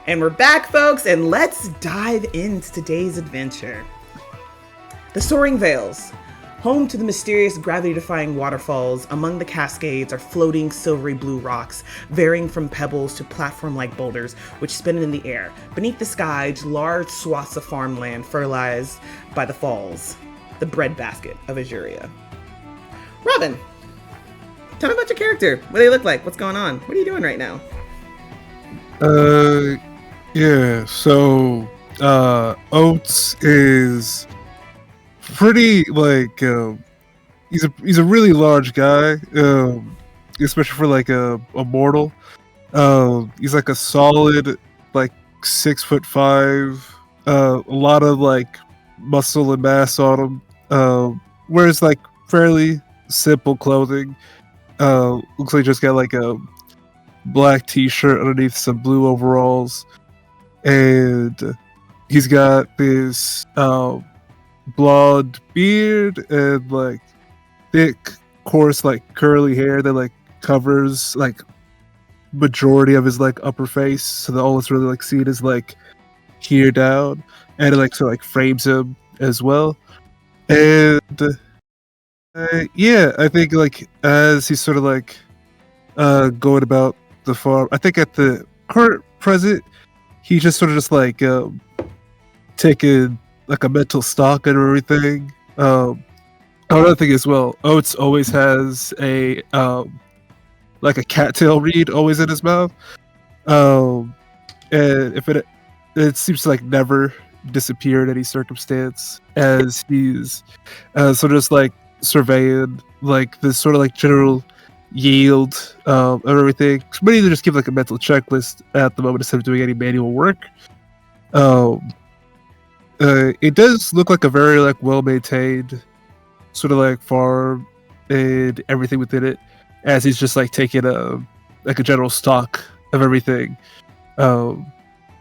And we're back, folks, and let's dive into today's adventure. The Soaring Vales. Home to the mysterious gravity-defying waterfalls, among the cascades are floating silvery blue rocks, varying from pebbles to platform-like boulders, which spin in the air. Beneath the sky, large swaths of farmland fertilized by the falls, the breadbasket of Ajurea. Robin, tell me about your character. What do they look like? What's going on? What are you doing right now? Yeah, so Oates is pretty he's a really large guy, especially for like a mortal. He's like a solid like 6'5", a lot of like muscle and mass on him. Wears like fairly simple clothing. Looks like he just got like a black t-shirt underneath some blue overalls, and he's got this blonde beard and like thick, coarse, like curly hair that like covers like majority of his like upper face, so that all it's really like seen is like here down, and it like so like frames him as well. And yeah, I think like as he's sort of like going about the farm, I think at the current present he just sort of just like taking like a mental stock and everything. Another thing as well, Oates always has a like a cattail reed always in his mouth, and if it seems to like never disappear in any circumstance, as he's sort of just like surveying like this sort of like general yield of everything. But either just give like a mental checklist at the moment instead of doing any manual work. It does look like a very like well maintained sort of like farm and everything within it, as he's just like taking a like a general stock of everything.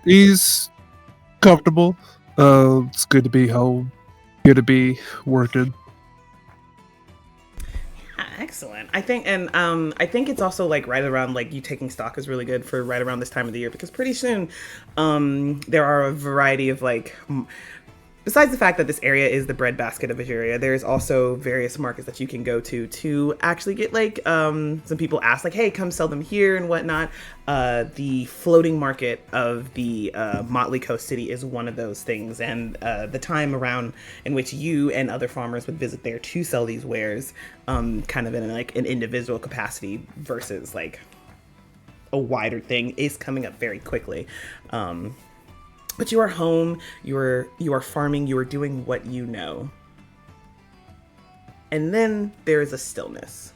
He's comfortable. It's good to be home. Good to be working. Excellent. I think, and I think it's also like right around like you taking stock is really good for right around this time of the year, because pretty soon, there are a variety of like, besides the fact that this area is the breadbasket of Ajurea, there's also various markets that you can go to actually get like, some people ask like, hey, come sell them here and whatnot. The floating market of the Motley Coast city is one of those things, and the time around in which you and other farmers would visit there to sell these wares, kind of in like an individual capacity versus like a wider thing, is coming up very quickly. But you are home, you are farming, you are doing what you know. And then there is a stillness.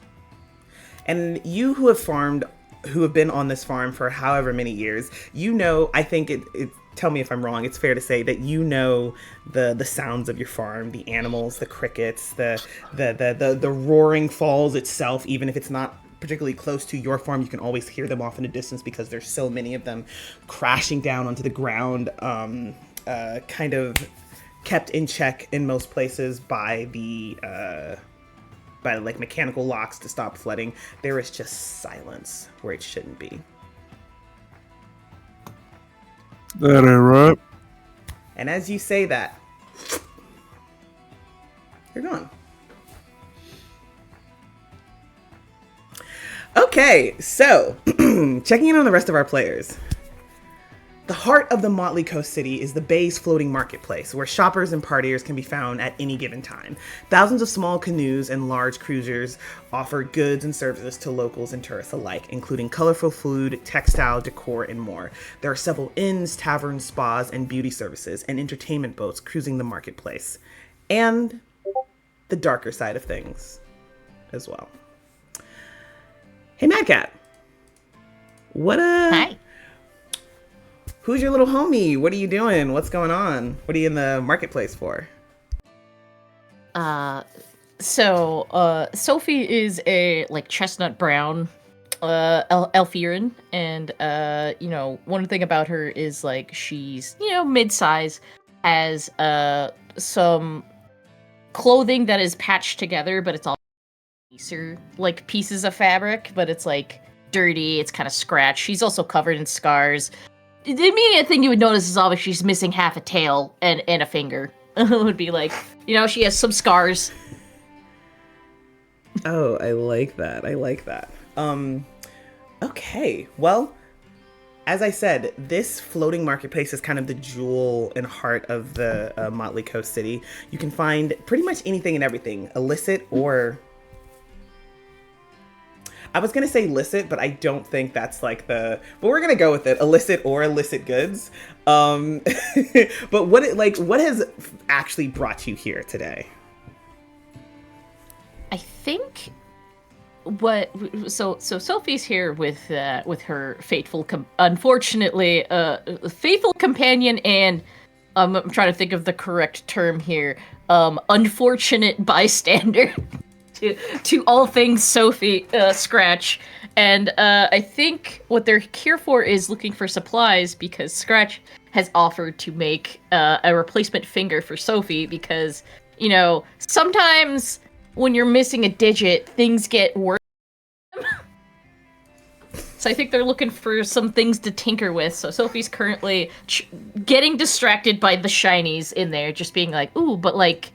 And you who have farmed, who have been on this farm for however many years, you know, I think it tell me if I'm wrong, it's fair to say that you know the sounds of your farm, the animals, the crickets, the roaring falls itself, even if it's not particularly close to your farm, you can always hear them off in the distance because there's so many of them crashing down onto the ground, kind of kept in check in most places by the by like mechanical locks to stop flooding. There is just silence where it shouldn't be. That ain't right. And as you say that, you're gone. Okay, so checking in on the rest of our players. The heart of the Motley Coast city is the bay's floating marketplace, where shoppers and partiers can be found at any given time. Thousands of small canoes and large cruisers offer goods and services to locals and tourists alike, including colorful food, textile, decor, and more. There are several inns, taverns, spas, and beauty services, and entertainment boats cruising the marketplace. And the darker side of things as well. Hey, Mad Cat. Hi. Who's your little homie? What are you doing? What's going on? What are you in the marketplace for? Sophie is a like chestnut brown Elfiran, and one thing about her is like she's mid-size, has some clothing that is patched together, but it's all like pieces of fabric, but it's like dirty, it's kind of scratched. She's also covered in scars, the immediate thing you would notice is obviously she's missing half a tail and a finger. It would be like, she has some scars. Oh, I like that. Okay, well, as I said, this floating marketplace is kind of the jewel and heart of the Motley Coast city. You can find pretty much anything and everything, illicit or... I was going to say licit, but I don't think that's like but we're going to go with it, illicit or illicit goods. But what has actually brought you here today? I think so Sophie's here with her faithful unfortunately faithful companion and I'm trying to think of the correct term here, unfortunate bystander to all things Sophie, Scratch. And I think what they're here for is looking for supplies because Scratch has offered to make a replacement finger for Sophie because sometimes when you're missing a digit, things get worse. So I think they're looking for some things to tinker with. So Sophie's currently getting distracted by the shinies in there, just being like, "Ooh, but like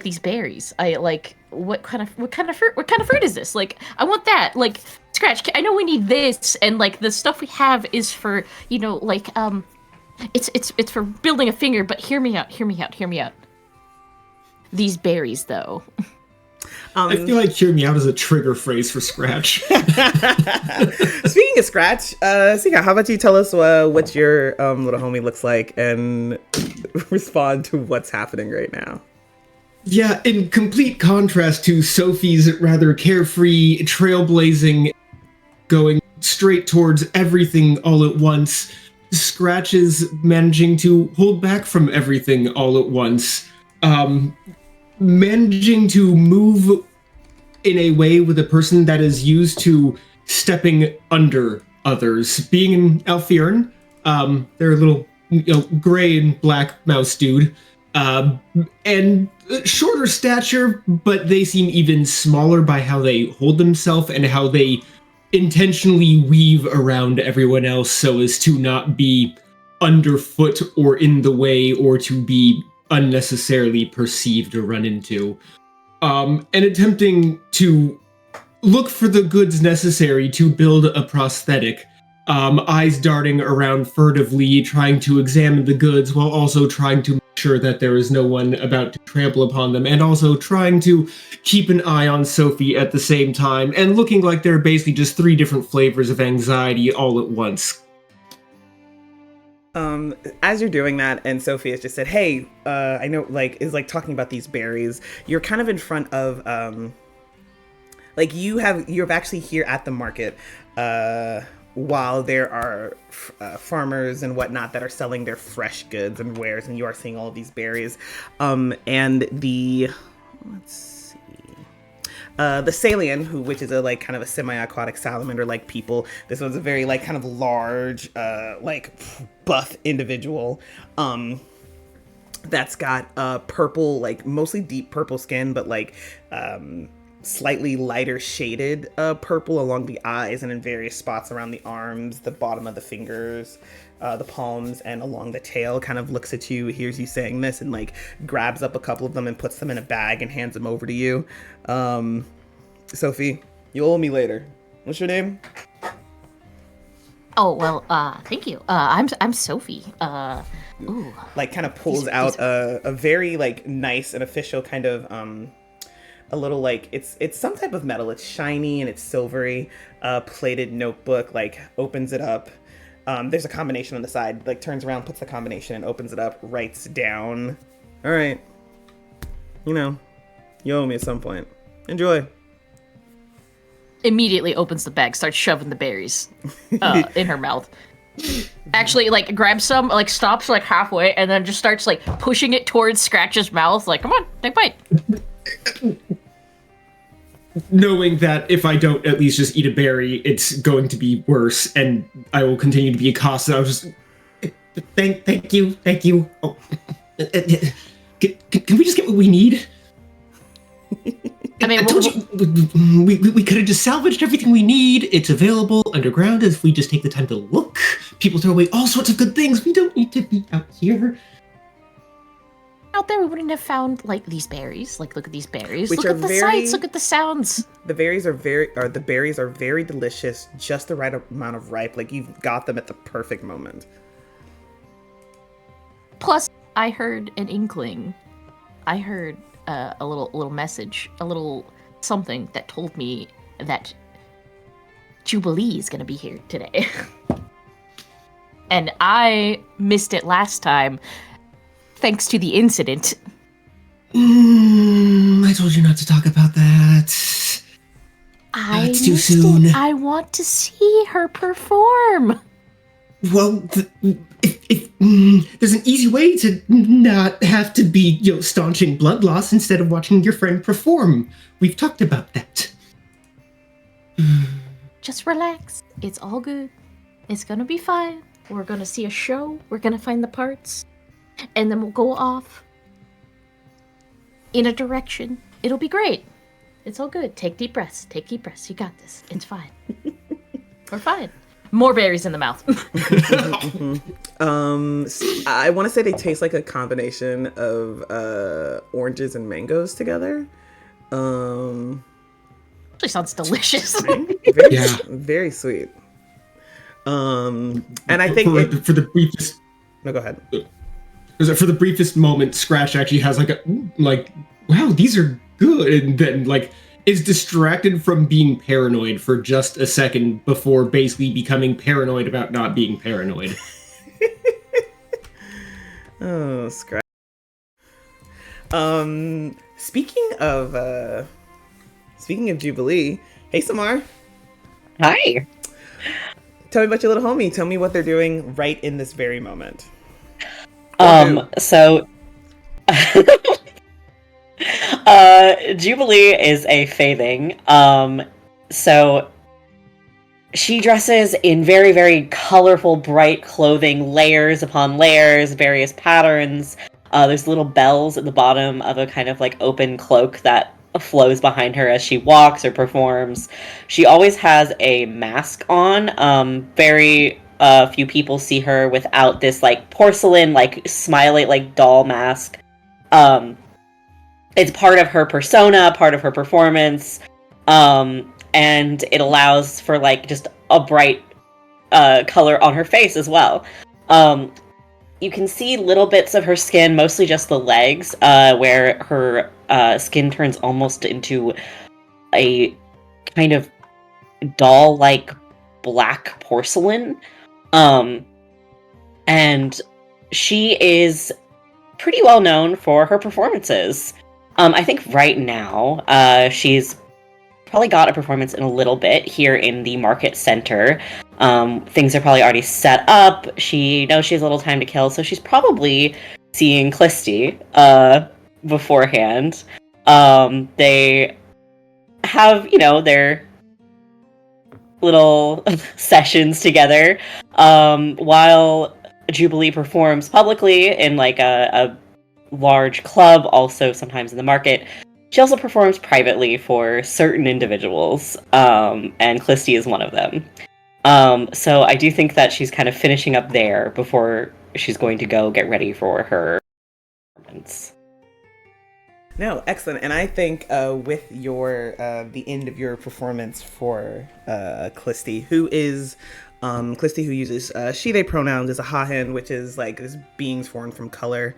these berries. I like what kind of fruit is this? Like, I want that. Like, Scratch, I know we need this, and like the stuff we have is for it's for building a finger. But hear me out. These berries, though." I feel like "hear me out" is a trigger phrase for Scratch. Speaking of Scratch, Sika, how about you tell us what your little homie looks like and respond to what's happening right now? Yeah, in complete contrast to Sophie's rather carefree, trailblazing, going straight towards everything all at once, Scratch is managing to hold back from everything all at once. Managing to move in a way with a person that is used to stepping under others. Being an Alfiern, they're a little gray and black mouse dude, and shorter stature, but they seem even smaller by how they hold themselves and how they intentionally weave around everyone else so as to not be underfoot or in the way or to be unnecessarily perceived or run into. And attempting to look for the goods necessary to build a prosthetic. Eyes darting around furtively, trying to examine the goods while also trying to make sure that there is no one about to trample upon them, and also trying to keep an eye on Sophie at the same time, and looking like there are basically just 3 different flavors of anxiety all at once. As you're doing that, and Sophie has just said, "Hey, I know," is talking about these berries. You're kind of in front of, you're actually here at the market, while there are farmers and whatnot that are selling their fresh goods and wares, and you are seeing all of these berries. And the Salian, which is a kind of a semi-aquatic salamander like people. This one's a very kind of large, buff individual. That's got purple, mostly deep purple skin, but slightly lighter shaded purple along the eyes and in various spots around the arms, the bottom of the fingers, the palms, and along the tail. Kind of looks at you, hears you saying this, and grabs up a couple of them and puts them in a bag and hands them over to you. Sophie, you'll owe me later. What's your name? Oh, well, thank you. I'm Sophie. Ooh. Kind of pulls out a very nice and official kind of a little it's some type of metal. It's shiny and it's silvery, plated notebook. Opens it up. There's a combination on the side. Turns around, puts the combination, and opens it up. Writes down. All right. You owe me at some point. Enjoy. Immediately opens the bag, starts shoving the berries in her mouth. Actually, grabs some, stops halfway, and then just starts pushing it towards Scratch's mouth. Come on, take a bite. Knowing that if I don't at least just eat a berry, it's going to be worse, and I will continue to be accosted. I was just, thank you. Oh, can we just get what we need? I mean, I told you we could have just salvaged everything we need. It's available underground if we just take the time to look. people throw away all sorts of good things. We don't need to be out here. Out there, we wouldn't have found like these berries. Like, look at these berries. Which look are at the very- sights. Look at the sounds. The berries are very delicious, just the right amount of ripe. Like you've got them at the perfect moment. Plus, I heard an inkling. I heard a little message, a little something that told me that Jubilee is gonna be here today. And I missed it last time, thanks to the incident. I told you not to talk about that. It's too soon. I want to see her perform. Well, there's an easy way to not have to be, staunching blood loss instead of watching your friend perform. We've talked about that. Just relax. It's all good. It's gonna be fine. We're gonna see a show. We're gonna find the parts. And then we'll go off in a direction. It'll be great. It's all good. Take deep breaths. Take deep breaths. You got this. It's fine. We're fine. More berries in the mouth. I want to say they taste like a combination of oranges and mangoes together. Actually sounds delicious. Very sweet. And I think for the briefest. No, go ahead. For the briefest moment, Scratch actually has wow, these are good, and then is distracted from being paranoid for just a second before basically becoming paranoid about not being paranoid. Oh, Scratch. Speaking of Jubilee, hey Samar. Hi. Tell me about your little homie. Tell me what they're doing right in this very moment. So Jubilee is a faithing. So she dresses in very, very colorful, bright clothing, layers upon layers, various patterns. There's little bells at the bottom of a kind of open cloak that flows behind her as she walks or performs. She always has a mask on. Very few people see her without this porcelain, smiley, doll mask. It's part of her persona, part of her performance, and it allows for just a bright color on her face as well. You can see little bits of her skin, mostly just the legs, where her skin turns almost into a kind of doll-like black porcelain. And she is pretty well known for her performances. I think right now, she's probably got a performance in a little bit here in the market center. Things are probably already set up. She knows she has a little time to kill, so she's probably seeing Clisty beforehand. They have, their little sessions together while Jubilee performs publicly in a large club, also sometimes in the market. She also performs privately for certain individuals, and Clisty is one of them. So I do think that she's kind of finishing up there before she's going to go get ready for her performance. No, excellent. And I think with your the end of your performance for Clisty, who is Clisty, who uses she they pronouns, is a Hahen, which is this beings formed from color.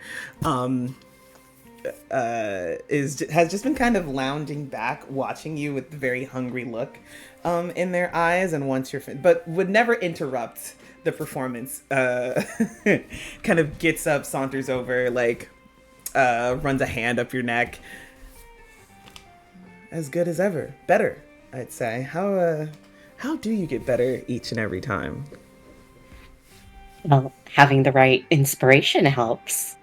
Has just been kind of lounging back, watching you with a very hungry look in their eyes, and once you're but would never interrupt the performance. Kind of gets up, saunters over, runs a hand up your neck. As good as ever, better, I'd say. How do you get better each and every time? Well, having the right inspiration helps.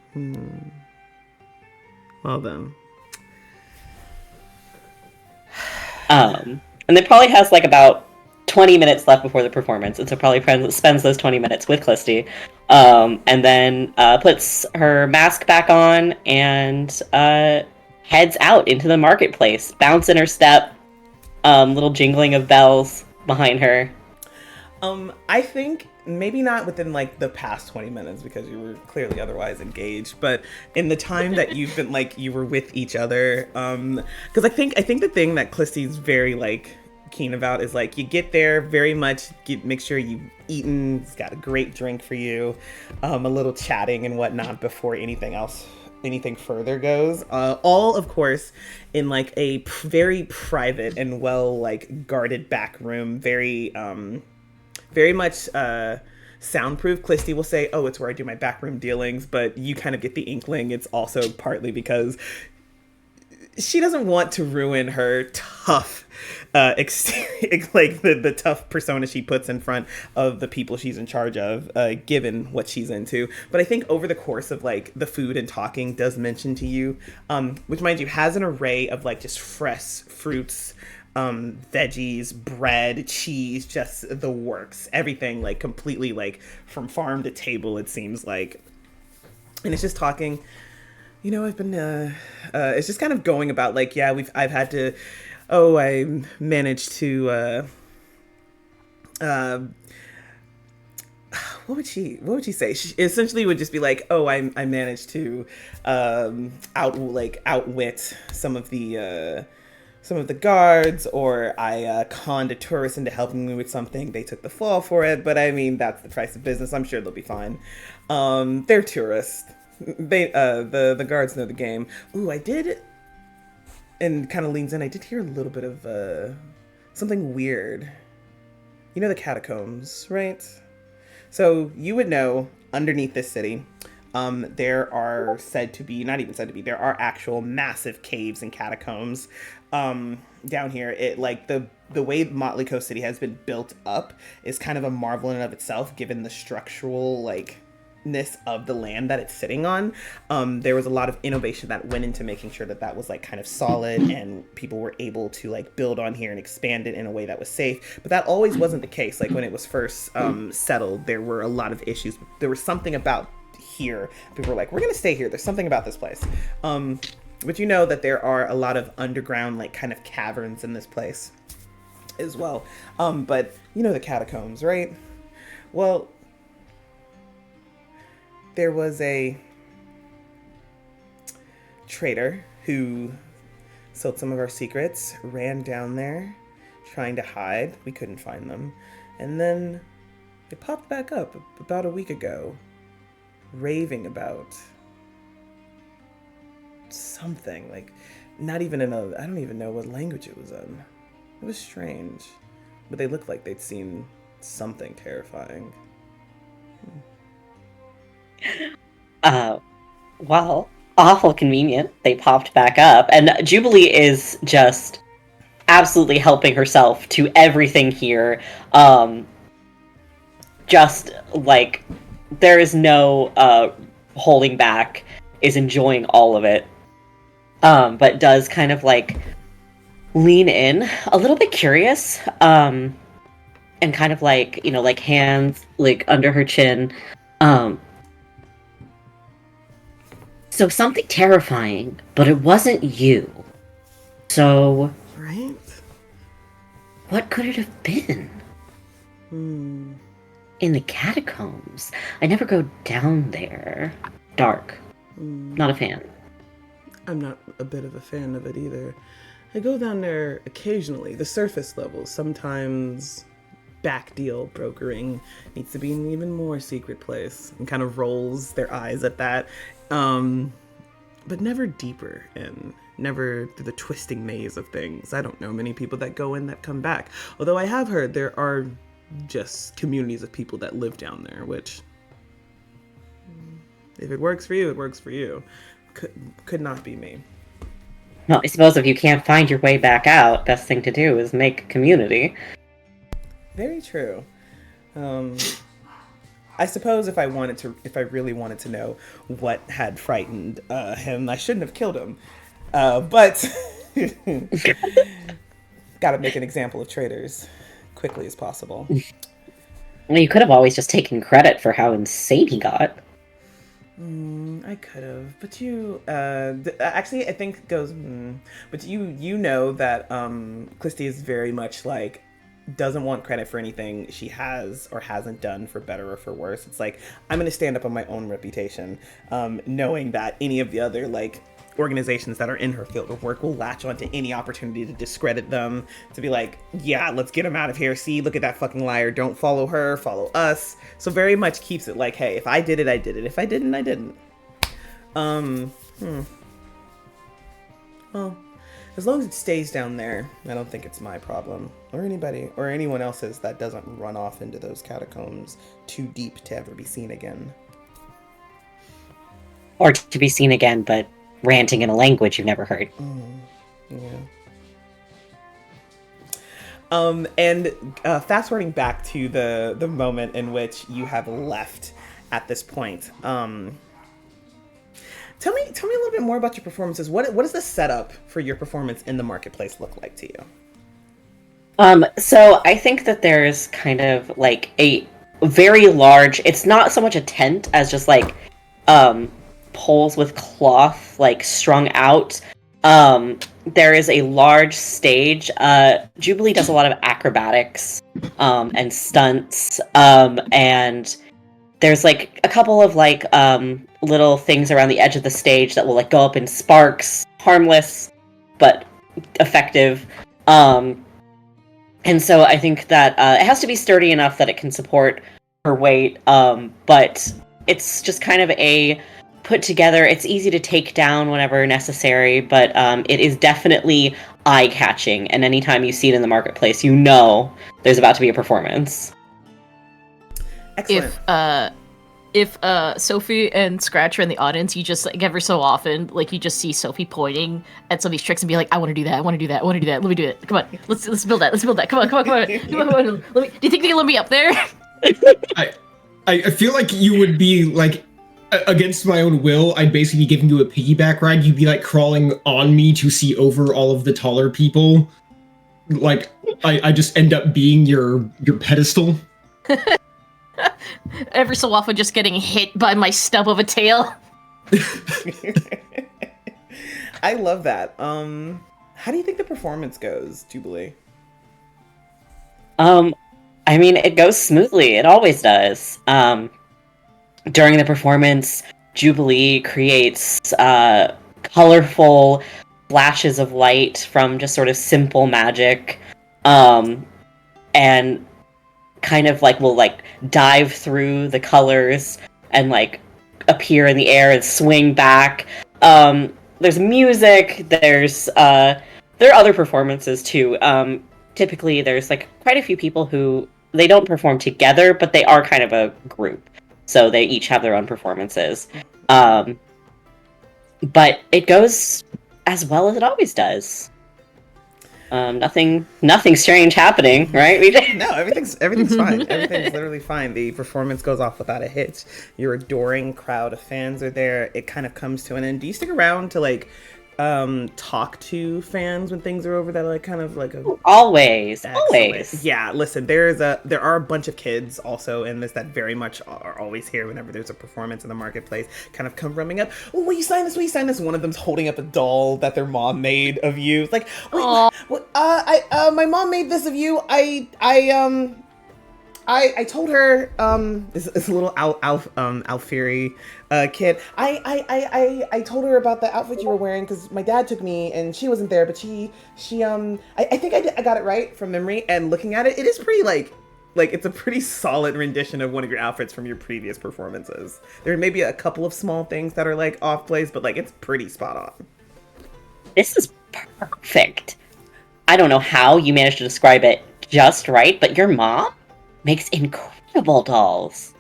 Well then. And it probably has about 20 minutes left before the performance, and so probably spends those 20 minutes with Clisty, and then puts her mask back on and heads out into the marketplace, bounce in her step, little jingling of bells behind her. I think maybe not within like the past 20 minutes because you were clearly otherwise engaged, but in the time that you've been like you were with each other, because I think the thing that Clissy's very like keen about is like you get there very much, make sure you've eaten, he's got a great drink for you, a little chatting and whatnot before anything further goes, all of course in like a very private and well like guarded back room, very much soundproof. Clisty will say, oh, it's where I do my backroom dealings, but you kind of get the inkling it's also partly because she doesn't want to ruin her tough exterior, like the tough persona she puts in front of the people she's in charge of, given what she's into. But I think over the course of like the food and talking does mention to you, which mind you has an array of like just fresh fruits, veggies, bread, cheese, just the works, everything like completely like from farm to table, it seems like. And it's just talking, you know, I've been, it's just kind of going about like, yeah, I've had to, I managed to, what would she say? She essentially would just be like, I managed to, outwit some of the guards, or I conned a tourist into helping me with something. They took the fall for it, but I mean, that's the price of business. I'm sure they'll be fine. They're tourists. They, the guards know the game. Ooh, I did, and kind of leans in, I did hear a little bit of, something weird. You know the catacombs, right? So you would know underneath this city, there are there are actual massive caves and catacombs down here. It like the way Motley Coast City has been built up is kind of a marvel in and of itself, given the structural ness of the land that it's sitting on. There was a lot of innovation that went into making sure that was like kind of solid and people were able to like build on here and expand it in a way that was safe. But that always wasn't the case. Like when it was first settled, there were a lot of issues. There was something about here. People were like, we're going to stay here. There's something about this place. But you know that there are a lot of underground like kind of caverns in this place as well. But you know the catacombs, right? Well, there was a trader who sold some of our secrets, ran down there trying to hide. We couldn't find them. And then they popped back up about a week ago, raving about something, like not even I don't even know what language it was in. It was strange, but they looked like they'd seen something terrifying. Well, awful convenient. They popped back up, and Jubilee is just absolutely helping herself to everything here. Just like there is no holding back, is enjoying all of it. But does kind of like lean in a little bit curious, and kind of like, you know, like hands like under her chin. So something terrifying, but it wasn't you. So... Right? What could it have been? In the catacombs. I never go down there. Dark. Not a fan. I'm not a bit of a fan of it either. I go down there occasionally, the surface levels. Sometimes back deal brokering needs to be an even more secret place, and kind of rolls their eyes at that. But never deeper in, never through the twisting maze of things. I don't know many people that go in that come back. Although I have heard there are just communities of people that live down there, which, if it works for you, it works for you. Could not be me. Well, I suppose if you can't find your way back out, best thing to do is make community. Very true. I suppose if I really wanted to know what had frightened him, I shouldn't have killed him. But gotta make an example of traitors quickly as possible. Well, you could have always just taken credit for how insane he got. I could have, but you actually I think goes. But you know that Clisty is very much like doesn't want credit for anything she has or hasn't done, for better or for worse. It's like, I'm going to stand up on my own reputation, knowing that any of the other like organizations that are in her field of work will latch onto any opportunity to discredit them, to be like, yeah, let's get him out of here. See, look at that fucking liar. Don't follow her, follow us. So very much keeps it like, hey, if I did it, I did it. If I didn't, I didn't. Well, as long as it stays down there, I don't think it's my problem, or anybody, or anyone else's that doesn't run off into those catacombs too deep to ever be seen again. Or to be seen again, but ranting in a language you've never heard. Yeah. And fast forwarding back to the moment in which you have left at this point. Tell me a little bit more about your performances. What does the setup for your performance in the marketplace look like to you? So I think that there's kind of like a very large, it's not so much a tent as just like poles with cloth like strung out. There is a large stage. Jubilee does a lot of acrobatics and stunts, and there's like a couple of like little things around the edge of the stage that will like go up in sparks, harmless but effective. And so I think that it has to be sturdy enough that it can support her weight, but it's just kind of a put together. It's easy to take down whenever necessary, but it is definitely eye-catching, and anytime you see it in the marketplace, you know there's about to be a performance. Excellent. If Sophie and Scratch are in the audience, you just like every so often, like you just see Sophie pointing at some of these tricks and be like, "I want to do that. I want to do that. I want to do that. Let me do it. Come on, let's build that. Let's build that. Come on. Come on. Let me. Do you think they can let me up there?" I feel like you would be like against my own will. I'd basically be giving you a piggyback ride. You'd be like crawling on me to see over all of the taller people. Like I just end up being your pedestal. Every so often, just getting hit by my stub of a tail. I love that. How do you think the performance goes, Jubilee? I mean, it goes smoothly. It always does. During the performance, Jubilee creates colorful flashes of light from just sort of simple magic, and kind of like will like dive through the colors and like appear in the air and swing back. There's music, there are other performances too. Typically there's like quite a few people who they don't perform together, but they are kind of a group, so they each have their own performances. But it goes as well as it always does. Nothing strange happening, right? No, everything's fine. Everything's literally fine. The performance goes off without a hitch. Your adoring crowd of fans are there. It kind of comes to an end. Do you stick around to like talk to fans when things are over? That like kind of like always. Yeah, listen, there are a bunch of kids also in this that very much are always here whenever there's a performance in the marketplace, kind of come running up. Oh, will you sign this? Will you sign this? One of them's holding up a doll that their mom made of you. It's like, wait, what, my mom made this of you. I told her, this little Alfieri kid. I told her about the outfit you were wearing because my dad took me and she wasn't there, but she I think I got it right from memory, and looking at it, it is pretty like it's a pretty solid rendition of one of your outfits from your previous performances. There may be a couple of small things that are like off place, but like it's pretty spot on. This is perfect. I don't know how you managed to describe it just right, but your mom makes incredible dolls.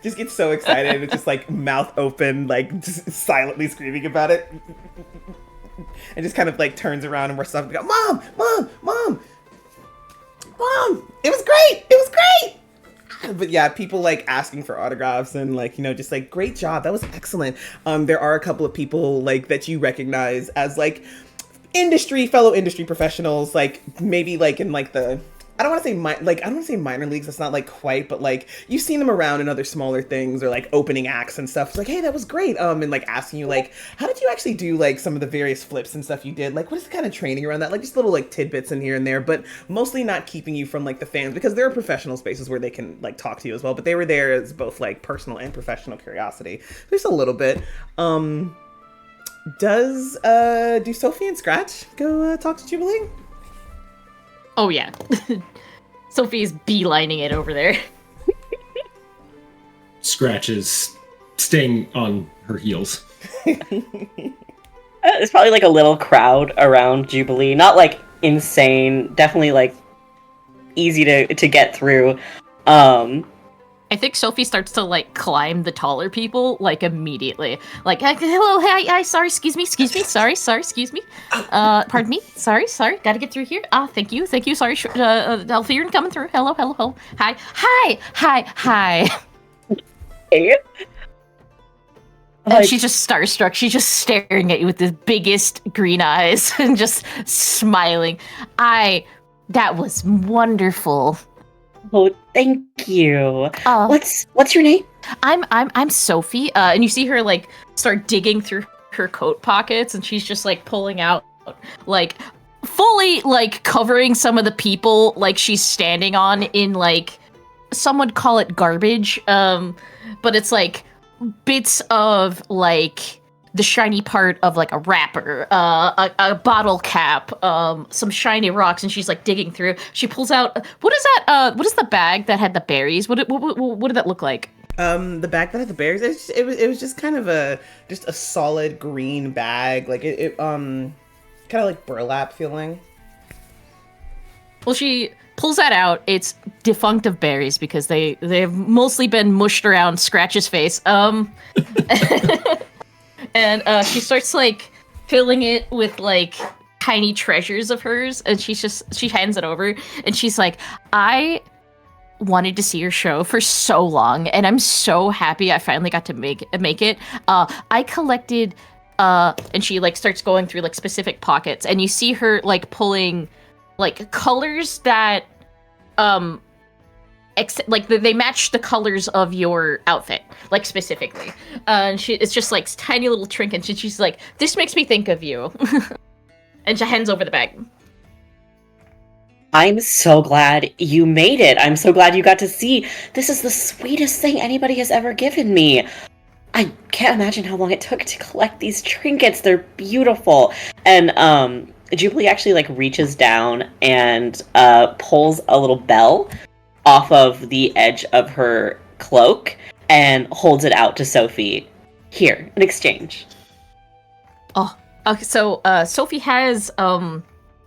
Just gets so excited and just like mouth open, like just silently screaming about it, and just kind of like turns around and we're stuff and go, Mom, it was great. But yeah, people like asking for autographs and like, you know, just like, great job, that was excellent. There are a couple of people like that you recognize as like fellow industry professionals, like maybe like in like the I don't want to say I don't want to say minor leagues. That's not like quite, but like you've seen them around in other smaller things or like opening acts and stuff. It's like, hey, that was great. And like asking you like, how did you actually do like some of the various flips and stuff you did? Like, what is the kind of training around that? Like just little like tidbits in here and there, but mostly not keeping you from like the fans because there are professional spaces where they can like talk to you as well. But they were there as both like personal and professional curiosity. Just a little bit. Do Sophie and Scratch go talk to Jubilee? Oh yeah. Sophie's beelining it over there. Scratch is staying on her heels. There's probably like a little crowd around Jubilee. Not like insane, definitely like easy to get through. I think Sophie starts to like climb the taller people like immediately. Like, hello, hi, sorry, excuse me, sorry, excuse me. Pardon me, sorry, gotta get through here. Thank you, sorry, Alfiern coming through. Hello, hi. Hey. And she's just starstruck. She's just staring at you with the biggest green eyes and just smiling. That was wonderful. Oh, thank you. What's your name? I'm Sophie. And you see her like start digging through her coat pockets, and she's just like pulling out like fully like covering some of the people like she's standing on in like some would call it garbage. But it's like bits of like the shiny part of like a wrapper, a bottle cap, some shiny rocks, and she's like digging through. She pulls out what is that? What is the bag that had the berries? What did that look like? The bag that had the berries. It was just kind of a solid green bag, like it kind of like burlap feeling. Well, she pulls that out. It's defunct of berries because they've mostly been mushed around Scratch's face. And she starts like filling it with like tiny treasures of hers, and she hands it over, and she's like, I wanted to see your show for so long, and I'm so happy I finally got to make it. I collected and she like starts going through like specific pockets, and you see her like pulling like colors that like they match the colors of your outfit, like specifically. And it's just like tiny little trinkets, and she's like, "This makes me think of you," and she hands over the bag. I'm so glad you made it. I'm so glad you got to see. This is the sweetest thing anybody has ever given me. I can't imagine how long it took to collect these trinkets. They're beautiful. And Jubilee actually like reaches down and pulls a little bell off of the edge of her cloak and holds it out to Sophie. Here, in exchange. Oh, okay. So Sophie has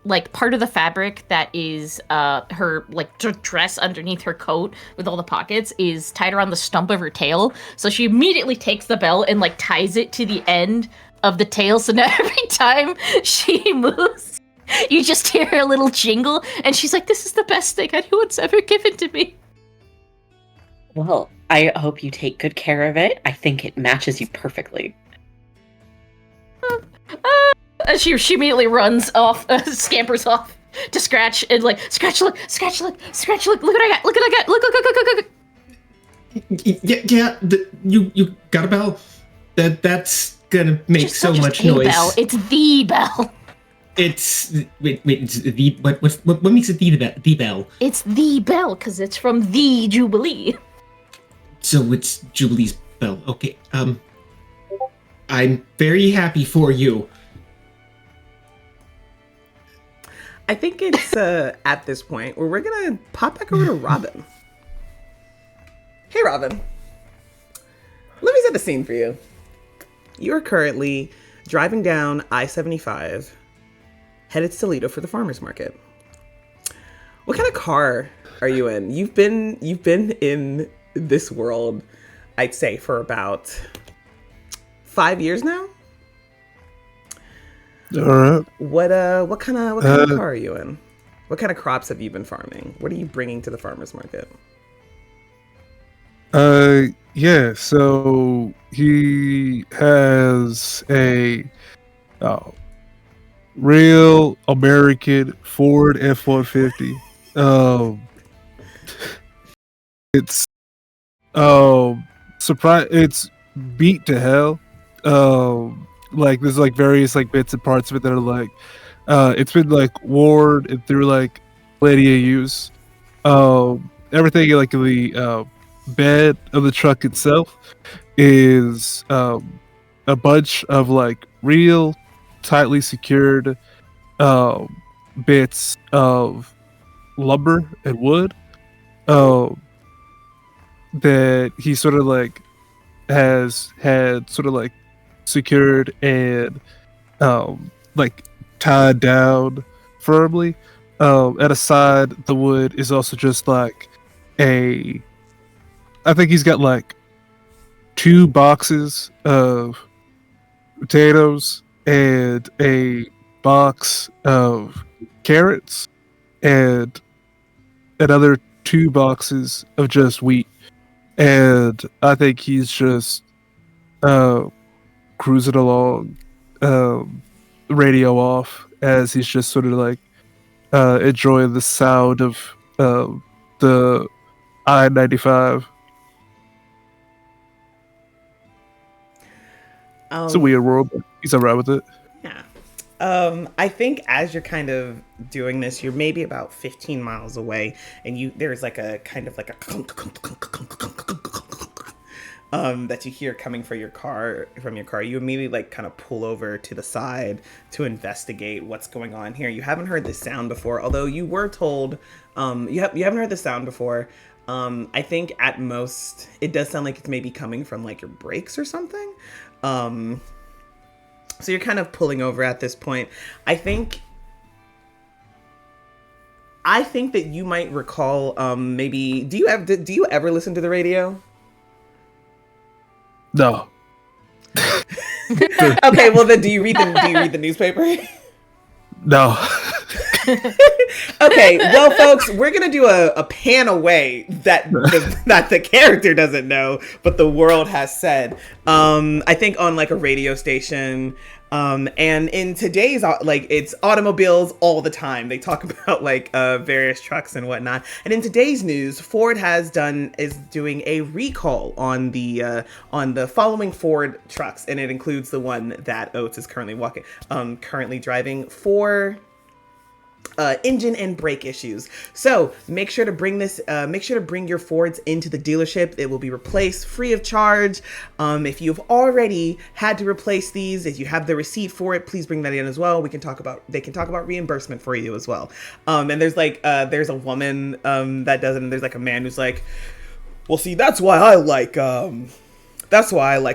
like part of the fabric that is her like dress underneath her coat with all the pockets is tied around the stump of her tail. So she immediately takes the bell and like ties it to the end of the tail. So now every time she moves, you just hear a little jingle, and she's like, "This is the best thing anyone's ever given to me." Well, I hope you take good care of it. I think it matches you perfectly. She immediately runs off, scampers off to Scratch, and like, Scratch, look, look what I got, look. Yeah. You got a bell? That's gonna make Just so much a noise. Bell. It's the bell. It's wait. It's the what makes it the bell? It's the bell because it's from the Jubilee. So it's Jubilee's bell. Okay. I'm very happy for you. I think it's at this point where we're gonna pop back over to Robin. Hey, Robin. Let me set the scene for you. You are currently driving down I-75, headed to Toledo for the farmers market. What kind of car are you in? You've been in this world, I'd say, for about 5 years now. All right. What kind of car are you in? What kind of crops have you been farming? What are you bringing to the farmers market? Yeah. So he has a real American Ford F-150 Um, it's surprise. It's beat to hell. Like there's like various like bits and parts of it that are like, it's been like worn and through like plenty of use. Everything like the bed of the truck itself is a bunch of like real tightly secured bits of lumber and wood that he sort of like has had sort of like secured and like tied down firmly. At a side, the wood is also just like I think he's got like 2 boxes of potatoes and a box of carrots and another 2 boxes of just wheat. And I think he's just cruising along, radio off, as he's just sort of like enjoying the sound of the I-95. It's a weird world, but he's alright with it. Yeah. I think as you're kind of doing this, you're maybe about 15 miles away, and there's like a kind of like a that you hear coming from your car. You immediately like kind of pull over to the side to investigate what's going on here. You haven't heard this sound before, although you were told you haven't heard the sound before. I think at most it does sound like it's maybe coming from like your brakes or something. So you're kind of pulling over at this point. I think that you might recall maybe do you ever listen to the radio? No. Okay, well then do you read the newspaper? No. Okay, well folks, we're gonna do a pan away that the character doesn't know, but the world has said. I think on like a radio station, and in today's like it's automobiles all the time. They talk about like various trucks and whatnot. And in today's news, Ford is doing a recall on the following Ford trucks, and it includes the one that Oates is currently driving for engine and brake issues. So make sure to bring your Fords into the dealership. It will be replaced free of charge. If you've already had to replace these, if you have the receipt for it, please bring that in as well. They can talk about reimbursement for you as well. And there's there's a woman that does it, and there's like a man who's like, well, see, that's why I like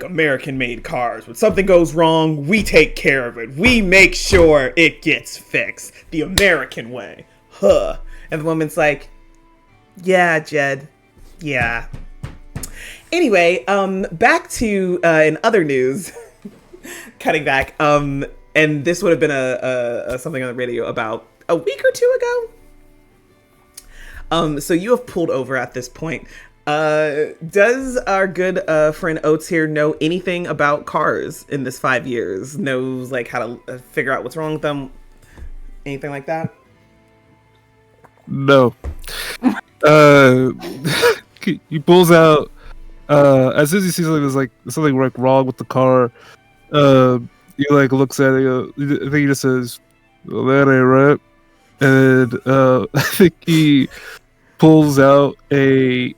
American-made cars. When something goes wrong, we take care of it. We make sure it gets fixed the American way. Huh. And the woman's like, yeah, Jed. Yeah. Anyway, back to in other news, cutting back, and this would have been a something on the radio about a week or two ago. So you have pulled over at this point. Does our good friend Oates here know anything about cars in this 5 years? Knows like how to figure out what's wrong with them? Anything like that? No. He pulls out as soon as he sees there's like something like wrong with the car. He like looks at it. I think he just says, "Well, that ain't right." And I think he pulls out a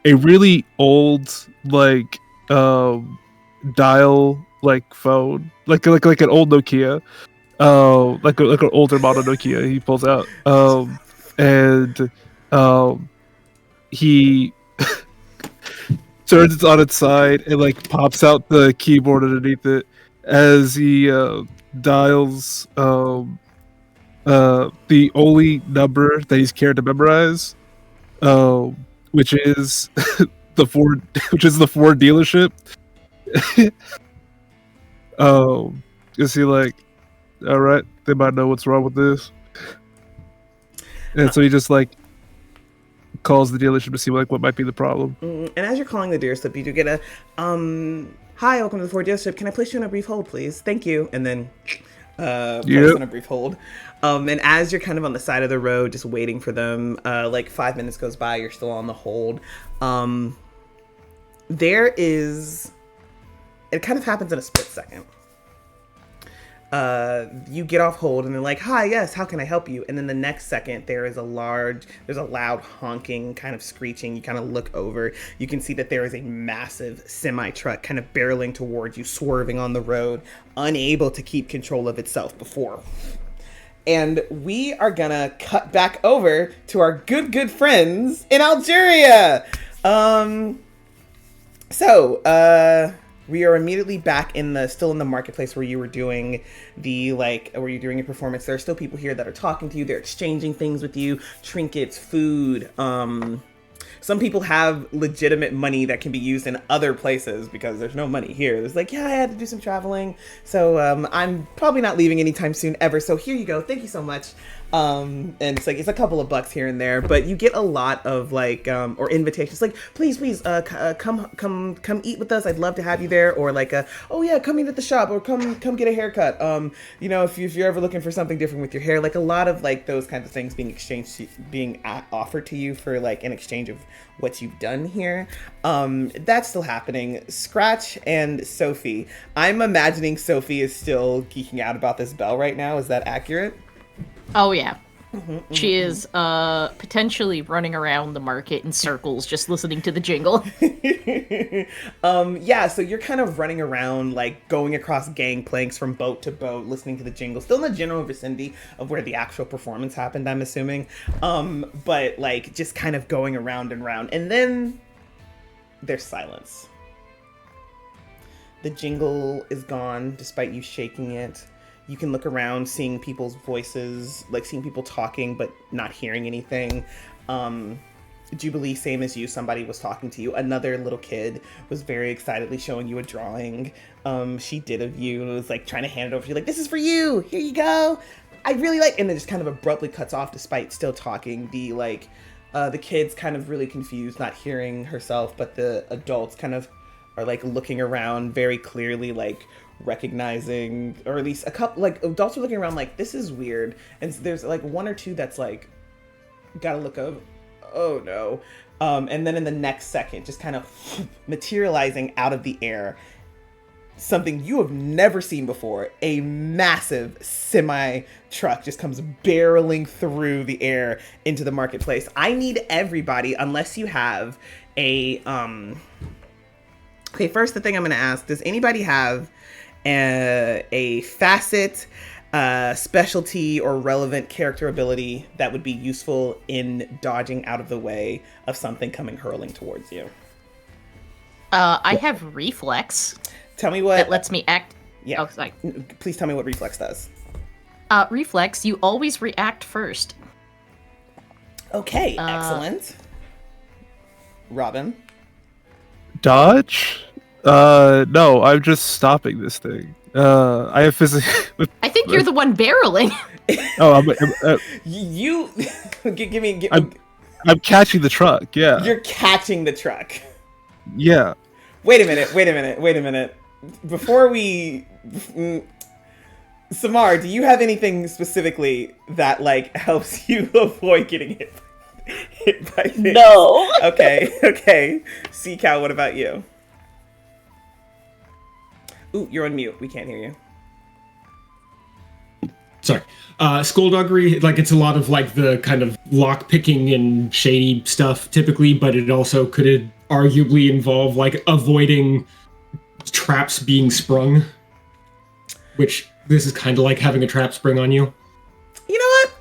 really old like dial like phone, like an old Nokia, like an older model Nokia. He pulls out, and he turns it on its side and like pops out the keyboard underneath it as he dials the only number that he's cared to memorize, which is the Ford dealership. Is he like, all right, they might know what's wrong with this, and so he just like calls the dealership to see like what might be the problem. And as you're calling the dealership, you do get a hi, welcome to the Ford dealership. Can I place you on a brief hold, please? Thank you. And then placed on a brief hold. And as you're kind of on the side of the road, just waiting for them, like 5 minutes goes by, you're still on the hold. It kind of happens in a split second. You get off hold and they're like, "Hi, yes, how can I help you?" And then the next second there's a loud honking, kind of screeching. You kind of look over, you can see that there is a massive semi truck kind of barreling towards you, swerving on the road, unable to keep control of itself before. And we are gonna cut back over to our good friends in Ajurea. We are immediately back still in the marketplace where you were doing where you're doing your performance. There are still people here that are talking to you. They're exchanging things with you, trinkets, food. Some people have legitimate money that can be used in other places because there's no money here. There's like, yeah, I had to do some traveling. So I'm probably not leaving anytime soon ever. So here you go. Thank you so much. And it's a couple of bucks here and there, but you get a lot of or invitations like, please, come eat with us. I'd love to have you there. Or oh yeah, come eat at the shop, or come get a haircut. If you're ever looking for something different with your hair, a lot of those kinds of things being offered to you for in exchange of what you've done here. That's still happening. Scratch and Sophie. I'm imagining Sophie is still geeking out about this bell right now. Is that accurate? Oh, yeah. She is potentially running around the market in circles, just listening to the jingle. So you're kind of running around, going across gangplanks from boat to boat, listening to the jingle, still in the general vicinity of where the actual performance happened, I'm assuming. But just kind of going around and around. And then there's silence. The jingle is gone, despite you shaking it. You can look around, seeing people's voices, seeing people talking, but not hearing anything. Jubilee, same as you, somebody was talking to you. Another little kid was very excitedly showing you a drawing she did of you, and was trying to hand it over to you, this is for you, here you go. I really and then just kind of abruptly cuts off despite still talking. The kid's kind of really confused, not hearing herself, but the adults kind of are looking around very clearly, recognizing, or at least a couple adults are looking around this is weird, and there's one or two that's gotta look over, oh no, and then in the next second just kind of materializing out of the air, something you have never seen before. A massive semi truck just comes barreling through the air into the marketplace. I need everybody, unless you have a okay, first the thing I'm gonna ask, does anybody have a facet, specialty, or relevant character ability that would be useful in dodging out of the way of something coming hurling towards you? I have reflex. Tell me what that lets me act. Yeah. Oh, sorry. Please tell me what reflex does. Reflex, you always react first. Okay, excellent. Robin? Dodge? No, I'm just stopping this thing. I have physics. I think you're the one barreling. You give me. I'm catching the truck. Yeah. You're catching the truck. Yeah. Wait a minute. Before we, Samar, do you have anything specifically that helps you avoid getting hit by this? No. Okay. C-Cow, what about you? Ooh, you're on mute. We can't hear you. Sorry. Skullduggery, it's a lot of the kind of lock picking and shady stuff typically, but it also could arguably involve avoiding traps being sprung, which this is kind of like having a trap spring on you. You know what?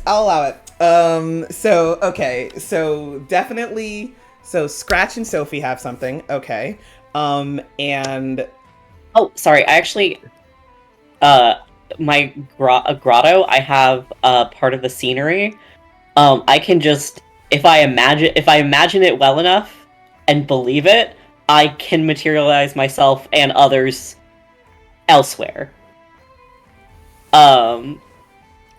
I'll allow it. So definitely. So Scratch and Sophie have something. Okay. And. Oh, sorry. I actually, my grotto, I have part of the scenery. I can just, if I imagine it well enough and believe it, I can materialize myself and others elsewhere.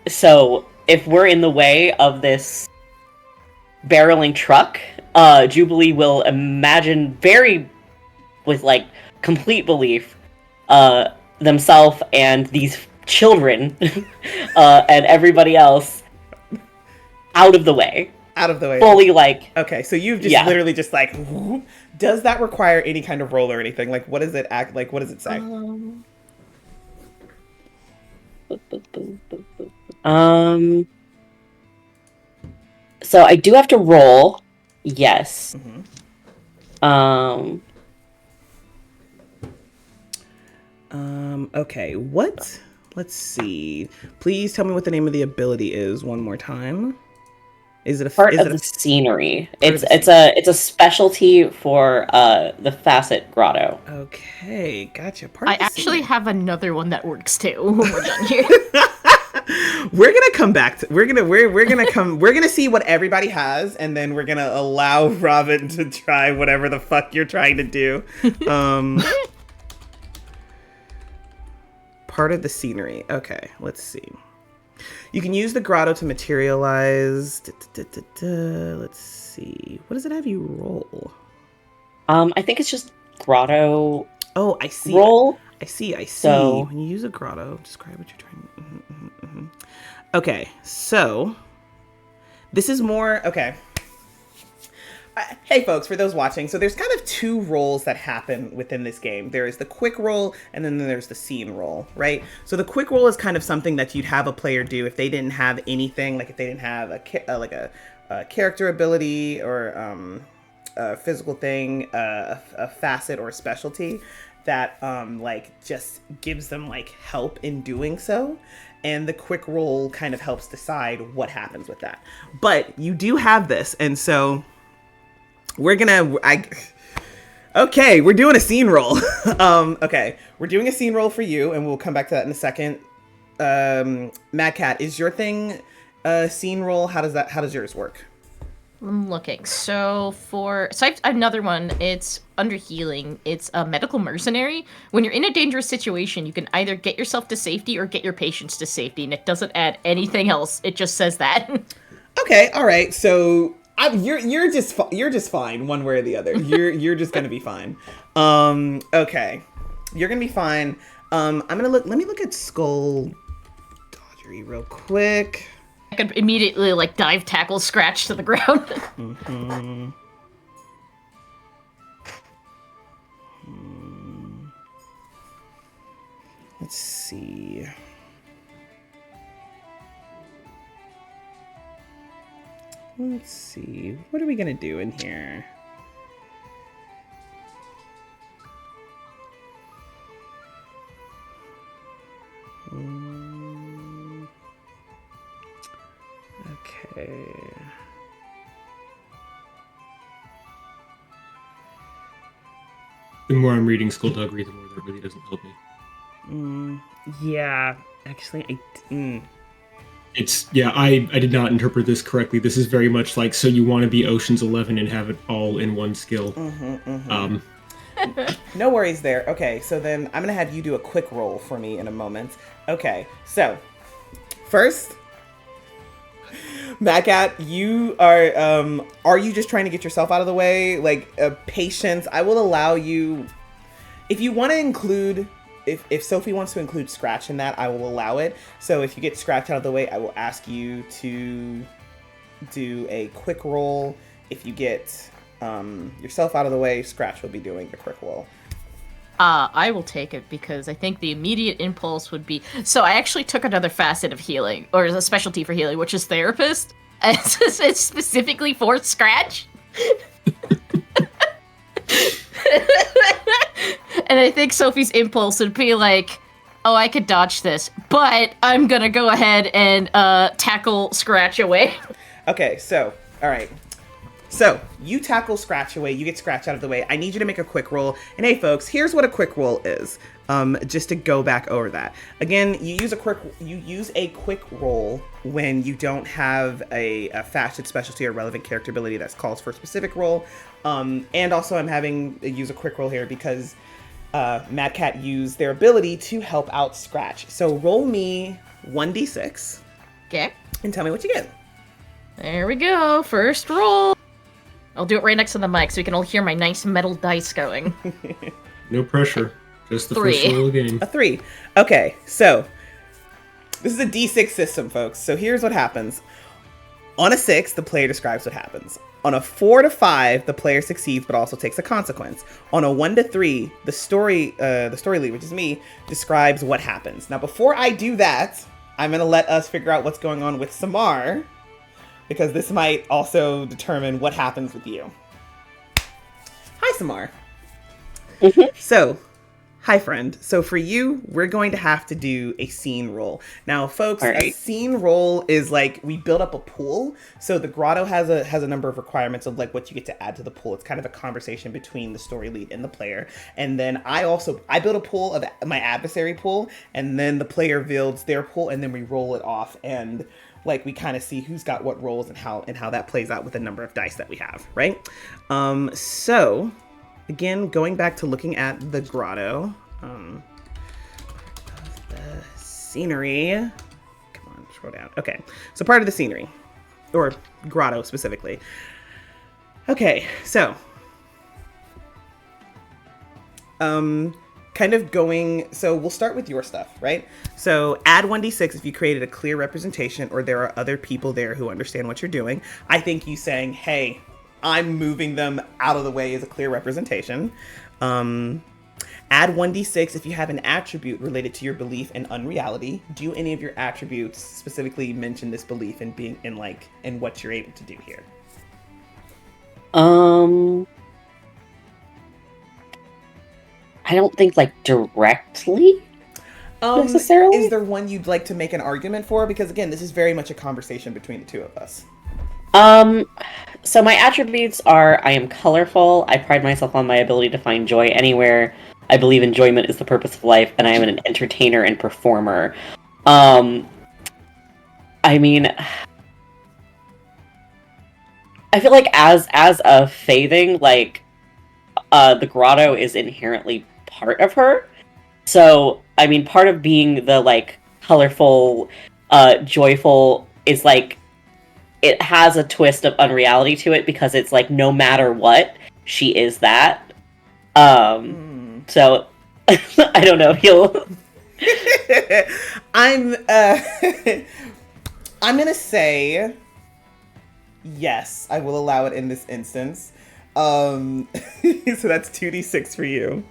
So if we're in the way of this barreling truck, Jubilee will imagine with complete belief, themselves and these children and everybody else out of the way. Out of the way. Fully like. Okay, so you've just literally just like. Does that require any kind of roll or anything? Like, what does it act like? What does it say? So I do have to roll. Yes. Okay, what? Let's see. Please tell me what the name of the ability is one more time. Is it a part of the scenery? It's a specialty for the Facet Grotto. Okay, gotcha. I actually have another one that works too when we're done here. We're gonna come back to we're gonna see what everybody has, and then we're gonna allow Robin to try whatever the fuck you're trying to do. Part of the scenery. Okay, let's see. You can use the grotto to materialize. Let's see. What does it have you roll? I think it's just grotto. Oh, I see. Roll. I see. So, when you use a grotto, describe what you're trying. Okay, so this is more. Okay. Hey folks, for those watching, so there's kind of two roles that happen within this game. There is the quick roll, and then there's the scene roll, right? So the quick roll is kind of something that you'd have a player do if they didn't have anything, like if they didn't have a character ability or a physical thing, a facet or a specialty that like just gives them like help in doing so. And the quick roll kind of helps decide what happens with that. But you do have this, and so we're doing a scene roll. Okay, we're doing a scene roll for you, and we'll come back to that in a second. Mad Cat, is your thing a scene roll? How does yours work? I'm looking. So I have another one. It's under healing. It's a medical mercenary. When you're in a dangerous situation, you can either get yourself to safety or get your patients to safety, and it doesn't add anything else. It just says that. Okay, all right. So you're just fine one way or the other. You're just gonna be fine. Okay, you're gonna be fine. Let me look at Skull Dodgery real quick. I could immediately like dive, tackle, scratch to the ground. Let's see. Let's see. What are we gonna do in here? Okay. The more I'm reading Skullduggery, the more that really doesn't help me. Yeah, actually, I did not interpret this correctly. This is very much like, so you want to be Ocean's 11 and have it all in one skill. No worries there. Okay, so then I'm gonna have you do a quick roll for me in a moment. Okay, so first, Mad Cat, you are you just trying to get yourself out of the way? Like, patience, I will allow you, if you want to include, if Sophie wants to include Scratch in that, I will allow it. So if you get Scratch out of the way, I will ask you to do a quick roll. If you get yourself out of the way, Scratch will be doing the quick roll. I will take it because I think the immediate impulse would be... So I actually took another facet of healing, or a specialty for healing, which is therapist. And it's specifically for Scratch. And I think Sophie's impulse would be like, oh, I could dodge this, but I'm gonna go ahead and tackle Scratch away. Okay, so, all right. So, you tackle Scratch away, you get Scratch out of the way. I need you to make a quick roll. And hey folks, here's what a quick roll is. Just to go back over that. Again, you use a quick roll when you don't have a facet, specialty, or relevant character ability that calls for a specific roll. And also I'm having use a quick roll here because Mad Cat used their ability to help out Scratch. So roll me 1d6. Okay. And tell me what you get. There we go. First roll. I'll do it right next to the mic so we can all hear my nice metal dice going. No pressure. Just the 3. first roll of the game. A 3. Okay, so This is a D6 system, folks. So here's what happens. On a 6, the player describes what happens. On a 4 to 5, the player succeeds but also takes a consequence. On a 1 to 3, the story lead, which is me, describes what happens. Now, before I do that, I'm going to let us figure out what's going on with Samar, because this might also determine what happens with you. Hi, Samar. So, hi, friend. So for you, we're going to have to do a scene roll. Now, folks, a scene roll is like we build up a pool. So the grotto has a number of requirements of like what you get to add to the pool. It's kind of a conversation between the story lead and the player. And then I build a pool of my adversary pool, and then the player builds their pool, and then we roll it off, and like we kind of see who's got what roles and how that plays out with the number of dice that we have, right? So again, going back to looking at the grotto, the scenery. Come on, scroll down. Okay, so part of the scenery, or grotto specifically. Okay, so kind of going, so we'll start with your stuff, right? So add 1d6 if you created a clear representation or there are other people there who understand what you're doing. I think you saying, hey, I'm moving them out of the way is a clear representation. Add 1d6 if you have an attribute related to your belief in unreality. Do any of your attributes specifically mention this belief in being in what you're able to do here? I don't think directly necessarily. Is there one you'd like to make an argument for? Because again, this is very much a conversation between the two of us. So my attributes are: I am colorful, I pride myself on my ability to find joy anywhere, I believe enjoyment is the purpose of life, and I am an entertainer and performer. I mean, I feel like as a Faithing, the grotto is inherently part of her. So, I mean, part of being the colorful, joyful is it has a twist of unreality to it because it's no matter what, she is that. So I don't know. I'm gonna say yes, I will allow it in this instance. So that's 2d6 for you.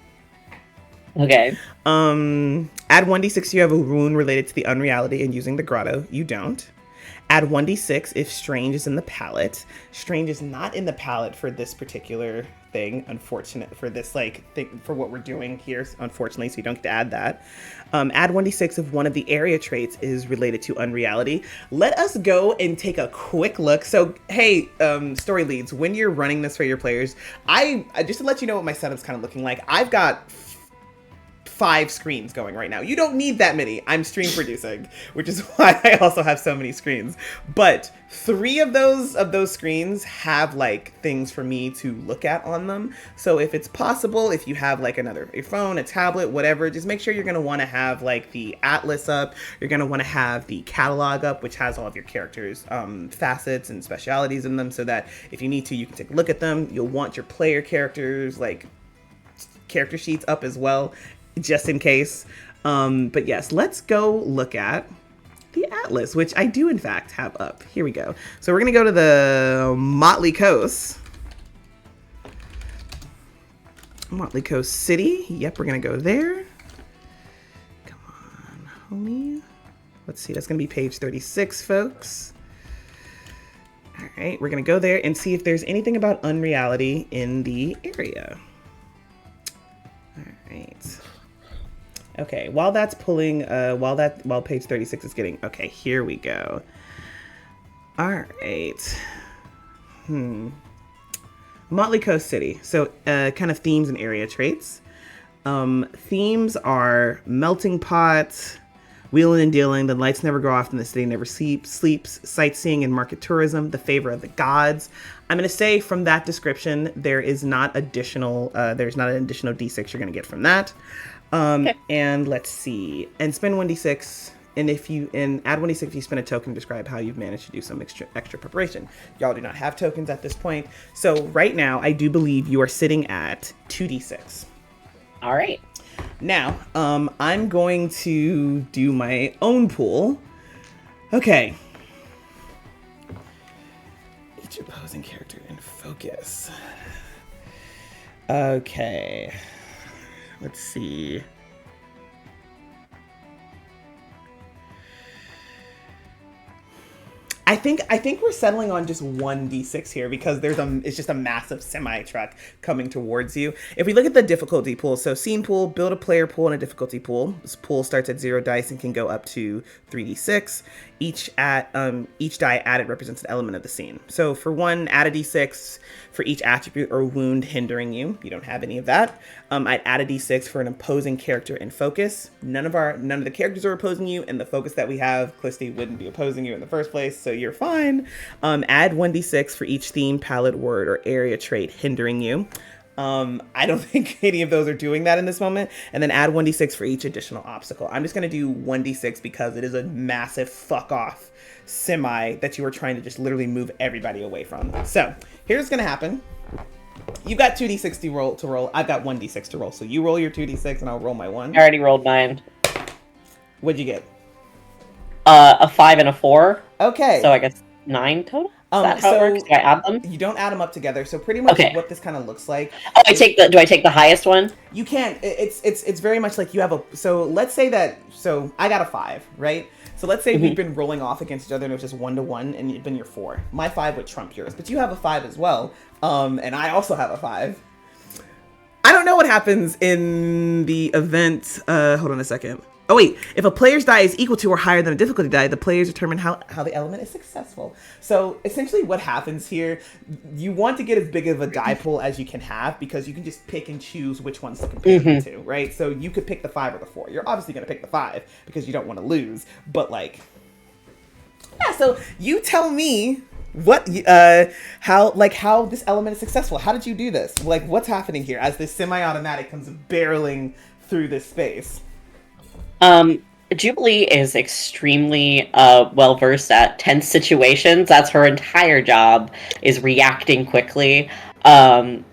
Okay. Add 1d6 you have a rune related to the unreality and using the grotto. You don't. Add 1d6 if strange is in the palette. Strange is not in the palette for this particular thing, unfortunate for this thing for what we're doing here, unfortunately, so you don't get to add that. Add 1d6 if one of the area traits is related to unreality. Let us go and take a quick look. So hey, story leads, when you're running this for your players, I just to let you know what my setup's kind of looking like, I've got 5 screens going right now. You don't need that many. I'm stream producing, which is why I also have so many screens. But 3 of those screens have things for me to look at on them. So if it's possible, if you have your phone, a tablet, whatever, just make sure you're going to want to have the atlas up. You're going to want to have the catalog up, which has all of your characters' facets and specialities in them, so that if you need to, you can take a look at them. You'll want your player characters character sheets up as well, just in case. But yes, let's go look at the atlas, which I do in fact have up. Here we go. So we're gonna go to the Motley Coast. Motley Coast City. Yep, we're gonna go there. Come on, homie. Let's see, that's gonna be page 36, folks. All right, we're gonna go there and see if there's anything about unreality in the area. All right. Okay, while that's pulling, while page 36 is getting, okay, here we go. All right. Motley Coast City. So, kind of themes and area traits. Themes are melting pot, wheeling and dealing, the lights never go off and the city never sleeps, sightseeing and market tourism, the favor of the gods. I'm going to say from that description, there's not an additional D6 you're going to get from that. Okay. And let's see, and spend 1d6, and add 1d6 if you spend a token to describe how you've managed to do some extra preparation. Y'all do not have tokens at this point, so right now I do believe you are sitting at 2d6. All right. Now, I'm going to do my own pool. Okay. Each opposing character in focus. Okay. Let's see. I think we're settling on just 1d6 here because it's just a massive semi truck coming towards you. If we look at the difficulty pool, so scene pool, build a player pool and a difficulty pool. This pool starts at 0 dice and can go up to 3d6. Each die added represents an element of the scene. So for one, add a d6 for each attribute or wound hindering you. You don't have any of that. I'd add a d6 for an opposing character in focus. None of the characters are opposing you, and the focus that we have, Clisty wouldn't be opposing you in the first place, so you're fine. Add 1d6 for each theme, palette, word, or area trait hindering you. I don't think any of those are doing that in this moment. And then add 1d6 for each additional obstacle. I'm just going to do 1d6 because it is a massive fuck off semi that you are trying to just literally move everybody away from. So here's what's going to happen. You've got 2d6 to roll. I've got 1d6 to roll. So you roll your 2d6 and I'll roll my 1. I already rolled mine. What'd you get? A 5 and a 4. Okay. So I guess 9 total? Is that how it works? Do I add them? You don't add them up together. So pretty much what this kind of looks like. Oh, do I take the highest one? You can't. It's very much like you have so let's say that, so I got a 5, right? So let's say we've been rolling off against each other and it was just 1-to-1 and you've been your 4. My 5 would trump yours, but you have a 5 as well. And I also have a 5. I don't know what happens in the event. Hold on a second. Oh wait, if a player's die is equal to or higher than a difficulty die, the players determine how the element is successful. So essentially what happens here, you want to get as big of a die pool as you can have because you can just pick and choose which ones to compare them to, right? So you could pick the 5 or the 4. You're obviously going to pick the 5 because you don't want to lose, but like, yeah, so you tell me what, how this element is successful. How did you do this? Like, what's happening here as this semi-automatic comes barreling through this space? Jubilee is extremely well versed at tense situations. That's her entire job, is reacting quickly. And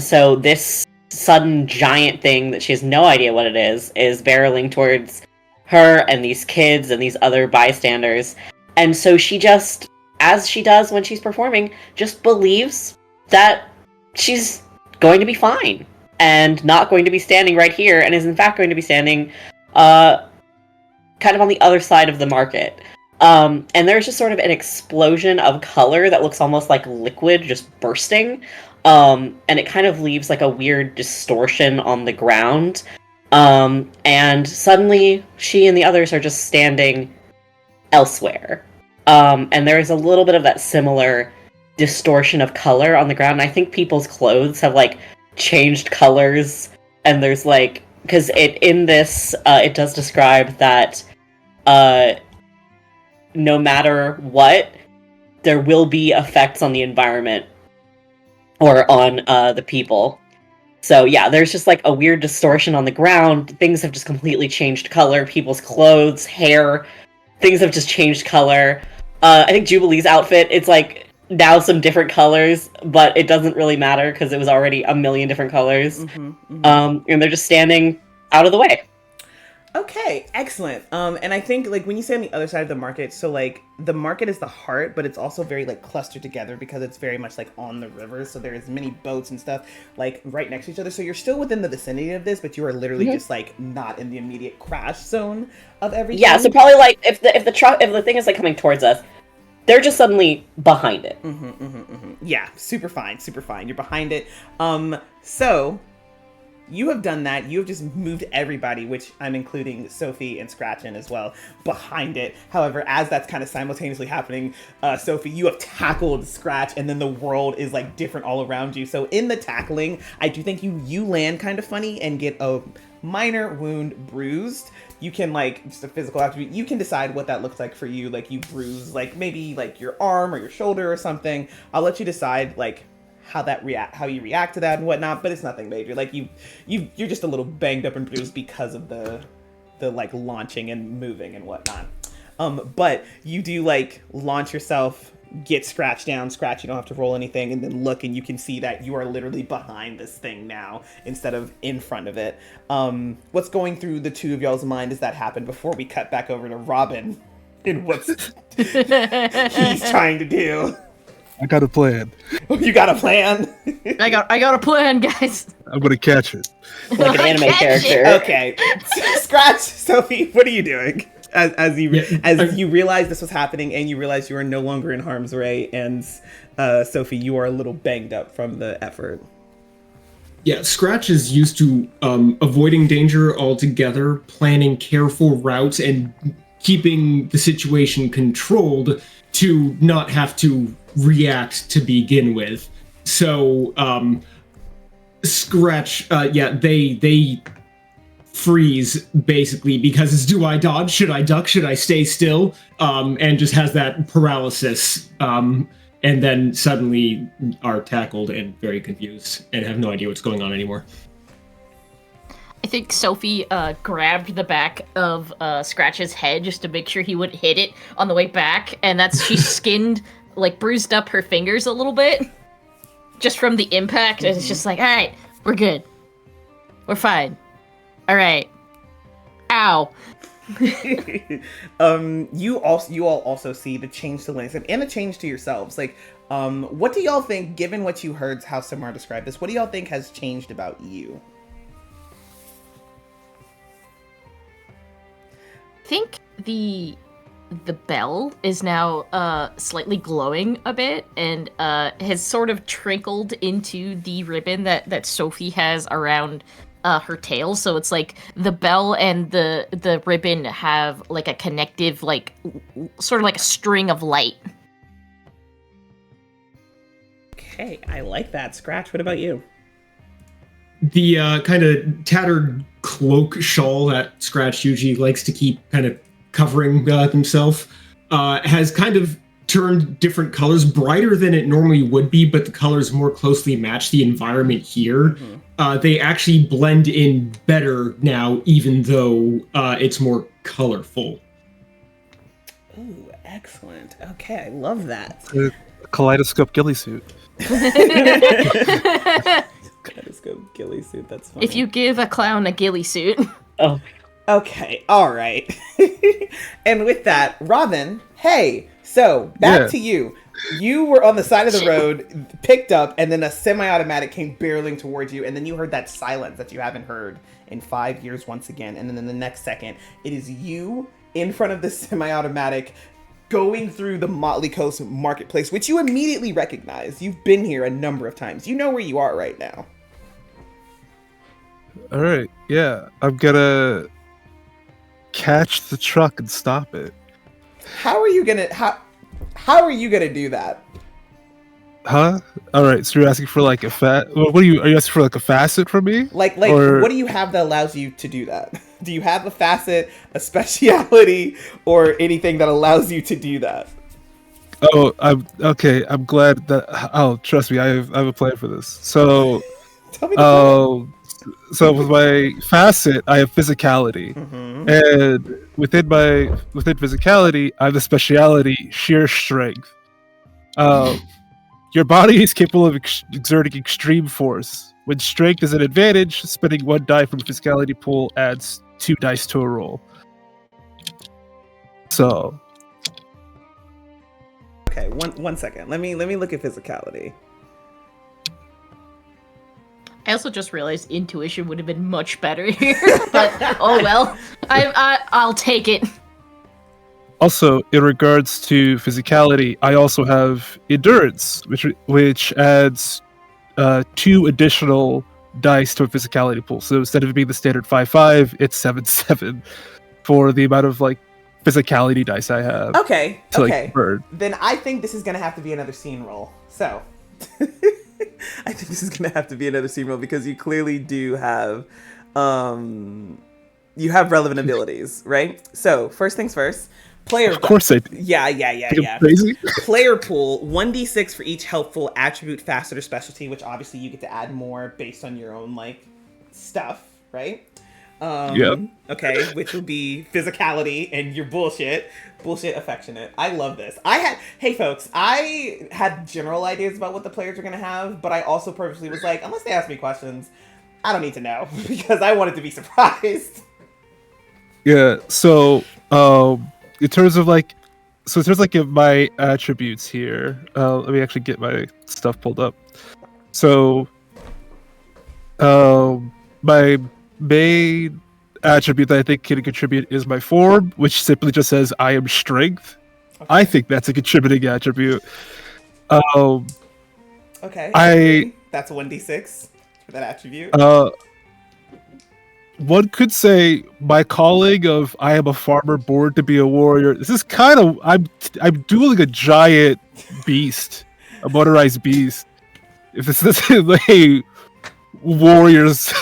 so this sudden giant thing that she has no idea what it is barreling towards her and these kids and these other bystanders. And so she just, as she does when she's performing, just believes that she's going to be fine and not going to be standing right here and is in fact going to be standing kind of on the other side of the market. And there's just sort of an explosion of color that looks almost like liquid just bursting. And it kind of leaves like a weird distortion on the ground. And suddenly she and the others are just standing elsewhere. And there's a little bit of that similar distortion of color on the ground. And I think people's clothes have like changed colors, and there's like, because it does describe that no matter what, there will be effects on the environment or on the people. So yeah, there's just like a weird distortion on the ground. Things have just completely changed color. People's clothes, hair, things have just changed color. I think Jubilee's outfit, it's like now some different colors, but it doesn't really matter because it was already a million different colors. And they're just standing out of the way. Okay, excellent. And I think like when you say on the other side of the market, so like the market is the heart, but it's also very like clustered together because it's very much like on the river. So there's many boats and stuff like right next to each other. So you're still within the vicinity of this, but you are literally just like not in the immediate crash zone of everything. Yeah, so probably like if the thing is like coming towards us, they're just suddenly behind it. Yeah, super fine. You're behind it. So you have done that. You have just moved everybody, which I'm including Sophie and Scratch in as well, behind it. However, as that's kind of simultaneously happening, Sophie, you have tackled Scratch, and then the world is like different all around you. So in the tackling, I do think you land kind of funny and get a minor wound bruised. You can like, just a physical attribute, you can decide what that looks like for you. Like you bruise like maybe like your arm or your shoulder or something. I'll let you decide like how you react to that and whatnot, but it's nothing major. Like you're just a little banged up and bruised because of the like launching and moving and whatnot. But you do like launch yourself, get scratched down, scratch, you don't have to roll anything, and then look and you can see that you are literally behind this thing now instead of in front of it. What's going through the two of y'all's mind as that happened before we cut back over to Robin and what's he's trying to do? I got a plan. You got a plan? I got a plan, guys. I'm gonna catch it. Like an anime Catch it. character. Okay. Scratch, Sophie, what are you doing? As you realize this was happening and you realize you are no longer in harm's way, and Sophie, you are a little banged up from the effort. Yeah, Scratch is used to avoiding danger altogether, planning careful routes, and keeping the situation controlled to not have to react to begin with. So, Scratch, they freeze basically because it's, do I dodge? Should I duck? Should I stay still? And just has that paralysis. And then suddenly are tackled and very confused and have no idea what's going on anymore. I think Sophie grabbed the back of Scratch's head just to make sure he wouldn't hit it on the way back, and she skinned, like bruised up her fingers a little bit, just from the impact, and it's just like, all right, we're good. We're fine. All right. Ow. You all also see the change to Lansing and the change to yourselves. Like, what do y'all think, given what you heard how Samar described this, what do y'all think has changed about you? I think the bell is now slightly glowing a bit and has sort of trickled into the ribbon that Sophie has around her tail. So it's like the bell and the ribbon have like a connective, like sort of like a string of light. Okay, I like that. Scratch, what about you? The kind of tattered cloak shawl that Scratch usually likes to keep kind of covering himself has kind of turned different colors, brighter than it normally would be, but the colors more closely match the environment here. Mm-hmm. They actually blend in better now, even though it's more colorful. Ooh, excellent. Okay, I love that. Kaleidoscope ghillie suit. Kaleidoscope ghillie suit, that's funny. If you give a clown a ghillie suit. Oh. Okay, all right. And with that, Robin, hey, so back to you. You were on the side of the road, picked up, and then a semi-automatic came barreling towards you, and then you heard that silence that you haven't heard in 5 years once again, and then in the next second, it is you in front of the semi-automatic going through the Motley Coast marketplace, which you immediately recognize. You've been here a number of times. You know where you are right now. All right, yeah, I'm gonna catch the truck and stop it. How are you gonna do that? Huh? All right, so you're asking for like a what are you asking for, like a facet from me? Like or... what do you have that allows you to do that? Do you have a facet, a speciality, or anything that allows you to do that? Oh, I'm glad that. Oh, trust me, I have a plan for this. So, Tell me the plan. So with my facet, I have physicality, and within physicality, I have the speciality sheer strength. Your body is capable of exerting extreme force. When strength is an advantage, spending 1 die from physicality pool adds 2 dice to a roll. So. Okay, one second. Let me look at physicality. I also just realized intuition would have been much better here, but oh well. I'll take it. Also, in regards to physicality, I also have endurance, which adds 2 additional dice to a physicality pool. So instead of it being the standard 5/5, it's 7/7 for the amount of like physicality dice I have. Okay. Like, burn. Then I think this is gonna have to be another scene roll. So. I think this is gonna have to be another scene roll because you clearly do have, you have relevant abilities, right? So first things first, player. Of course I do. Yeah. Crazy. Player pool 1d6 for each helpful attribute, facet, or specialty, which obviously you get to add more based on your own like stuff, right? Yep. Okay, which would be physicality and your bullshit affectionate. I love this. Hey folks, I had general ideas about what the players are gonna have, but I also purposely was like, unless they ask me questions, I don't need to know because I wanted to be surprised. Yeah. So, in terms of like my attributes here, let me actually get my stuff pulled up. So, my main attribute that I think can contribute is my form, which simply just says I am strength. Okay. I think that's a contributing attribute. Okay. That's 1d6 for that attribute. One could say my calling of I am a farmer born to be a warrior. This is kind of I'm dueling a giant beast, a motorized beast. If this isn't like warriors.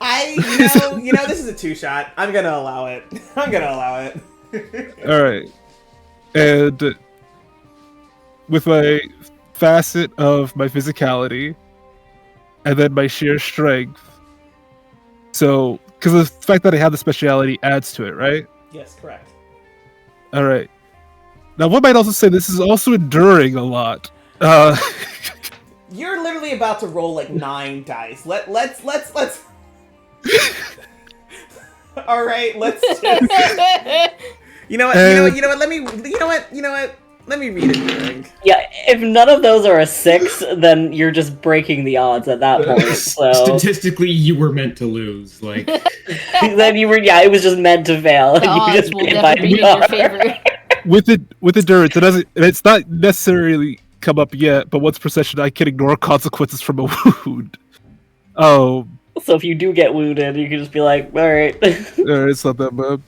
You know, this is a 2-shot. I'm gonna allow it. All right, and with my facet of my physicality, and then my sheer strength. So, because the fact that I have the speciality adds to it, right? Yes, correct. All right. Now, one might also say this is also enduring a lot. You're literally about to roll like 9 dice. Let's. All right, let's just. You know what? Let me read it. Yeah, if none of those are a 6, then you're just breaking the odds at that point. So Statistically, you were meant to lose. Like then you were, it was just meant to fail. The You odds just will made it never by be in your favor. with endurance, it's not necessarily come up yet, but once procession, I can ignore consequences from a wound. So if you do get wounded, you can just be like, all right. It's not that bad.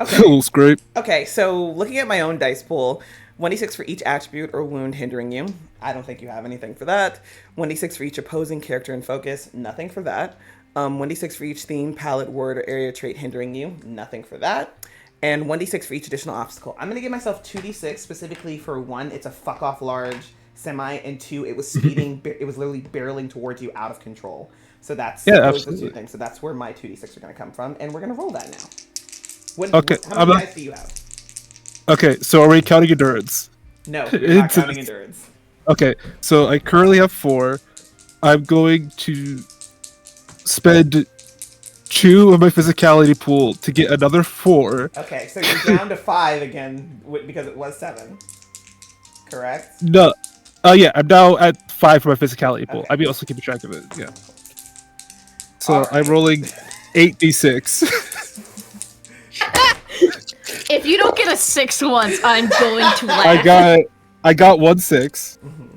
Okay. A little scrape. Okay, so looking at my own dice pool, 1d6 for each attribute or wound hindering you. I don't think you have anything for that. 1d6 for each opposing character and focus. Nothing for that. 1d6 for each theme, palette, word, or area trait hindering you. Nothing for that. And 1d6 for each additional obstacle. I'm going to give myself 2d6 specifically for 1, it's a fuck off large semi, and 2, it was speeding, it was literally barreling towards you out of control. So that's those are the 2 things. So that's where my 2d6 are going to come from, and we're going to roll that now. How many dice do you have? Okay, so are we counting endurance? No, you're not counting endurance. Okay, so I currently have 4. I'm going to spend 2 of my physicality pool to get another 4. Okay, so you're down to 5 again because it was 7. Correct? No. Yeah, I'm now at 5 for my physicality pool. Okay. I'll be also keeping track of it, yeah. So All right. I'm rolling 8d6. If you don't get a 6 once, I'm going to laugh. I got 1 6. Mm-hmm.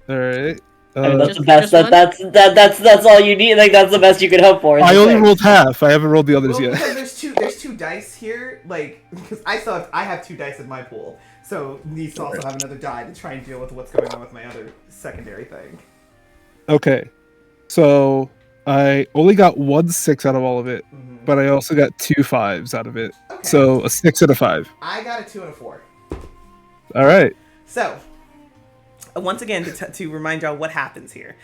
All right. I mean, that's Just- the best. just That's all you need. Like that's the best you could hope for. I only rolled half. I haven't rolled the others Well, yet. because there's two dice here, like because I have 2 dice in my pool, so needs to also have another die to try and deal with what's going on with my other secondary thing. Okay. So I only got 1 6 out of all of it, Mm-hmm. but I also got 2 5s out of it. Okay. So a 6 and a 5. I got a 2 and a 4. All right. So, once again, to remind y'all what happens here.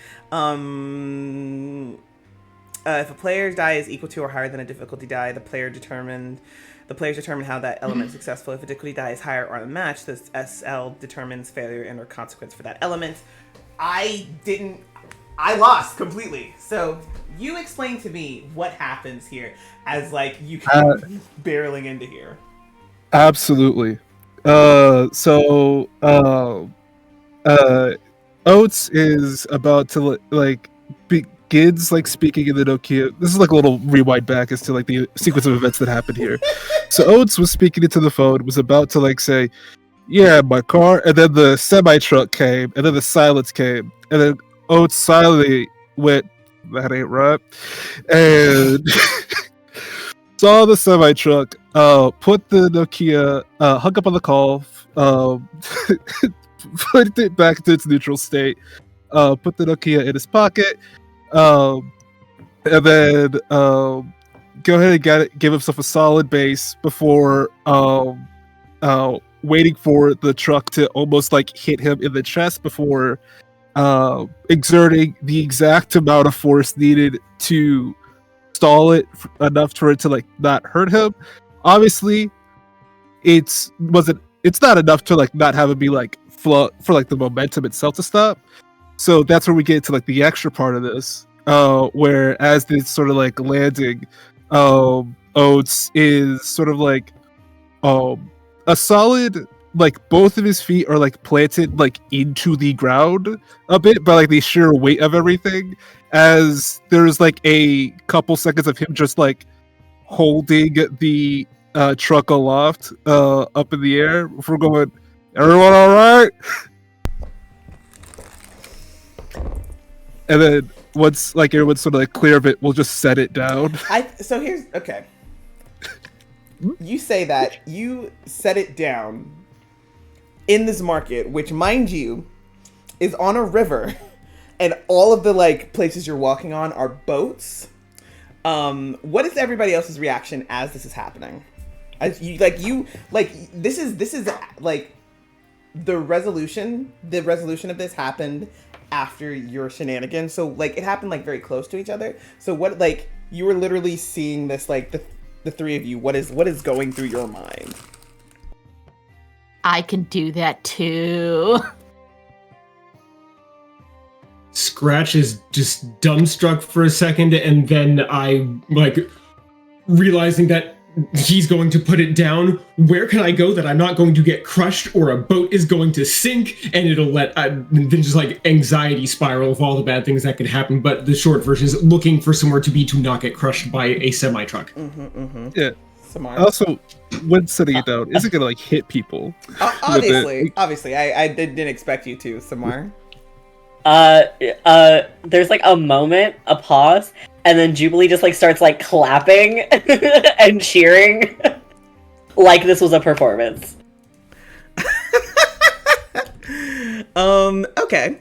If a player's die is equal to or higher than a difficulty die, the players determine how that element is successful. If a difficulty die is higher or unmatched, the SL determines failure and or consequence for that element. I lost completely. So you explain to me what happens here as like you keep barreling into here. Absolutely. Oates is about to begins speaking in the Nokia. This is like a little rewind back as to like the sequence of events that happened here. So Oates was speaking into the phone, was about to say, "Yeah, my car," and then the semi truck came, and then the silence came, and then Oates silently went, "That ain't right," and saw the semi truck, put the Nokia, hung up on the call, put it back to its neutral state, put the Nokia in his pocket, and then go ahead and give himself a solid base before waiting for the truck to almost hit him in the chest before exerting the exact amount of force needed to stall it enough for it to like not hurt him. Obviously, it's not enough to like not have it be like for like the momentum itself to stop. So that's where we get to like the extra part of this, where as it's sort of like landing, Oates is sort of like a solid, like both of his feet are like planted like into the ground a bit by like the sheer weight of everything, as there's like a couple seconds of him just like holding the truck aloft up in the air before going, everyone all right? And then once like everyone's sort of like clear of it, we'll just set it down. So here's okay. You say that you set it down in this market, which, mind you, is on a river, and all of the like places you're walking on are boats. What is everybody else's reaction as this is happening? As this is like the resolution of this happened after your shenanigans. So like it happened like very close to each other. So what, like, you were literally seeing this, like the three of you. What is going through your mind? I can do that too. Scratch is just dumbstruck for a second, and then I, like, realizing that he's going to put it down. Where can I go that I'm not going to get crushed, or a boat is going to sink, and it'll then just like anxiety spiral of all the bad things that could happen. But the short version is looking for somewhere to be to not get crushed by a semi truck. Yeah. Smart. Also, when setting it down, is it gonna like hit people? Obviously, I didn't expect you to, Samar. There's like a moment, a pause, and then Jubilee just like starts like clapping and cheering like this was a performance. Okay.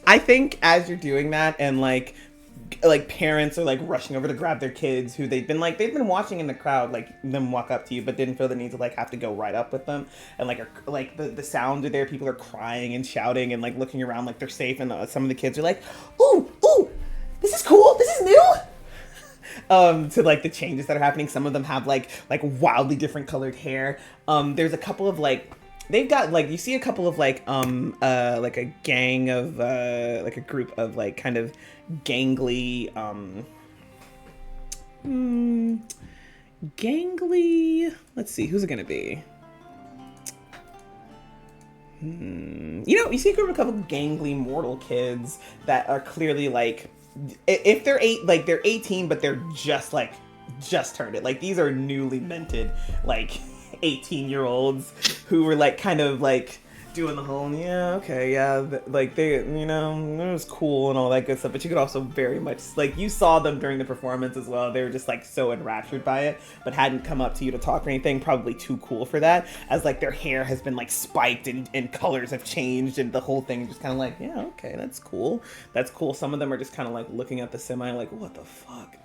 I think as you're doing that, and like parents are like rushing over to grab their kids who they've been watching in the crowd, like them walk up to you, but didn't feel the need to like have to go right up with them, and like are like the sounds are there, people are crying and shouting and like looking around like they're safe, and some of the kids are like, ooh, this is cool, this is new. To like the changes that are happening. Some of them have like wildly different colored hair. There's a couple of like, they've got like, you see a couple of like a gang of like a group of like kind of gangly let's see, who's it gonna be? You see a group of a couple of gangly mortal kids that are clearly like, if they're they're 18, but they're just turned it. Like, these are newly minted like 18-year-olds who were like kind of like doing the whole like they, it was cool and all that good stuff, but you could also very much like, you saw them during the performance as well, they were just like so enraptured by it, but hadn't come up to you to talk or anything, probably too cool for that, as like their hair has been like spiked and colors have changed, and the whole thing just kind of like, yeah, okay, that's cool. Some of them are just kind of like looking at the semi like, what the fuck.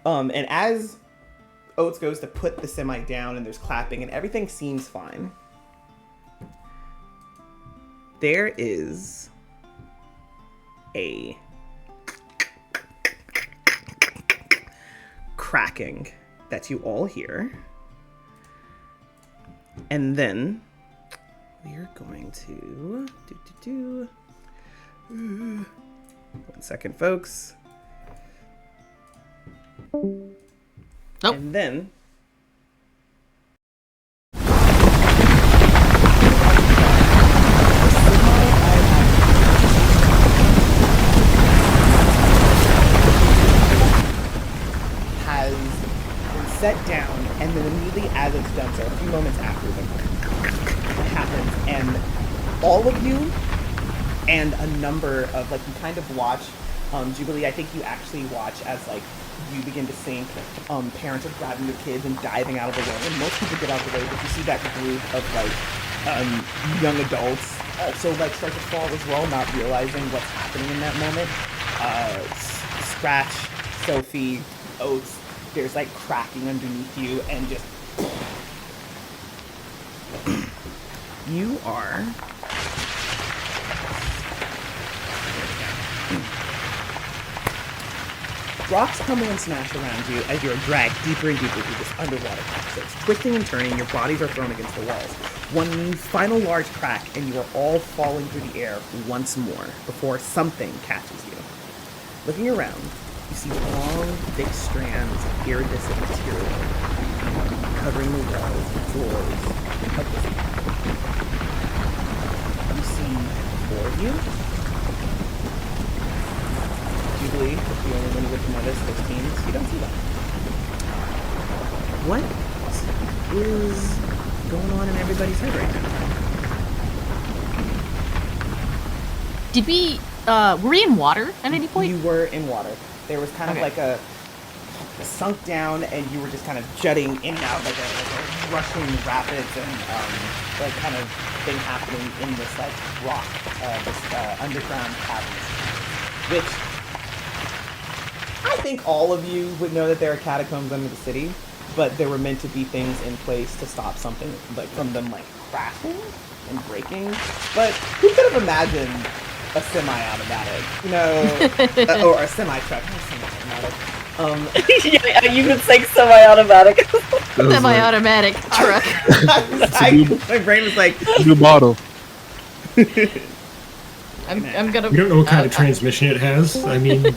And as Oates goes to put the semi down and there's clapping and everything seems fine, there is a cracking that you all hear. And then we are going to one second, folks. Nope. And then has been set down, and then immediately as it's done, so a few moments after it happens, and all of you and a number of, like, you kind of watch, Jubilee, I think you actually watch as, like, you begin to sink, parents are grabbing their kids and diving out of the way, and most people get out of the way, but you see that group of, like, young adults also, like, start to fall as well, not realizing what's happening in that moment. Scratch, Sophie, Oates, there's, like, cracking underneath you, and just... you are... Rocks crumble and smash around you as you're dragged deeper and deeper through this underwater passage. Twisting and turning, your bodies are thrown against the walls. One final large crack, and you are all falling through the air once more before something catches you. Looking around, you see long, thick strands of iridescent material covering the walls and floors of this cavern. You see four of you. Jubilee, if the only one you would notice those teams, you don't see them. What is going on in everybody's head right now? Did we, were we in water at any point? You were in water. There was kind of like a sunk down, and you were just kind of jutting in and out like a rushing rapids and like kind of thing happening in this like rock, this underground cavern, which I think all of you would know that there are catacombs under the city, but there were meant to be things in place to stop something like from them like crashing and breaking. But who could have imagined a semi-automatic, you know, or a semi-truck? Not semi-automatic. Yeah, you could say semi-automatic. Semi-automatic truck. My brain was like, New model. I'm gonna. We don't know what kind of transmission it has. I mean, I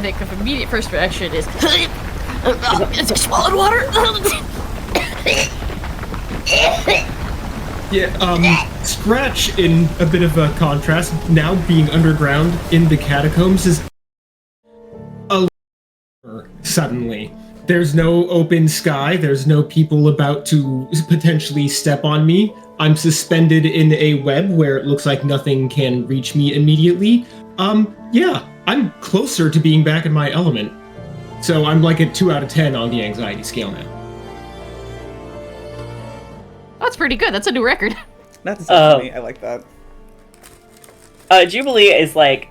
think the immediate first reaction is, is it swallowed water? yeah. Scratch, in a bit of a contrast, now being underground in the catacombs is a suddenly. There's no open sky. There's no people about to potentially step on me. I'm suspended in a web where it looks like nothing can reach me immediately. Yeah, I'm closer to being back in my element. So I'm like a 2 out of 10 on the anxiety scale now. That's pretty good. That's a new record. that's so funny. I like that. Jubilee is like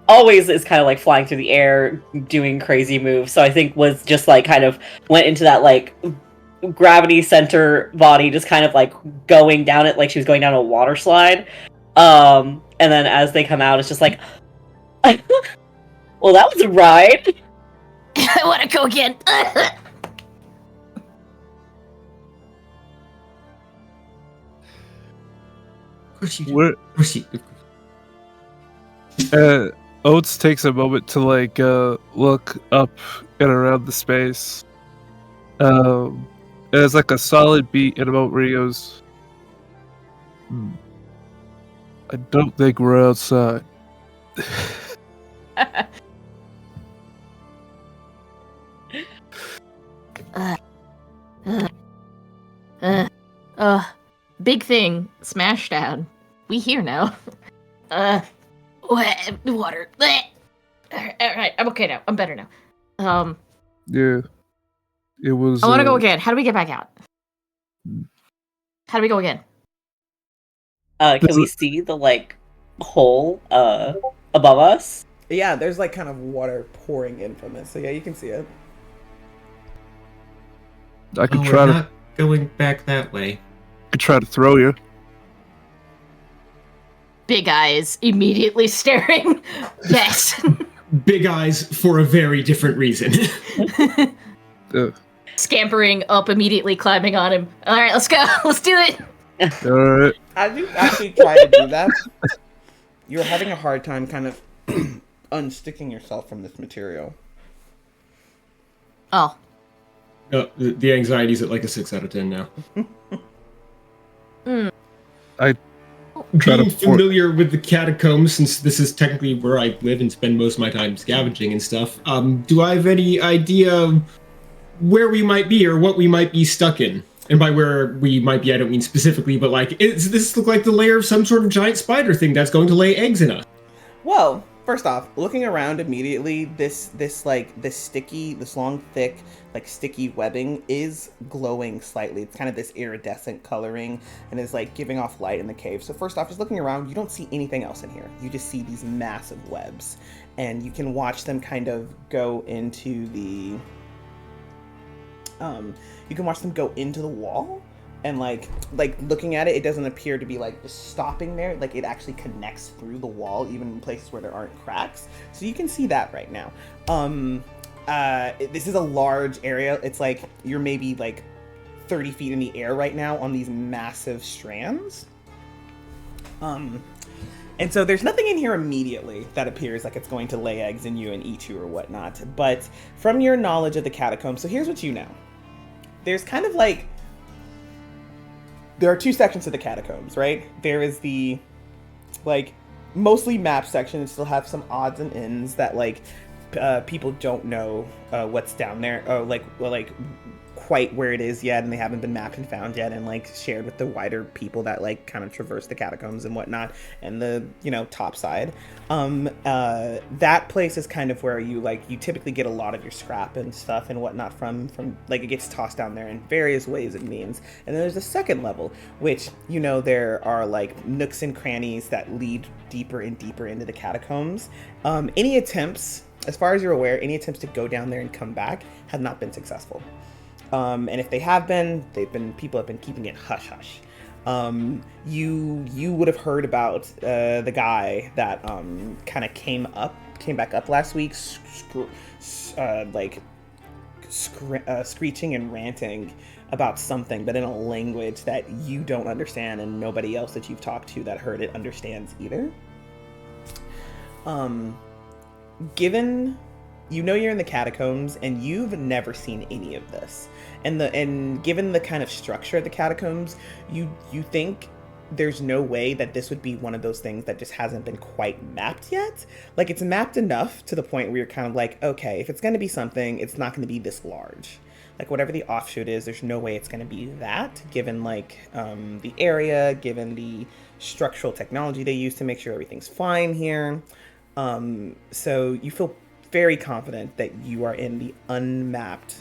always is kind of like flying through the air, doing crazy moves. So I think was just like kind of went into that like gravity center body, just kind of like going down it like she was going down a water slide. And then as they come out, it's just like, well, that was a ride. I want to go again. Of course you do. What? Of course you do. Oates takes a moment to like look up and around the space. There's like a solid beat in a moment where he goes, I don't think we're outside. Big thing, Smashdown. We here now. Water. Alright, I'm okay now. I'm better now. Yeah. It was. I want to go again. How do we get back out? How do we go again? Can we see the like hole above us? Yeah, there's like kind of water pouring in from it. So yeah, you can see it. I could Oh, try we're to. not going back that way. Could try to throw you. Big eyes immediately staring. Yes. Big eyes for a very different reason. Scampering up immediately, climbing on him. Alright, let's go. Let's do it. Alright. As you actually try to do that, you're having a hard time kind of unsticking yourself from this material. Oh. No, the anxiety's at like a 6 out of 10 now. I try Being to familiar with the catacombs, since this is technically where I live and spend most of my time scavenging and stuff, do I have any idea where we might be or what we might be stuck in? And by where we might be, I don't mean specifically, but like, does this look like the lair of some sort of giant spider thing that's going to lay eggs in us? Well, first off, looking around immediately, this long, thick, like sticky webbing is glowing slightly. It's kind of this iridescent coloring and is like giving off light in the cave. So first off, just looking around, you don't see anything else in here. You just see these massive webs, and you can watch them kind of go into the you can watch them go into the wall, and like looking at it, it doesn't appear to be like just stopping there. Like it actually connects through the wall, even in places where there aren't cracks. So you can see that right now. This is a large area. It's like you're maybe like 30 feet in the air right now on these massive strands. And so there's nothing in here immediately that appears like it's going to lay eggs in you and eat you or whatnot. But from your knowledge of the catacombs, so here's what you know. There's kind of like, there are two sections of the catacombs, right? There is the like mostly map section and still have some odds and ends that like people don't know what's down there, or like quite where it is yet, and they haven't been mapped and found yet and like shared with the wider people that like kind of traverse the catacombs and whatnot, and the, you know, top side. That place is kind of where you typically get a lot of your scrap and stuff and whatnot from like, it gets tossed down there in various ways and means. And then there's a second level, which, you know, there are like nooks and crannies that lead deeper and deeper into the catacombs. Any attempts, as far as you're aware, any attempts to go down there and come back have not been successful. And if they have been, people have been keeping it hush hush. You would have heard about the guy that kind of came back up last week, screeching and ranting about something, but in a language that you don't understand, and nobody else that you've talked to that heard it understands either. Given you know you're in the catacombs and you've never seen any of this, and given the kind of structure of the catacombs, you think there's no way that this would be one of those things that just hasn't been quite mapped yet. Like, it's mapped enough to the point where you're kind of like, okay, if it's going to be something, it's not going to be this large. Like, whatever the offshoot is, there's no way it's going to be that, given like the area, given the structural technology they use to make sure everything's fine here. So you feel very confident that you are in the unmapped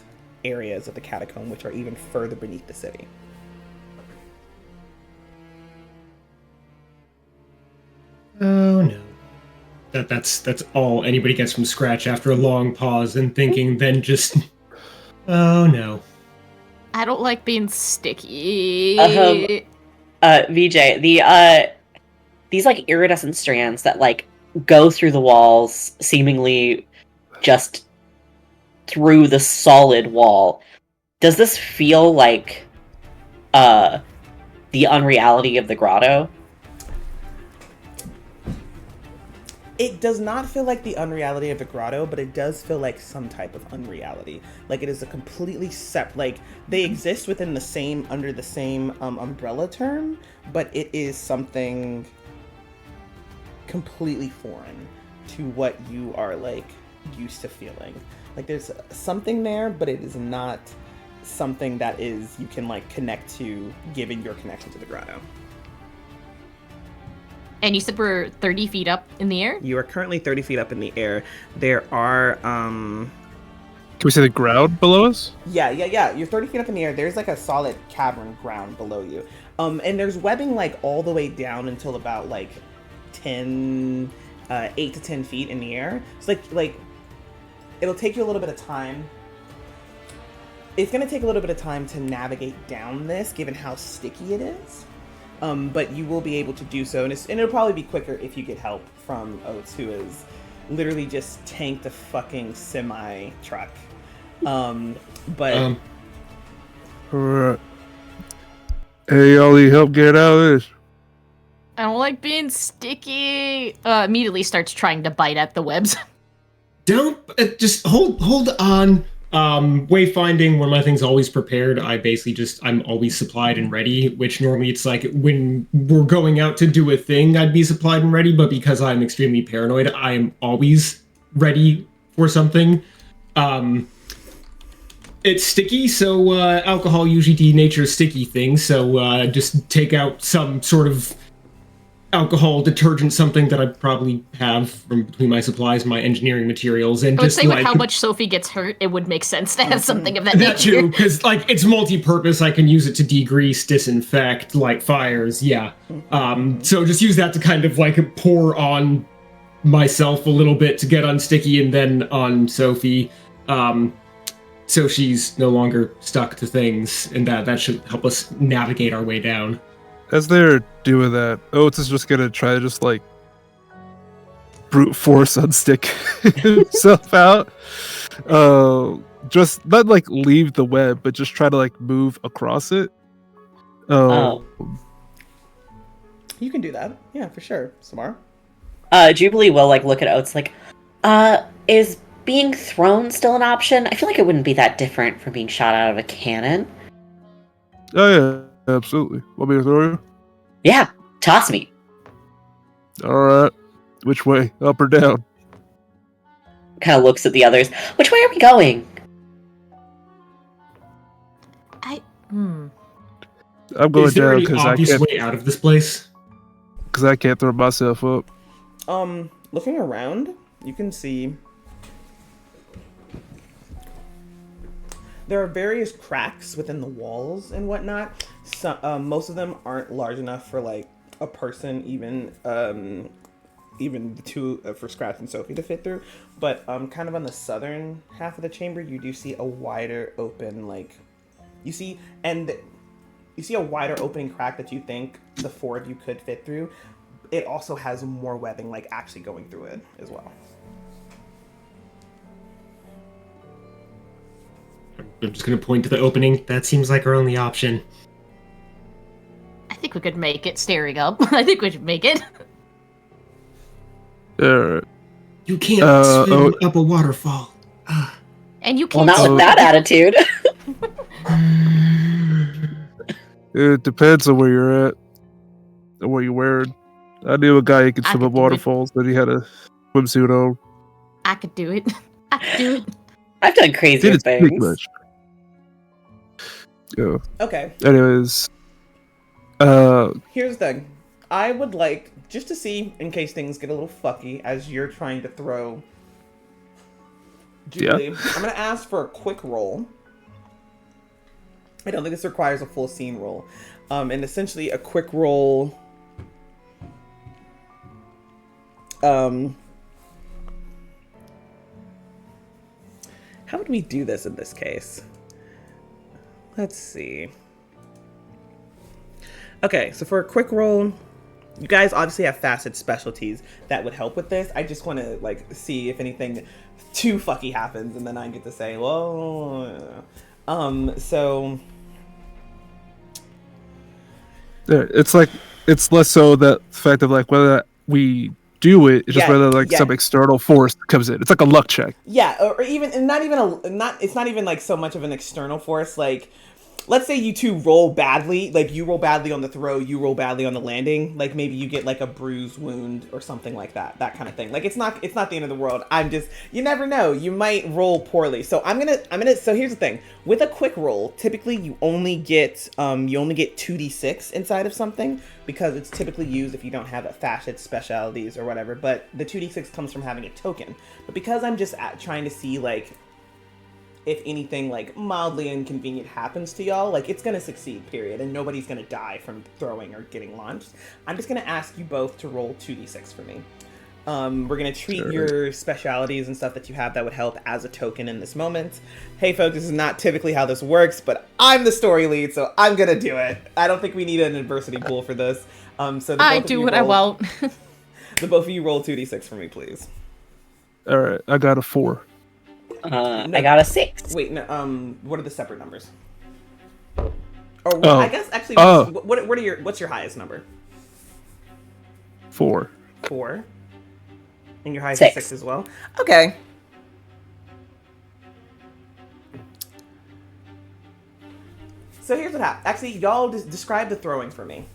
areas of the catacomb, which are even further beneath the city. Oh no. That's all anybody gets from scratch after a long pause and thinking, then just oh no. I don't like being sticky. VJ, these like iridescent strands that like go through the walls, seemingly just through the solid wall. Does this feel like the unreality of the grotto? It does not feel like the unreality of the grotto, but it does feel like some type of unreality. Like, it is a completely like, they exist within the same, under the same umbrella term, but it is something completely foreign to what you are like used to feeling. Like, there's something there, but it is not something that is you can like connect to, given your connection to the grotto. And you said we're 30 feet up in the air? You are currently 30 feet up in the air. There are Can we say the ground below us? Yeah. You're 30 feet up in the air. There's like a solid cavern ground below you. And there's webbing like all the way down until about like 8 to 10 feet in the air. It's like it'll take you a little bit of time. It's going to take a little bit of time to navigate down this, given how sticky it is. But you will be able to do so, and it'll probably be quicker if you get help from Oates, who is literally just tanked a fucking semi truck. But Alright. Hey, y'all need help get out of this? I don't like being sticky. Immediately starts trying to bite at the webs. Don't just hold on. Wayfinding, one of my things, always prepared. I'm always supplied and ready, which normally it's like when we're going out to do a thing, I'd be supplied and ready, but because I'm extremely paranoid, I am always ready for something. It's sticky, so alcohol usually denatures sticky things, so just take out some sort of alcohol, detergent, something that I probably have from between my supplies, my engineering materials, and I would just say like with how much Sophie gets hurt, it would make sense to have something of that nature. that too, because like it's multi-purpose. I can use it to degrease, disinfect, light fires. Yeah. So just use that to kind of like pour on myself a little bit to get unsticky, and then on Sophie. so she's no longer stuck to things, and that should help us navigate our way down. As they're doing that, Oates is just gonna try to just like brute force unstick himself out. Just not like leave the web, but just try to like move across it. Oh. You can do that. Yeah, for sure. Samara? Jubilee will like look at Oates like, is being thrown still an option? I feel like it wouldn't be that different from being shot out of a cannon. Oh yeah, absolutely. Want me to throw you? Yeah, toss me. Alright. Which way? Up or down? Kind of looks at the others. Which way are we going? I'm going Is there down any because I obvious can't. way out of this place? Because I can't throw myself up. Looking around, you can see there are various cracks within the walls and whatnot. Most of them aren't large enough for like a person, even the two for Scratch and Sophie to fit through. But kind of on the southern half of the chamber, you do see a wider open you see a wider opening crack that you think the four of you could fit through. It also has more webbing like actually going through it as well. I'm just going to point to the opening. That seems like our only option. I think we could make it staring up. I think we should make it. Alright. You can't swim oh. up a waterfall. And you Well, can't. not with that attitude. It depends on where you're at and what you're wearing. I knew a guy who could I swim could up do it. waterfalls, but he had a swimsuit on. I could do it. I could do it. I've done crazier Didn't speak things. much. Yeah. Okay. Anyways, Here's the thing. I would like, just to see, in case things get a little fucky as you're trying to throw Julie, I'm going to ask for a quick roll. I don't think this requires a full scene roll. And essentially a quick roll... how would we do this in this case? Let's see. Okay, so for a quick roll, you guys obviously have facet specialties that would help with this. I just want to like see if anything too fucky happens, and then I get to say, well, so it's like it's less so that the fact of like whether we do it, it's just whether like some external force comes in. It's like a luck check. Yeah, or even and it's not even like so much of an external force. Like, let's say you two roll badly, like you roll badly on the throw, you roll badly on the landing. Like maybe you get like a bruise, wound, or something like that kind of thing. Like it's not the end of the world. You never know. You might roll poorly. So so here's the thing. With a quick roll, typically you only get 2d6 inside of something, because it's typically used if you don't have facet specialties or whatever. But the 2d6 comes from having a token. But because I'm just trying to see like if anything like mildly inconvenient happens to y'all, like it's gonna succeed, period, and nobody's gonna die from throwing or getting launched. I'm just gonna ask you both to roll 2d6 for me. We're gonna treat your specialities and stuff that you have that would help as a token in this moment. Hey folks, this is not typically how this works, but I'm the story lead, so I'm gonna do it. I don't think we need an adversity pool for this. So I do what I want. The both of you roll 2d6 for me, please. All right, I got a 4. I got a 6. Wait, no, what are the separate numbers? Or I guess actually, what's your highest number? 4. 4. And your highest 6. is 6 as well? Okay. So here's what happened. Actually, y'all describe the throwing for me.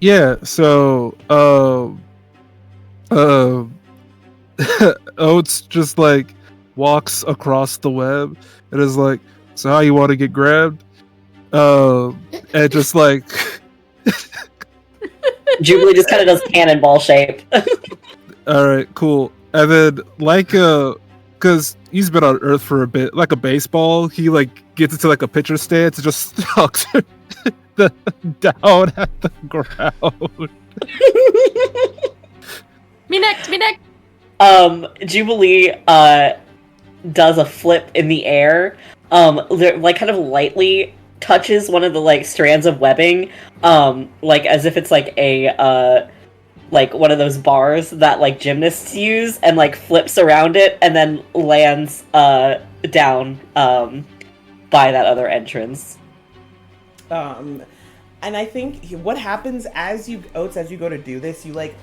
Yeah, so, Oates just like walks across the web and is like, so how you want to get grabbed? And just like Jubilee just kind of does cannonball shape. all right, cool. And then like because he's been on Earth for a bit, like a baseball, he like gets into like a pitcher stance and just stalks down at the ground. Me next. Jubilee does a flip in the air, like kind of lightly touches one of the like strands of webbing, like as if it's like a like one of those bars that like gymnasts use, and like flips around it and then lands down by that other entrance. And I think what happens as you go to do this, you like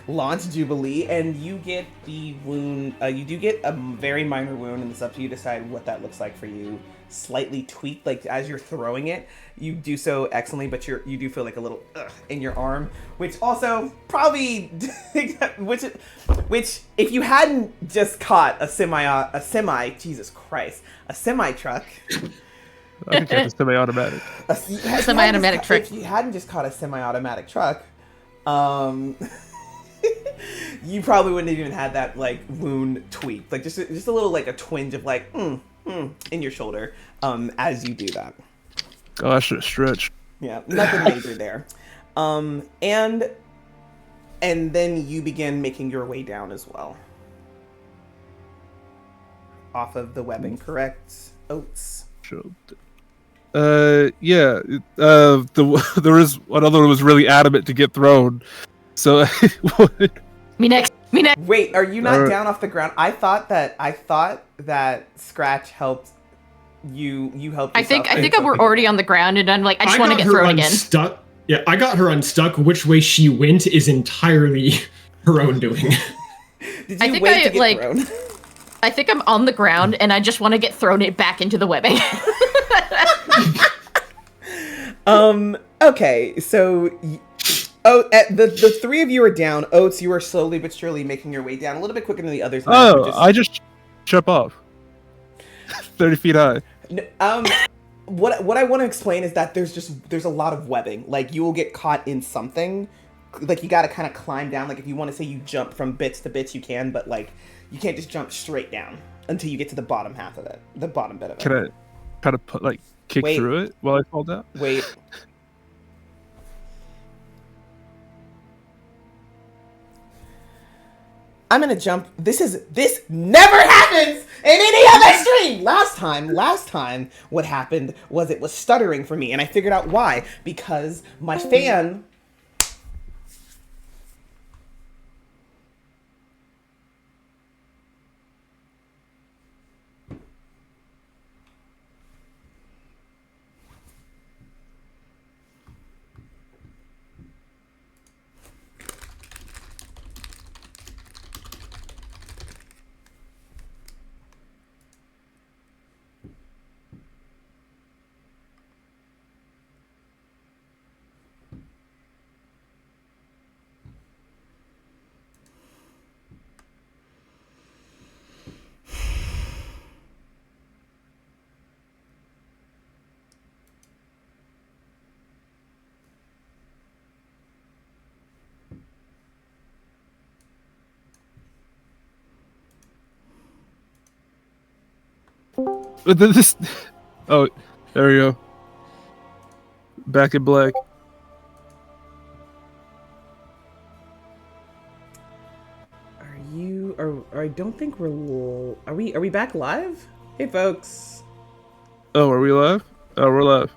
launch Jubilee, and you get the wound. You do get a very minor wound, and it's up to you to decide what that looks like for you. Slightly tweaked, like as you're throwing it, you do so excellently, but you do feel like a little in your arm, which also probably, which if you hadn't just caught a semi, Jesus Christ, a semi truck. I think it's semi-automatic. Semi-automatic truck. If you hadn't just caught a semi-automatic truck, you probably wouldn't have even had that like wound tweak, like just a little like a twinge of like in your shoulder as you do that. Oh, I should have stretched. Yeah, nothing major there. And then you begin making your way down as well. Off of the webbing, correct? Oats. Yeah. There was another one was really adamant to get thrown. So Me next. Wait, are you not down off the ground? I thought that Scratch helped you. You helped. I think we're already on the ground, and I'm like, I just want to get thrown again. Unstuck. Yeah, I got her unstuck. Which way she went is entirely her own doing. Did you wait to get thrown? I think I'm on the ground, and I just want to get thrown it back into the webbing. Okay, so. The three of you are down. Oats, you are slowly but surely making your way down, a little bit quicker than the others. I just jump off. 30 feet high. What I want to explain is that there's a lot of webbing. Like you will get caught in something. Like you got to kind of climb down. Like if you want to say you jump from bits to bits, you can, but like you can't just jump straight down until you get to the bottom half of it, the bottom bit of it. Can I try to kick through it while I fall down? Wait. I'm gonna jump. This never happens in any other stream. Last time, what happened was it was stuttering for me, and I figured out why. Because my fan. This. Oh, there we go. Back in black. I don't think we're. Are we back live? Hey, folks. Oh, are we live? Oh, we're live.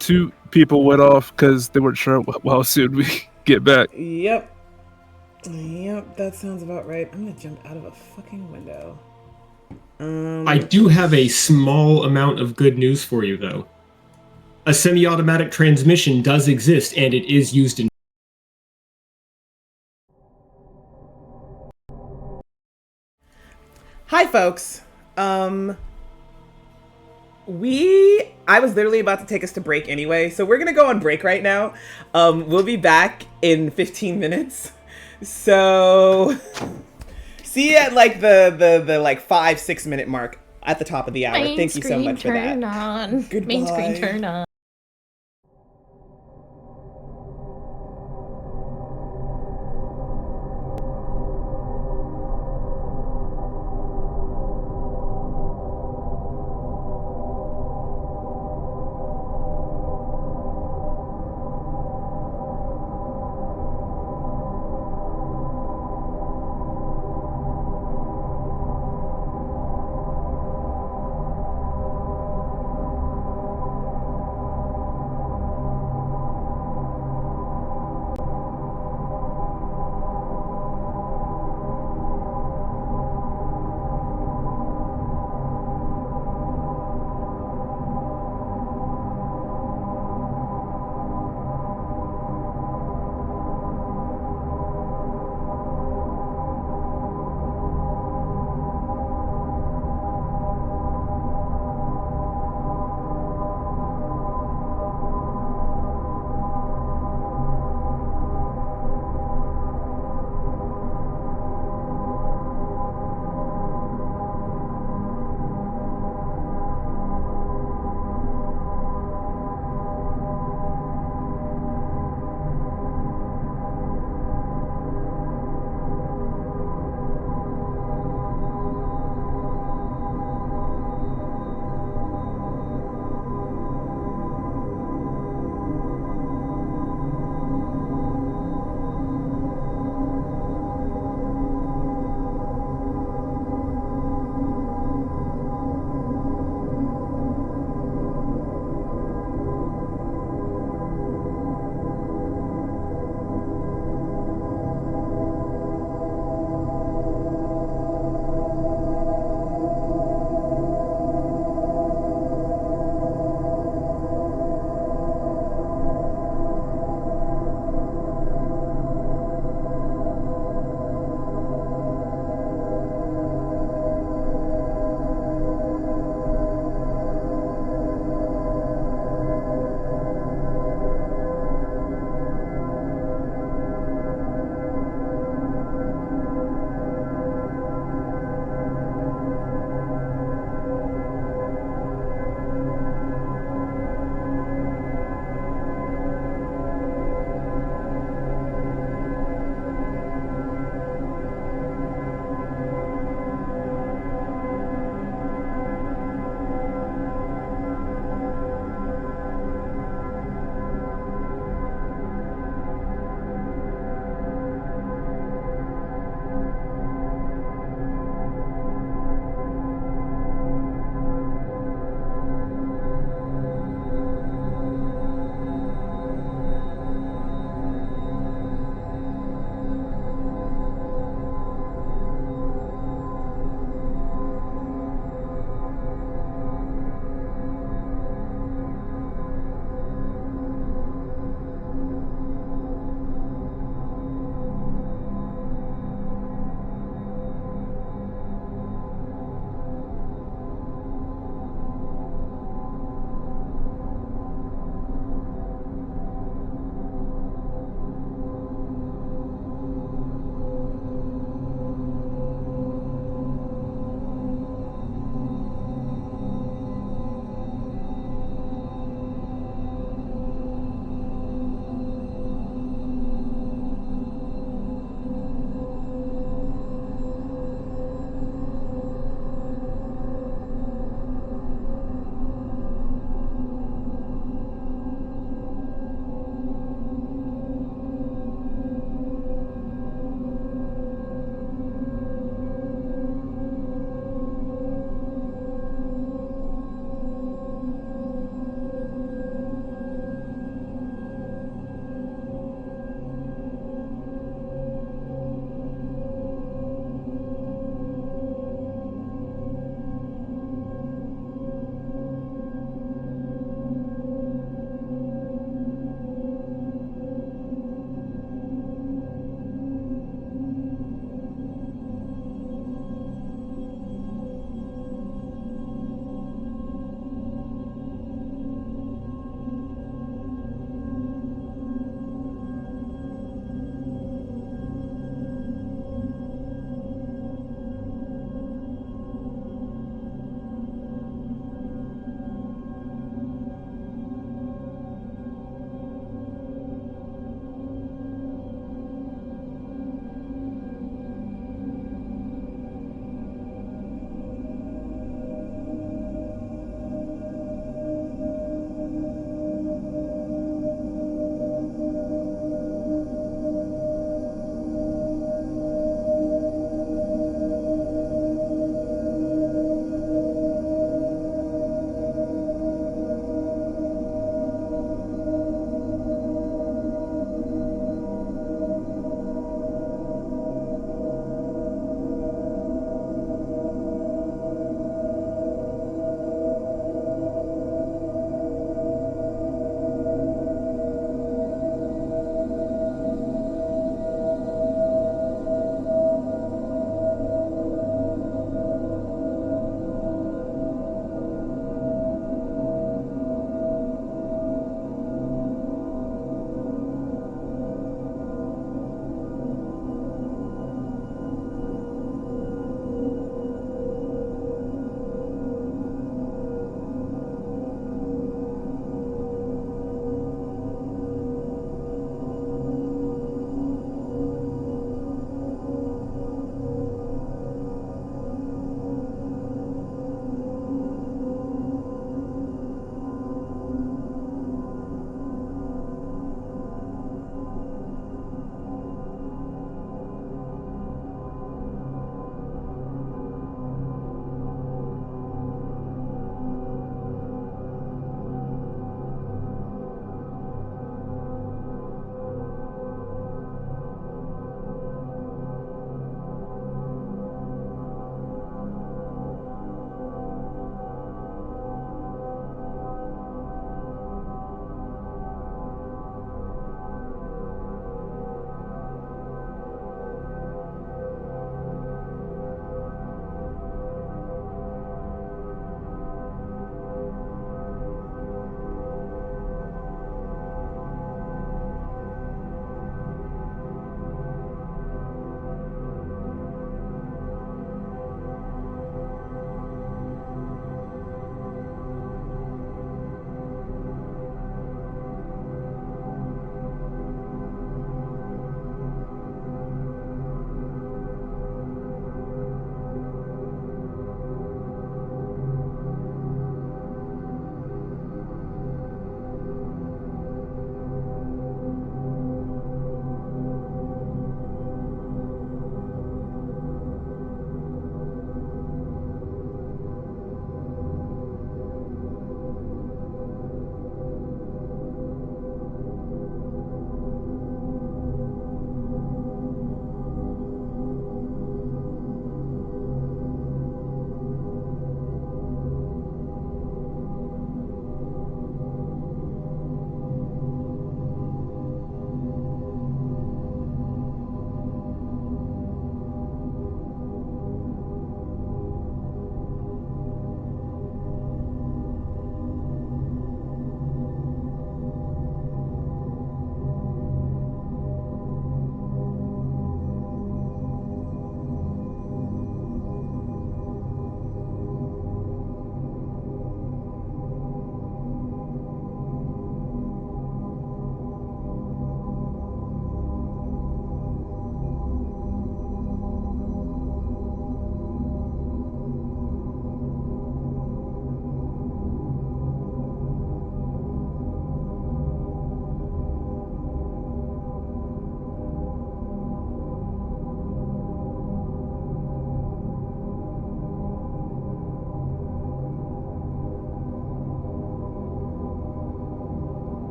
2 people went off because they weren't sure how soon we get back. Yep, that sounds about right. I'm gonna jump out of a fucking window. I do have a small amount of good news for you, though. A semi-automatic transmission does exist, and it is used in... Hi, folks. I was literally about to take us to break anyway, so we're gonna go on break right now. We'll be back in 15 minutes. So... see you at like the like 5-6 minute mark at the top of the hour. Thank you so much for that. Goodbye. Main screen turn on.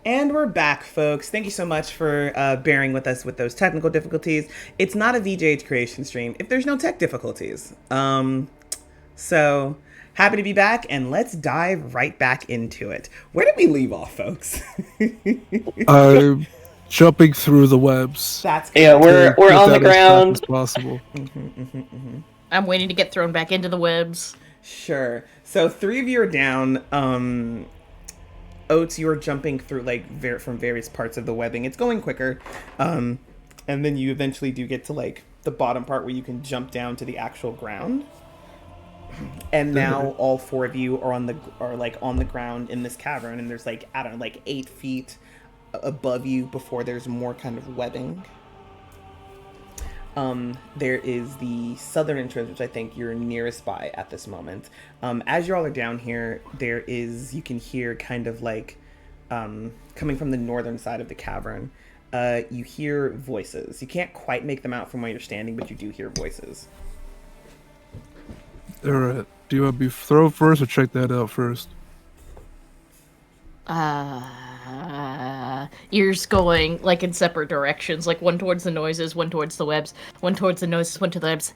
And we're back, folks. Thank you so much for bearing with us with those technical difficulties. It's not a VJH creation stream if there's no tech difficulties. So happy to be back, and let's dive right back into it. Where did we leave off, folks? I'm jumping through the webs. That's Yeah, we're to on the get down ground. as fast as possible. I'm waiting to get thrown back into the webs. Sure. So 3 of you are down. Oats, you are jumping through like from various parts of the webbing. It's going quicker, and then you eventually do get to like the bottom part where you can jump down to the actual ground. And now all 4 of you are on the ground in this cavern, and there's like, I don't know, like 8 feet above you before there's more kind of webbing. There is the southern entrance, which I think you're nearest by at this moment. As you all are down here, you can hear kind of like, coming from the northern side of the cavern, you hear voices. You can't quite make them out from where you're standing, but you do hear voices. Alright. Do you want me to throw first or check that out first? Ears going like in separate directions, like one towards the noises, one towards the webs, one towards the noises, one to the webs.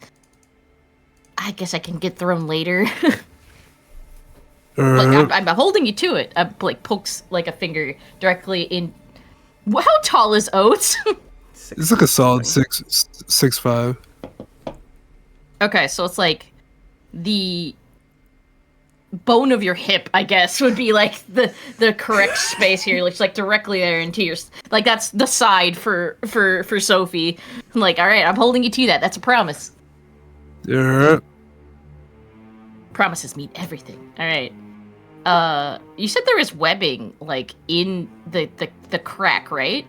I guess I can get thrown later. Like, I'm holding you to it. Like pokes like a finger directly in. How tall is Oats? It's like a solid 6'5". Okay, so it's like the bone of your hip, I guess, would be like the correct space here. It's like directly there into your, like that's the side for Sophie. I'm like, all right, I'm holding you to that. That's a promise. Yeah. Promises mean everything. All right. You said there is webbing like in the crack, right?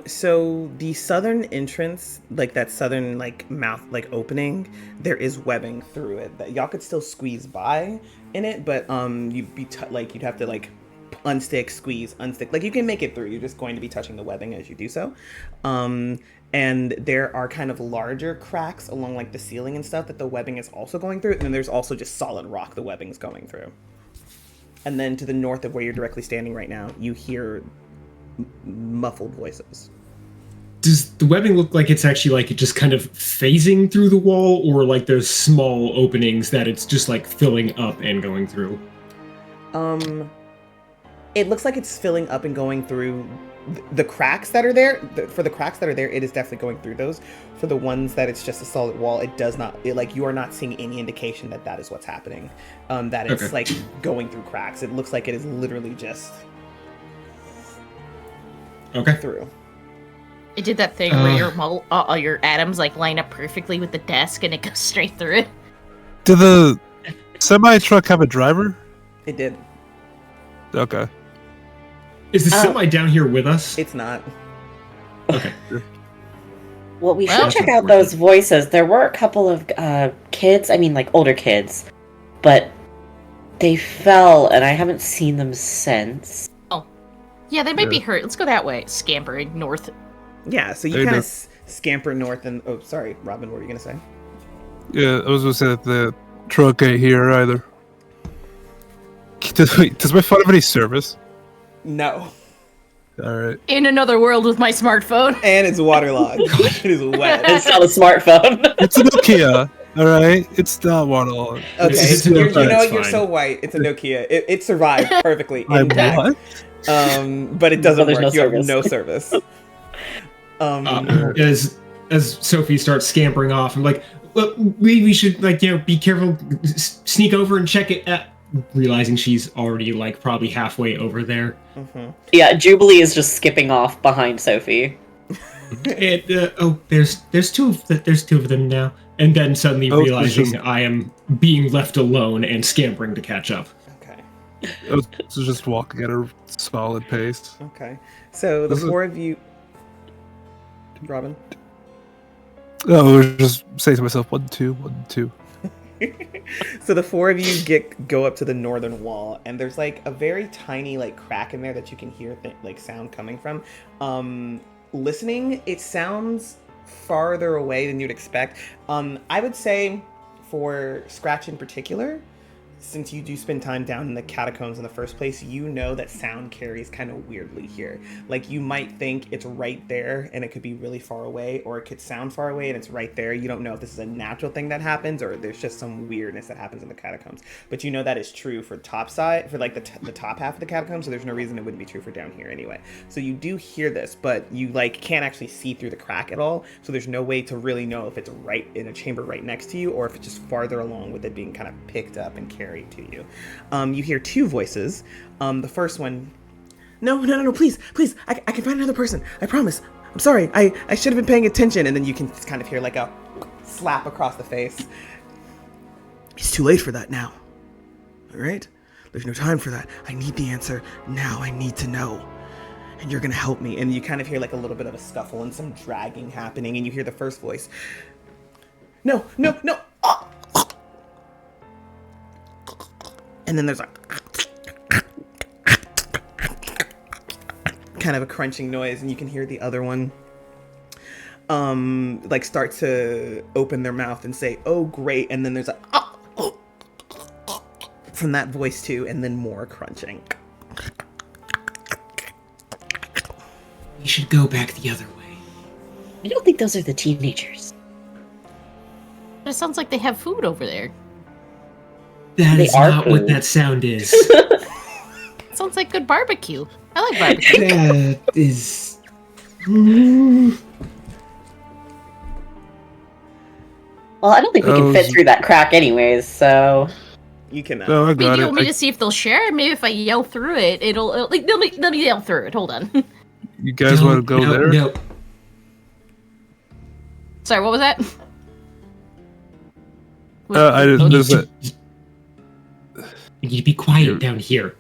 So the southern entrance, like that southern like mouth like opening, there is webbing through it that y'all could still squeeze by in it, but you'd have to like unstick, squeeze, unstick. Like you can make it through. You're just going to be touching the webbing as you do so. And there are kind of larger cracks along like the ceiling and stuff that the webbing is also going through, and then there's also just solid rock the webbing's going through. And then to the north of where you're directly standing right now, you hear muffled voices. Does the webbing look like it's actually like just kind of phasing through the wall, or like there's small openings that it's just like filling up and going through? It looks like it's filling up and going through the cracks that are there. For the cracks that are there, it is definitely going through those. For the ones that it's just a solid wall, it does not. Like you are not seeing any indication that is what's happening. That it's Okay. like going through cracks. It looks like it is literally just through. It did that thing where your atoms like line up perfectly with the desk and it goes straight through it. Did the semi-truck have a driver? It did. Okay. Is the semi down here with us? It's not. Okay. Well, we Well, should check out those voices. There were a couple of kids, I mean, like older kids, but they fell, and I haven't seen them since. Yeah, they might be hurt. Let's go that way. Scampering north. Yeah. So you kind of scamper north and. Oh, sorry, Robin. What were you gonna say? Yeah, I was gonna say that the truck ain't here either. Does my phone have any service? No. Alright. In another world with my smartphone. And it's waterlogged. It is wet. It's not a smartphone. It's a Nokia, alright? It's not waterlogged. Okay, It's you're, Nokia, you know it's you're fine. so white. It's a Nokia. It survived perfectly I'm intact. what? But it doesn't But work. there's You no have no service. service. As Sophie starts scampering off, I'm like, well, we should like be careful, sneak over and check it. Realizing she's already like probably halfway over there. Yeah, Jubilee is just skipping off behind Sophie. And there's two of them now. And then suddenly Oh, it's realizing just- I am being left alone and scampering to catch up. Okay. I was just walking at a solid pace. Okay. So the This is- 4 of you. Robin. Oh, I was just saying to myself, 1, 2, 1, 2. So the 4 of you go up to the northern wall, and there's like a very tiny like crack in there that you can hear like sound coming from. Listening, it sounds farther away than you'd expect. I would say for Scratch in particular, since you do spend time down in the catacombs in the first place, you know that sound carries kind of weirdly here. Like, you might think it's right there and it could be really far away, or it could sound far away and it's right there. You don't know if this is a natural thing that happens or there's just some weirdness that happens in the catacombs. But you know that is true for top side, for like the top half of the catacombs, so there's no reason it wouldn't be true for down here anyway. So you do hear this, but you like can't actually see through the crack at all, so there's no way to really know if it's right in a chamber right next to you or if it's just farther along with it being kind of picked up and carried to you. You hear two voices. The first one, no, please, I can find another person, I promise. I'm sorry, I should have been paying attention. And then you can kind of hear like a slap across the face. It's too late for that now. All right? There's no time for that. I need the answer now. I need to know. And you're gonna help me. And you kind of hear like a little bit of a scuffle and some dragging happening. And you hear the first voice. No. Oh! And then there's like kind of a crunching noise, and you can hear the other one like start to open their mouth and say, "Oh, great!" And then there's a from that voice too, and then more crunching. We should go back the other way. I don't think those are the teenagers. But it sounds like they have food over there. That They is are not food. what that sound is. Sounds like good barbecue. I like barbecue. That is. Well, I don't think we can fit through that crack anyways, so... You can. No, I Maybe got you it. want me to see if they'll share? Maybe if I yell through it, it'll like let me yell through it. Hold on. You guys want to go there? No. Sorry, what was that? I didn't. There's a, You need to be quiet down here.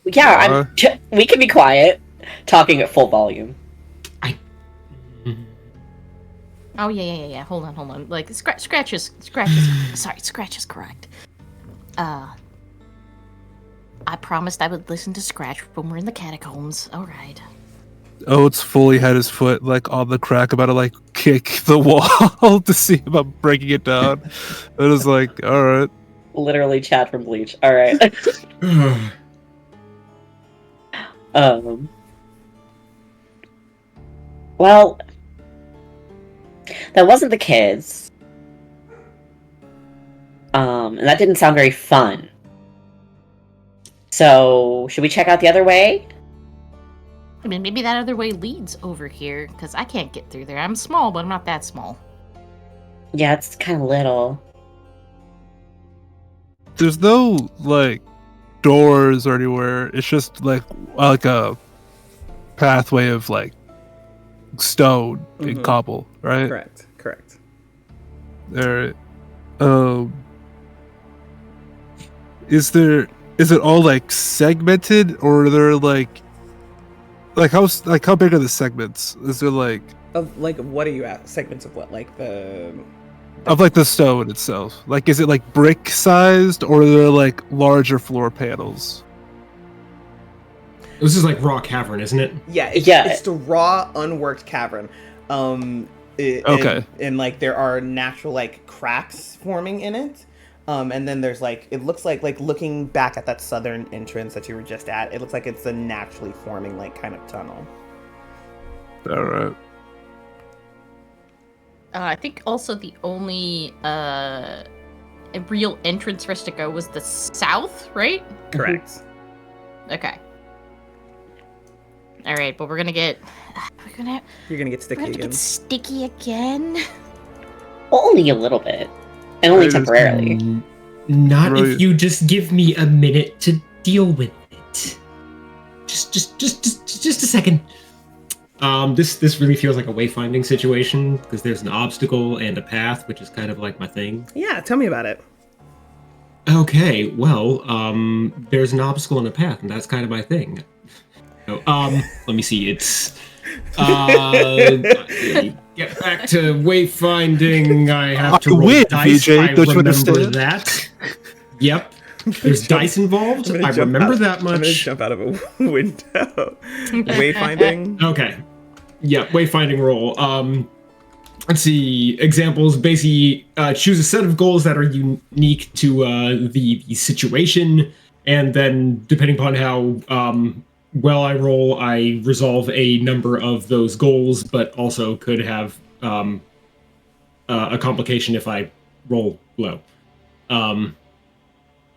Yeah, we can be quiet, talking at full volume. Oh yeah. Hold on. Like scratch is sorry, scratch is correct. I promised I would listen to Scratch when we're in the catacombs. All right. Oates fully had his foot like on the crack, about to like kick the wall to see about breaking it down. It was like, all right. Literally Chad from Bleach. All right. Well, that wasn't the kids. And that didn't sound very fun. So, should we check out the other way? I mean, maybe that other way leads over here, because I can't get through there. I'm small, but I'm not that small. Yeah, it's kind of little. There's no like doors or anywhere. It's just like a pathway of like stone and cobble, right? Correct. There. Is it all like segmented, or are there like how big are the segments? Is there like Of like, what are you at? Segments of what? Like the of like the stone itself? Like, is it like brick sized, or are there like larger floor panels? This is like raw cavern, isn't it? Yeah, it's the raw, unworked cavern. Okay. And like there are natural like cracks forming in it. And then there's like, it looks like looking back at that southern entrance that you were just at, it looks like it's a naturally forming like kind of tunnel. All right. I think also the only real entrance for us to go was the south, right? Correct. Okay. All right, but we're gonna get You're gonna get sticky again. get sticky again. Well, only a little bit. And only temporarily. Not Right. if you just give me a minute to deal with it. Just a second. This really feels like a wayfinding situation because there's an obstacle and a path, which is kind of like my thing. Yeah, tell me about it. Okay, well, there's an obstacle and a path, and that's kind of my thing. So, let me see. It's get back to wayfinding. I have to roll win, dice. VJ, I don't you remember understand? that. Yep. There's dice involved. I remember that I'm gonna much. jump out of a window. Wayfinding. Okay. Yeah, wayfinding roll. let's see, examples. Basically, choose a set of goals that are unique to the situation, and then depending upon how well I roll, I resolve a number of those goals, but also could have a complication if I roll low.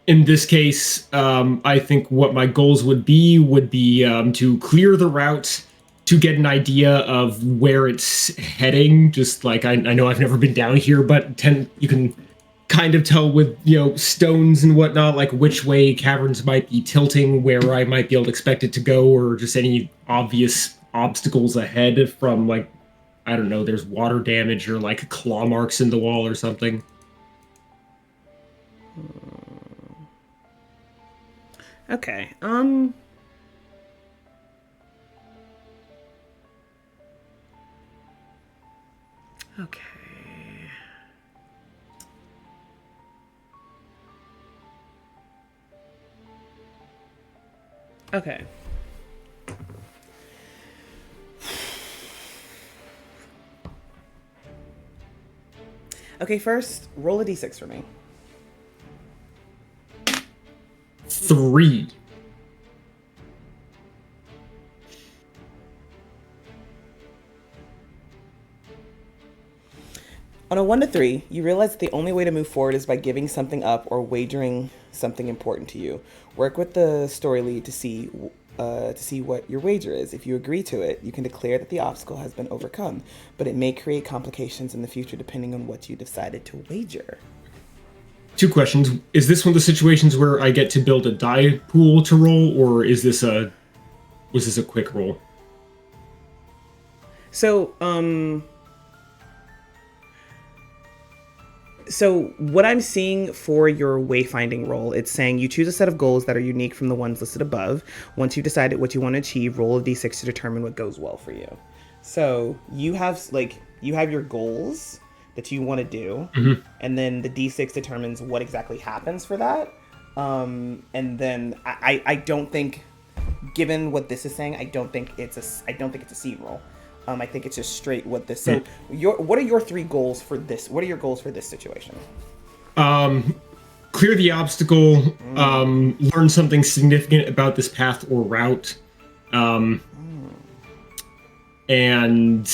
In this case, I think what my goals would be to clear the route, to get an idea of where it's heading. Just like I know I've never been down here, but you can kind of tell with stones and whatnot, like which way caverns might be tilting, where I might be able to expect it to go, or just any obvious obstacles ahead from, like, I don't know, there's water damage or like claw marks in the wall or something. Okay. Okay. Okay. Okay, first, roll a d6 for me. 3. On a 1 to 3, you realize that the only way to move forward is by giving something up or wagering something important to you. Work with the story lead to see what your wager is. If you agree to it, you can declare that the obstacle has been overcome, but it may create complications in the future depending on what you decided to wager. 2 questions. Is this one of the situations where I get to build a die pool to roll, or was this a quick roll? So what I'm seeing for your wayfinding roll, it's saying you choose a set of goals that are unique from the ones listed above. Once you've decided what you want to achieve, roll a d6 to determine what goes well for you. So you have your goals that you want to do, and then the d6 determines what exactly happens for that. And then I don't think, given what this is saying, I don't think it's a scene roll. I think it's just straight what this. So, what are your 3 goals for this? What are your goals for this situation? Clear the obstacle. Learn something significant about this path or route. And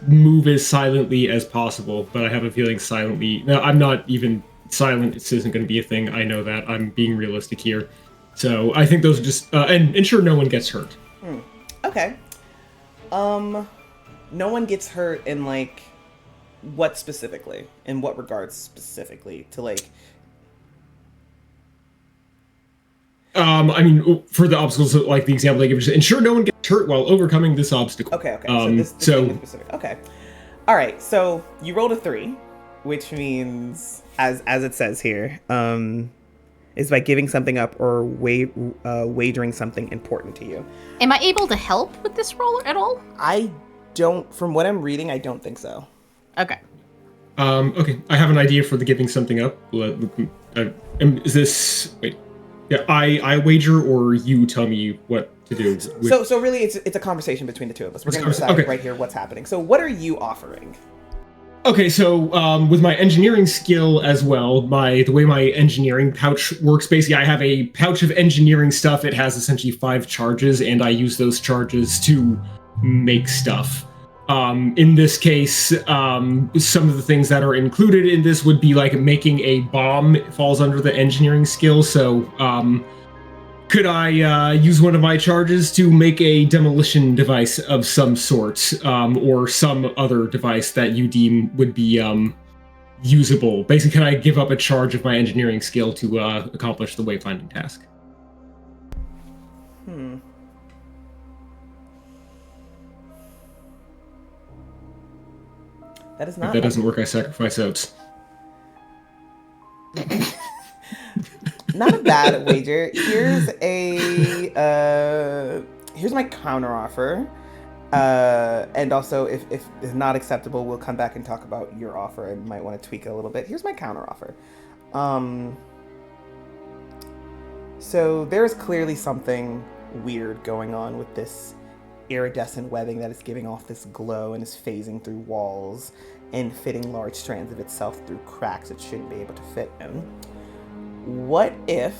move as silently as possible. But I have a feeling silently. No, I'm not even silent. This isn't going to be a thing. I know that. I'm being realistic here. So I think those are just and ensure no one gets hurt. Okay. No one gets hurt in, like, what specifically? In what regards specifically? To, like... I mean, for the obstacles, like the example I gave, just ensure no one gets hurt while overcoming this obstacle. Okay. So this thing is specific. Okay. All right. So you rolled a 3, which means, as it says here, is by giving something up or wagering something important to you. Am I able to help with this roll at all? From what I'm reading, I don't think so. Okay. Okay. I have an idea for the giving something up. Is this... Wait. Yeah, I wager, or you tell me what to do. So really, it's a conversation between the two of us. We're going to decide right here what's happening. So what are you offering? Okay, so with my engineering skill as well, the way my engineering pouch works, basically I have a pouch of engineering stuff. It has essentially 5 charges, and I use those charges to make stuff. In this case, some of the things that are included in this would be like making a bomb. It falls under the engineering skill, so could I use one of my charges to make a demolition device of some sort, or some other device that you deem would be usable? Basically, can I give up a charge of my engineering skill to accomplish the wayfinding task? That is not. If that doesn't work, I sacrifice oats. Not a bad wager. Here's my counter offer. And also, if it's not acceptable, we'll come back and talk about your offer. I might want to tweak it a little bit. Here's my counter offer. So there's clearly something weird going on with this iridescent webbing that is giving off this glow and is phasing through walls and fitting large strands of itself through cracks it shouldn't be able to fit in. What if,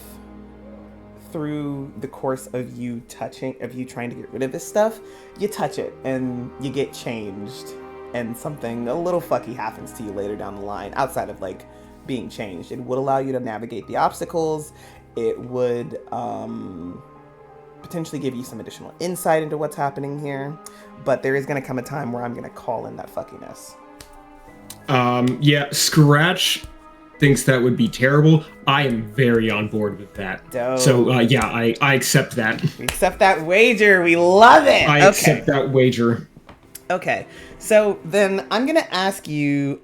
through the course of you trying to get rid of this stuff, you touch it and you get changed and something a little fucky happens to you later down the line outside of like being changed? It would allow you to navigate the obstacles. It would potentially give you some additional insight into what's happening here, but there is going to come a time where I'm going to call in that fuckiness. Yeah, Scratch thinks that would be terrible. I am very on board with that. Dope. So, yeah, I accept that. We accept that wager. We love it. I accept that wager. Okay, so then I'm going to ask you,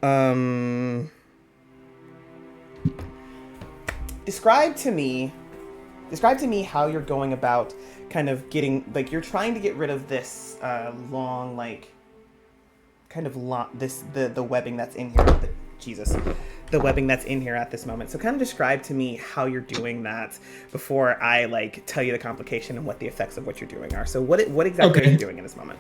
describe to me how you're going about kind of getting, like, you're trying to get rid of this long, like, kind of the webbing that's in here. The webbing that's in here at this moment. So kind of describe to me how you're doing that before I like tell you the complication and what the effects of what you're doing are. So what exactly are you doing in this moment?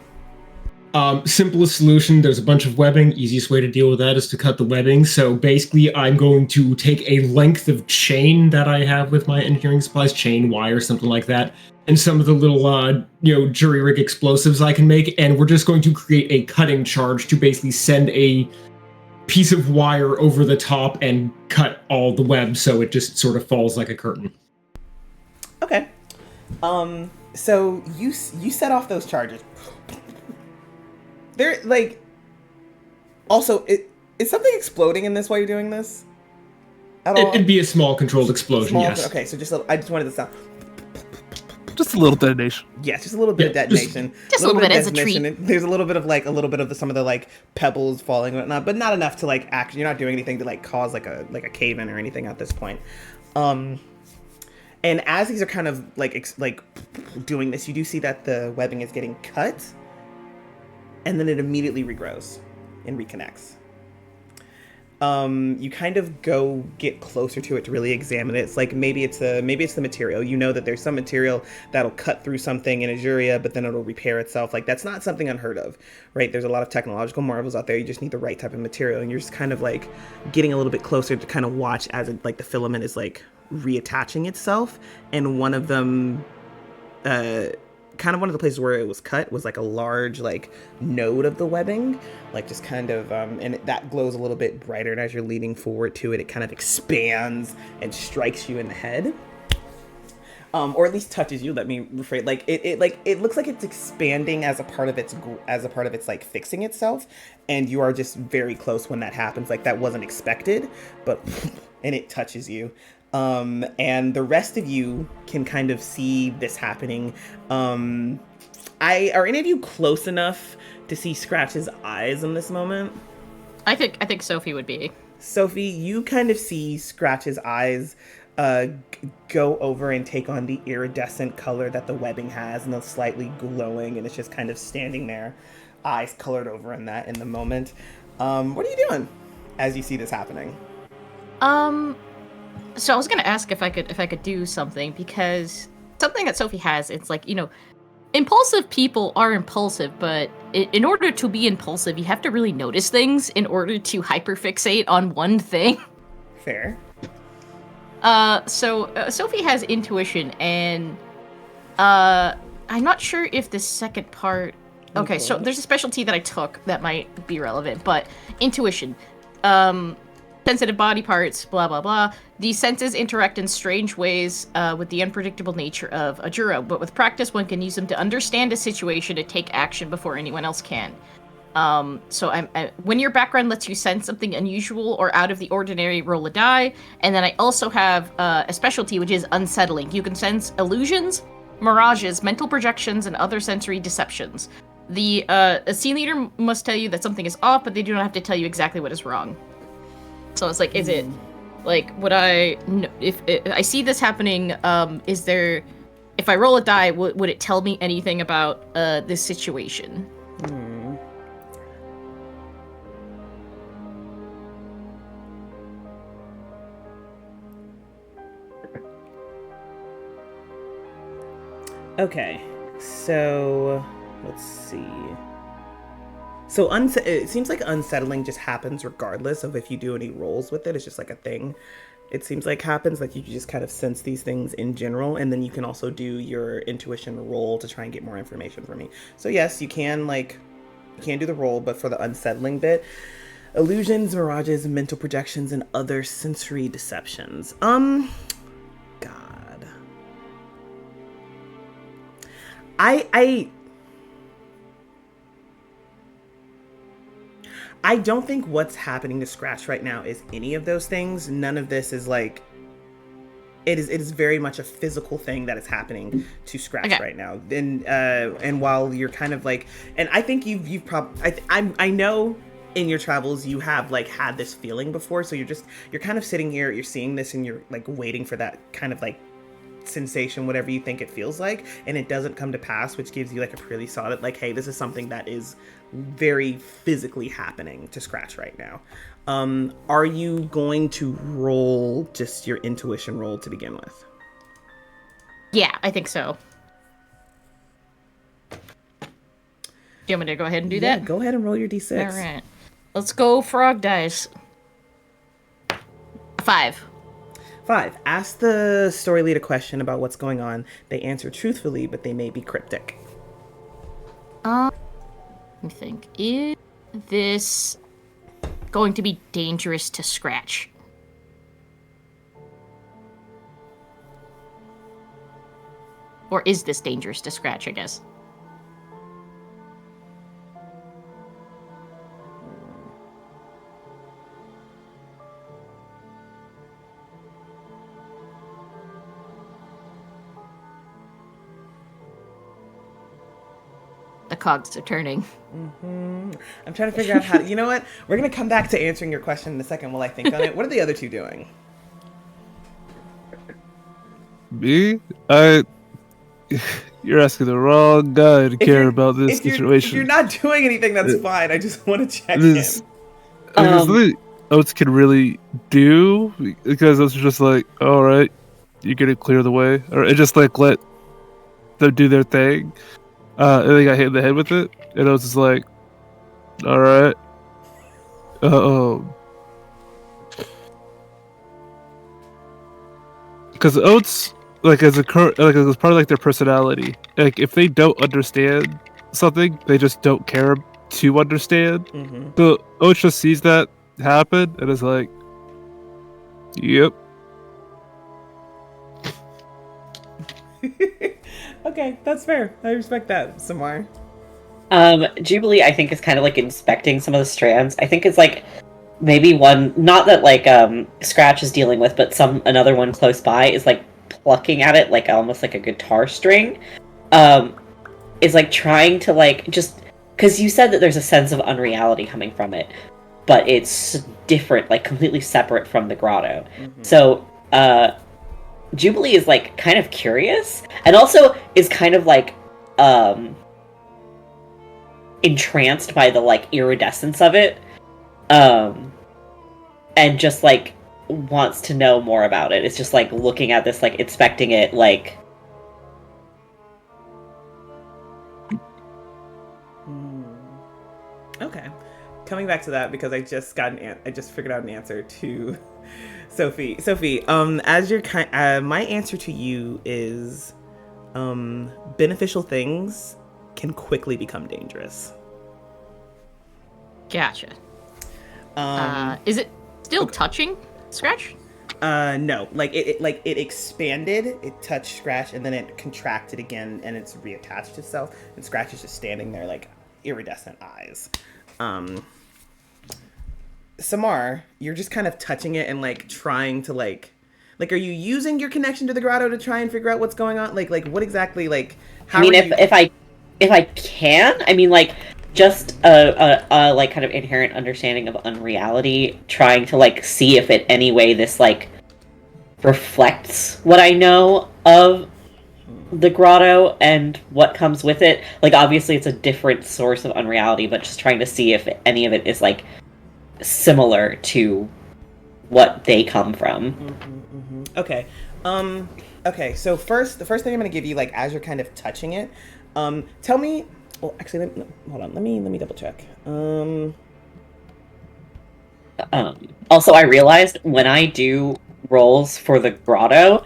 Simplest solution, there's a bunch of webbing. Easiest way to deal with that is to cut the webbing. So basically, I'm going to take a length of chain that I have with my engineering supplies, chain, wire, something like that, and some of the little, jury rig explosives I can make, and we're just going to create a cutting charge to basically send a piece of wire over the top and cut all the web so it just sort of falls like a curtain. Okay. So you set off those charges. They're like, also, is something exploding in this while you're doing this? At all? It'd be a small controlled explosion, yes. Okay, so I just wanted to sound. Just a little detonation. Yes, just a little bit of detonation. Just a little bit as a treat. There's a little bit of some of the like pebbles falling and whatnot, but not enough to like actually. You're not doing anything to like cause like a cave in or anything at this point. And as these are kind of like doing this, you do see that the webbing is getting cut, and then it immediately regrows and reconnects. You kind of go get closer to it to really examine it. It's like maybe it's the material. You know that there's some material that'll cut through something in Ajurea, but then it'll repair itself. Like that's not something unheard of, right? There's a lot of technological marvels out there. You just need the right type of material, and you're just kind of like getting a little bit closer to kind of watch as it, like the filament is like reattaching itself. And one of them, kind of one of the places where it was cut was like a large like node of the webbing, like just kind of and that glows a little bit brighter, and as you're leaning forward to it, it kind of expands and strikes you in the head, or at least touches you. Let me rephrase. Like it looks like it's expanding as a part of its like fixing itself, and you are just very close when that happens. Like that wasn't expected, but and it touches you. And the rest of you can kind of see this happening. Are any of you close enough to see Scratch's eyes in this moment? I think Sophie would be. Sophie, you kind of see Scratch's eyes go over and take on the iridescent color that the webbing has, and the slightly glowing, and it's just kind of standing there, eyes colored over in the moment. What are you doing as you see this happening? So I was gonna ask if I could do something, because something that Sophie has, it's like, impulsive people are impulsive, but in order to be impulsive, you have to really notice things in order to hyperfixate on one thing. Fair. So Sophie has intuition, and I'm not sure if the second part. Okay, so there's a specialty that I took that might be relevant, but intuition. Sensitive body parts, blah, blah, blah. These senses interact in strange ways with the unpredictable nature of Ajurea, but with practice, one can use them to understand a situation and take action before anyone else can. So when your background lets you sense something unusual or out of the ordinary, roll a die. And then I also have a specialty, which is unsettling. You can sense illusions, mirages, mental projections, and other sensory deceptions. The scene leader must tell you that something is off, but they do not have to tell you exactly what is wrong. So it's like, is it, like, would I, if I see this happening, is there, if I roll a die, would it tell me anything about this situation? Okay, so let's see. So it seems like unsettling just happens regardless of if you do any rolls with it. It's just like a thing. It seems like happens, like you just kind of sense these things in general, and then you can also do your intuition roll to try and get more information from me. So yes, you can do the roll, but for the unsettling bit, illusions, mirages, mental projections, and other sensory deceptions. God. I don't think what's happening to Scratch right now is any of those things. None of this is like, it is very much a physical thing that is happening to Scratch right now. And while you're kind of like, and I think you've probably, I know in your travels you have like had this feeling before. So you're kind of sitting here, you're seeing this, and you're like waiting for that kind of like sensation, whatever you think it feels like, and it doesn't come to pass, which gives you like a pretty solid like, hey, this is something that is very physically happening to Scratch right now. Are you going to roll just your intuition roll to begin with? Yeah, I think so. Do you want me to go ahead and do that? Go ahead and roll your d6. All right, let's go frog dice. 5. Ask the story lead a question about what's going on. They answer truthfully, but they may be cryptic. Let me think. Is this going to be dangerous to Scratch? Or is this dangerous to Scratch, I guess? The cogs are turning. I'm trying to figure out how to, you know what? We're going to come back to answering your question in a second while I think on it. What are the other two doing? Me? You're asking the wrong guy to care about this situation. If you're not doing anything, that's fine. I just want to check in. There's something Oates can really do, because Oates is just like, alright, you're gonna clear the way. Or just like let them do their thing. And they got hit in the head with it. And Oates is like, alright. Because Oates, like as part of like their personality, like if they don't understand something, they just don't care to understand. So Oates just sees that happen and is like, yep. Okay, that's fair. I respect that, Samar. Jubilee, I think, is kind of like inspecting some of the strands. I think it's like maybe one, not that like Scratch is dealing with, but another one close by is like plucking at it like almost like a guitar string. Is like trying to like, just because you said that there's a sense of unreality coming from it, but it's different, like completely separate from the grotto. So Jubilee is like kind of curious, and also is kind of like entranced by the like iridescence of it, and just like wants to know more about it. It's just like looking at this, like inspecting it, like. Okay, coming back to that, because I just figured out an answer to Sophie. As your my answer to you is, beneficial things can quickly become dangerous. Gotcha. Is it still touching Scratch? No, it expanded, it touched Scratch, and then it contracted again, and it's reattached itself, and Scratch is just standing there like iridescent eyes. Samar, you're just kind of touching it and like trying to like are you using your connection to the grotto to try and figure out what's going on? Like what exactly, like how? I mean, if I can, I mean, like just a like kind of inherent understanding of unreality, trying to like see if in any way this like reflects what I know of the grotto and what comes with it. Like obviously it's a different source of unreality, but just trying to see if any of it is like similar to what they come from. Okay. Okay, so the first thing I'm going to give you, like, as you're kind of touching it, tell me Well, actually, hold on. Let me double check. Also, I realized when I do rolls for the grotto,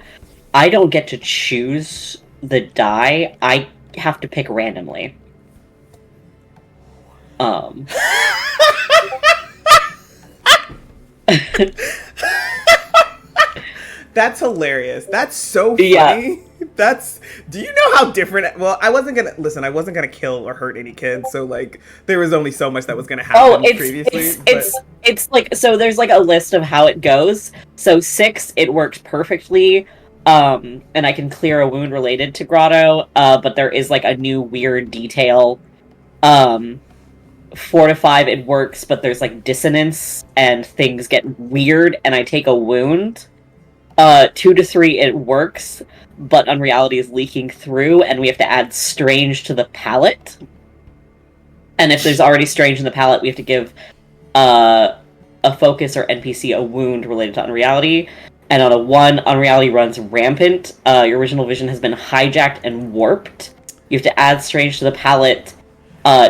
I don't get to choose the die. I have to pick randomly. That's hilarious. That's so funny. Yeah. That's. Do you know how different? Well, I wasn't gonna kill or hurt any kids, so like there was only so much that was gonna happen previously. It's like, so there's like a list of how it goes. So 6, it works perfectly. And I can clear a wound related to grotto. But there is like a new weird detail. 4 to 5, it works, but there's like dissonance and things get weird, and I take a wound. 2 to 3, it works, but unreality is leaking through, and we have to add strange to the palette. And if there's already strange in the palette, we have to give a focus or NPC a wound related to unreality. And on a 1, unreality runs rampant. Your original vision has been hijacked and warped. You have to add strange to the palette,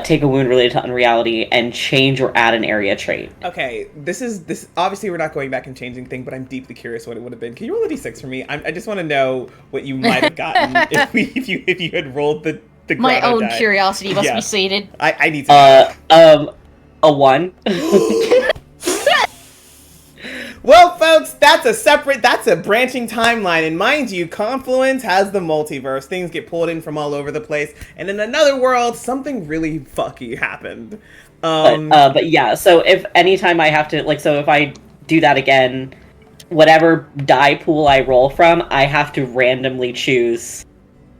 take a wound related to unreality, and change or add an area trait. Okay, this. Obviously, we're not going back and changing thing, but I'm deeply curious what it would have been. Can you roll a d6 for me? I just want to know what you might have gotten if you had rolled the My grotto own die. curiosity must Yeah. be sated. I need to know. A 1. Well, folks, that's a branching timeline. And mind you, Confluence has the multiverse. Things get pulled in from all over the place. And in another world, something really fucky happened. But yeah, so if anytime I have to, like, so if I do that again, whatever die pool I roll from, I have to randomly choose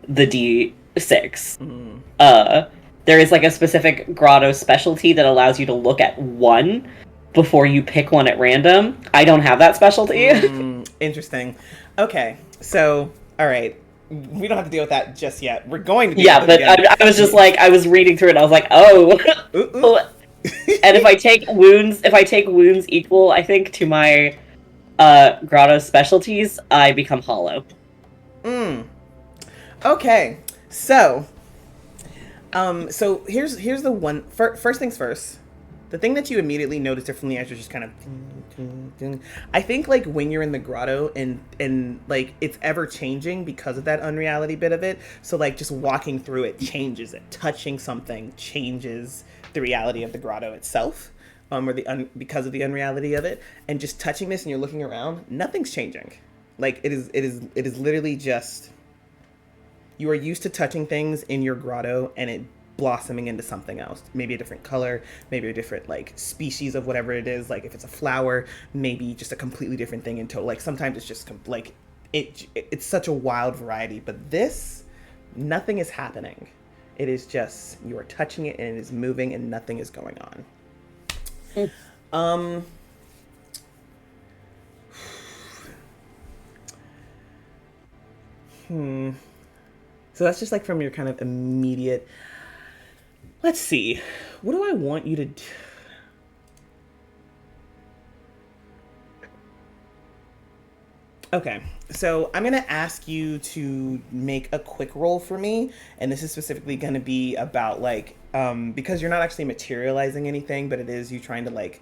the D6. There is like a specific grotto specialty that allows you to look at one before you pick one at random. I don't have that specialty. Interesting. Okay, so, all right. We don't have to deal with that just yet. We're going to deal Yeah, with but it again. I was just like, I was reading through it, and I was like, oh. Ooh, ooh. And if I take wounds equal, I think, to my grotto specialties, I become hollow. Okay, so here's the one. First things first. The thing that you immediately notice differently as you're just kind of, I think like when you're in the grotto and like it's ever changing because of that unreality bit of it. So like just walking through it changes it. Touching something changes the reality of the grotto itself, or because of the unreality of it. And just touching this and you're looking around, nothing's changing. Like it is literally just. You are used to touching things in your grotto and it blossoming into something else. Maybe a different color, maybe a different like species of whatever it is. Like if it's a flower, maybe just a completely different thing until like sometimes it's just like it's such a wild variety. But this, nothing is happening. It is just you are touching it and it is moving and nothing is going on. So that's just like from your kind of immediate. Let's see. What do I want you to do? Okay, so I'm going to ask you to make a quick roll for me. And this is specifically going to be about like, because you're not actually materializing anything, but it is you trying to like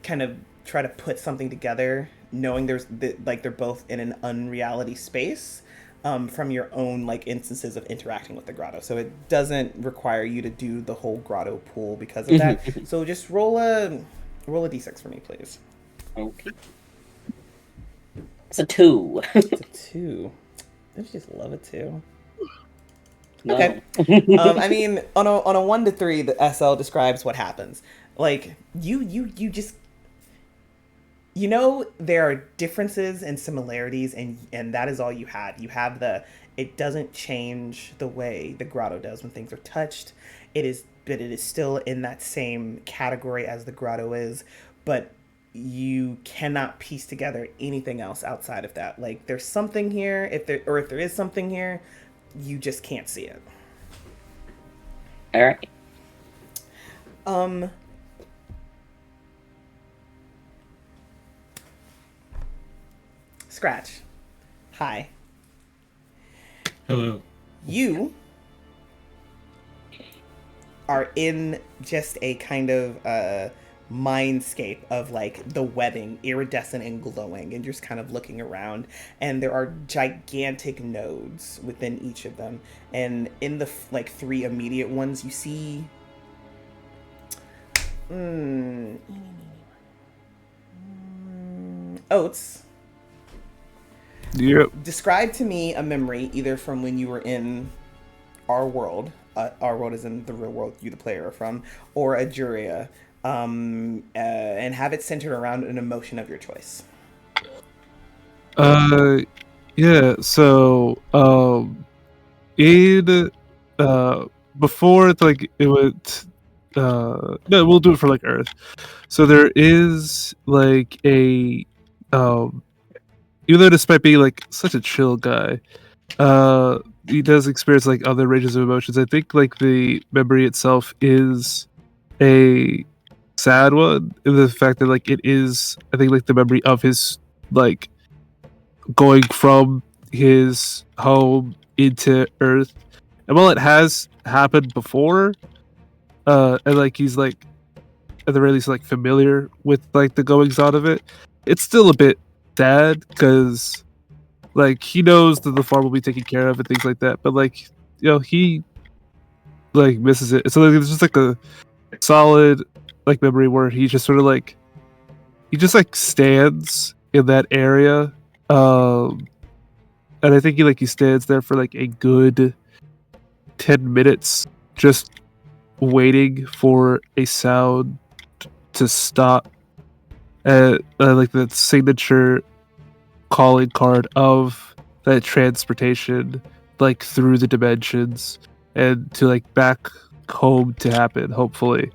kind of try to put something together, knowing they're both in an unreality space. From your own like instances of interacting with the grotto, so it doesn't require you to do the whole grotto pool because of that. So just roll a d6 for me, please. Okay. It's a 2. It's a 2. Don't you just love it too? No. Okay. I mean, on a 1 to 3, the SL describes what happens. Like you just. You know, there are differences and similarities, and that is all you had. You have it doesn't change the way the grotto does when things are touched. But it is still in that same category as the grotto is, but you cannot piece together anything else outside of that. Like there's something here, if there is something here, you just can't see it. All right. Scratch. Hi. Hello. You are in just a kind of mindscape of like the webbing, iridescent and glowing, and you're just kind of looking around, and there are gigantic nodes within each of them, and in the like 3 immediate ones you see Oates. Yep. Describe to me a memory either from when you were in our world is in the real world you the player are from, or Ajurea, and have it centered around an emotion of your choice. Yeah, so in before like it would no, we'll do it for like Earth. So there is like a even though this might be like such a chill guy, he does experience like other ranges of emotions. I think like the memory itself is a sad one in the fact that like it is, I think, like the memory of his like going from his home into Earth. And while it has happened before, and like he's like at the very least like familiar with like the goings on of it, it's still a bit sad because like he knows that the farm will be taken care of and things like that, but like, you know, he like misses it. So like, it's just like a solid like memory where he just sort of like he just like stands in that area, and I think he stands there for like a good 10 minutes just waiting for a sound to stop at like the signature calling card of that transportation like through the dimensions and to like back home to happen, hopefully.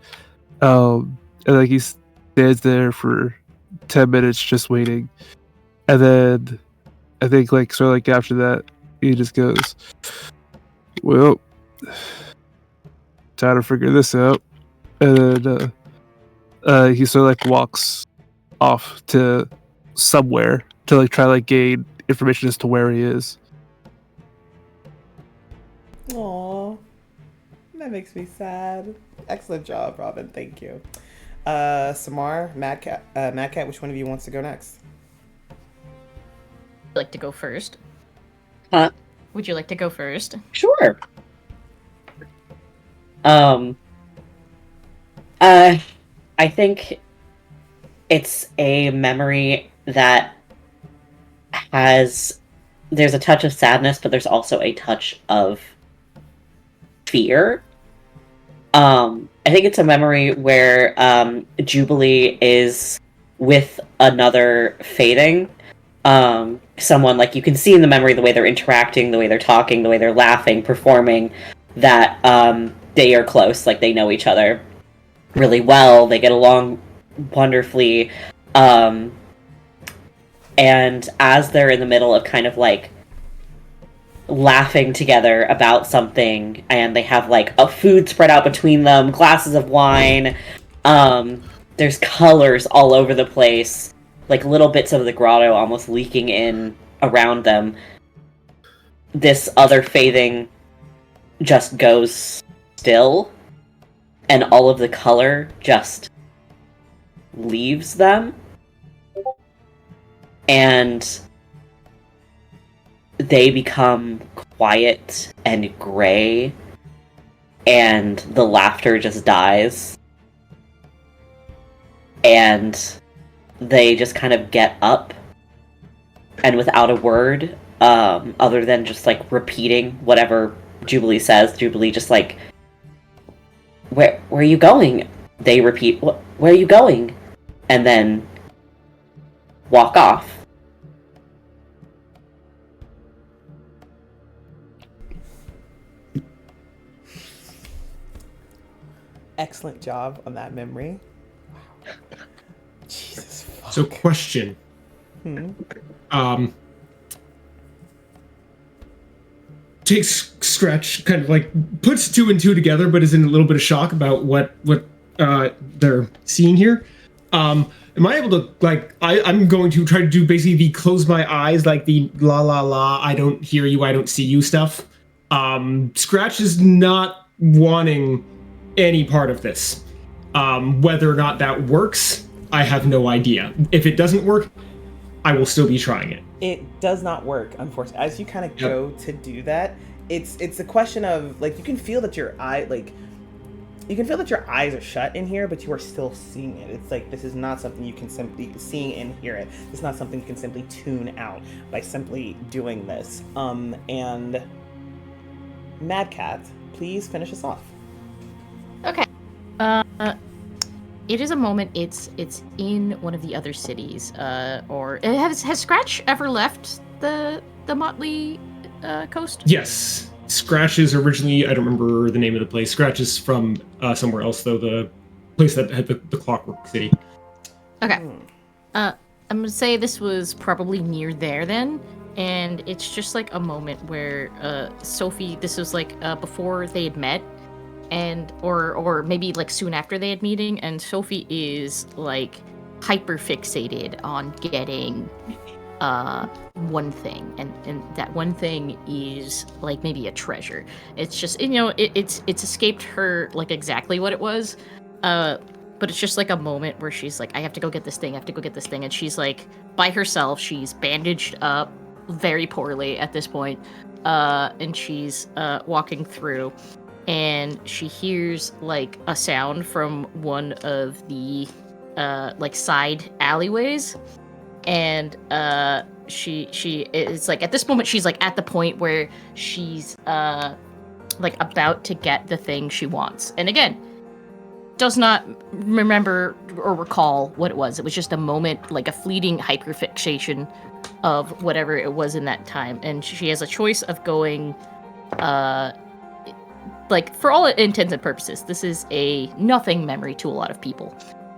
And like he stands there for 10 minutes just waiting, and then I think like sort of like after that he just goes, well, time to figure this out. And then he sort of like walks off to somewhere to like try like gain information as to where he is. Aww, that makes me sad. Excellent job, Robin. Thank you. Samar, Mad Cat, which one of you wants to go next? Would you like to go first? Huh? Would you like to go first? Sure. I think it's a memory that there's a touch of sadness, but there's also a touch of fear. I think it's a memory where Jubilee is with another fading. Someone, like, you can see in the memory the way they're interacting, the way they're talking, the way they're laughing, performing, that they are close, like they know each other really well, they get along wonderfully, and as they're in the middle of kind of like laughing together about something, and they have like a food spread out between them, glasses of wine, there's colors all over the place, like little bits of the grotto almost leaking in around them. This other fading just goes still, and all of the color just leaves them, and they become quiet and gray, and the laughter just dies, and they just kind of get up, and without a word, other than just like repeating whatever Jubilee says, Jubilee just like, where are you going? They repeat, where are you going? And then walk off. Excellent job on that memory. Wow. Jesus fuck. So, question. Takes Scratch, kind of like puts 2 and 2 together, but is in a little bit of shock about what they're seeing here. Am I able to, like, I'm going to try to do basically the close my eyes, like the la la la, I don't hear you, I don't see you stuff. Scratch is not wanting any part of this. Whether or not that works, I have no idea. If it doesn't work, I will still be trying it. It does not work, unfortunately. As you kind of go to do that, it's a question of like you can feel that your eyes are shut in here, but you are still seeing it. It's like this is not something you can simply see and hear it. It's not something you can simply tune out by simply doing this. And Mad Cat, please finish us off. Okay. It is a moment. It's in one of the other cities. Or has Scratch ever left the Motley Coast? Yes. Scratch is originally, I don't remember the name of the place. Scratch is from somewhere else, though, the place that had the Clockwork City. Okay. I'm gonna say this was probably near there then, and it's just like a moment where Sophie, this was like before they had met, and or maybe like soon after they had meeting, and Sophie is like hyper fixated on getting one thing, and that one thing is like maybe a treasure. It's just, you know, it's escaped her like exactly what it was, but it's just like a moment where she's like, I have to go get this thing, and she's like by herself. She's bandaged up very poorly at this point, and she's walking through, and she hears like a sound from one of the like side alleyways, and she it's like at this moment she's like at the point where she's like about to get the thing she wants, and again does not remember or recall what it was. It was just a moment, like a fleeting hyperfixation of whatever it was in that time, and she has a choice of going like, for all intents and purposes, this is a nothing memory to a lot of people,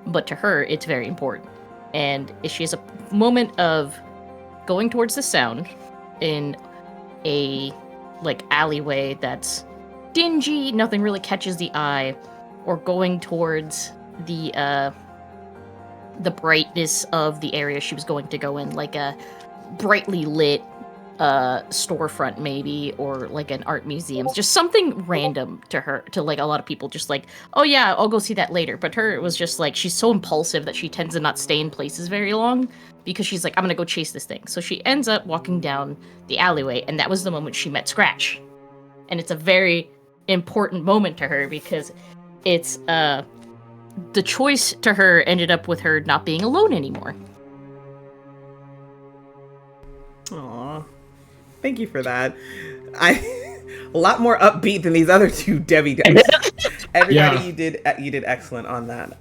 but to her it's very important. And she has a moment of going towards the sound in a like alleyway that's dingy, nothing really catches the eye, or going towards the brightness of the area she was going to go in, like a brightly lit storefront maybe, or like an art museum, just something random to her, to like a lot of people, just like, oh yeah, I'll go see that later. But her, it was just like, she's so impulsive that she tends to not stay in places very long because she's like, I'm gonna go chase this thing. So she ends up walking down the alleyway, and that was the moment she met Scratch. And it's a very important moment to her because it's the choice to her ended up with her not being alone anymore. Aww. Thank you for that. A lot more upbeat than these other two Debbie decks. Everybody, yeah. You did excellent on that.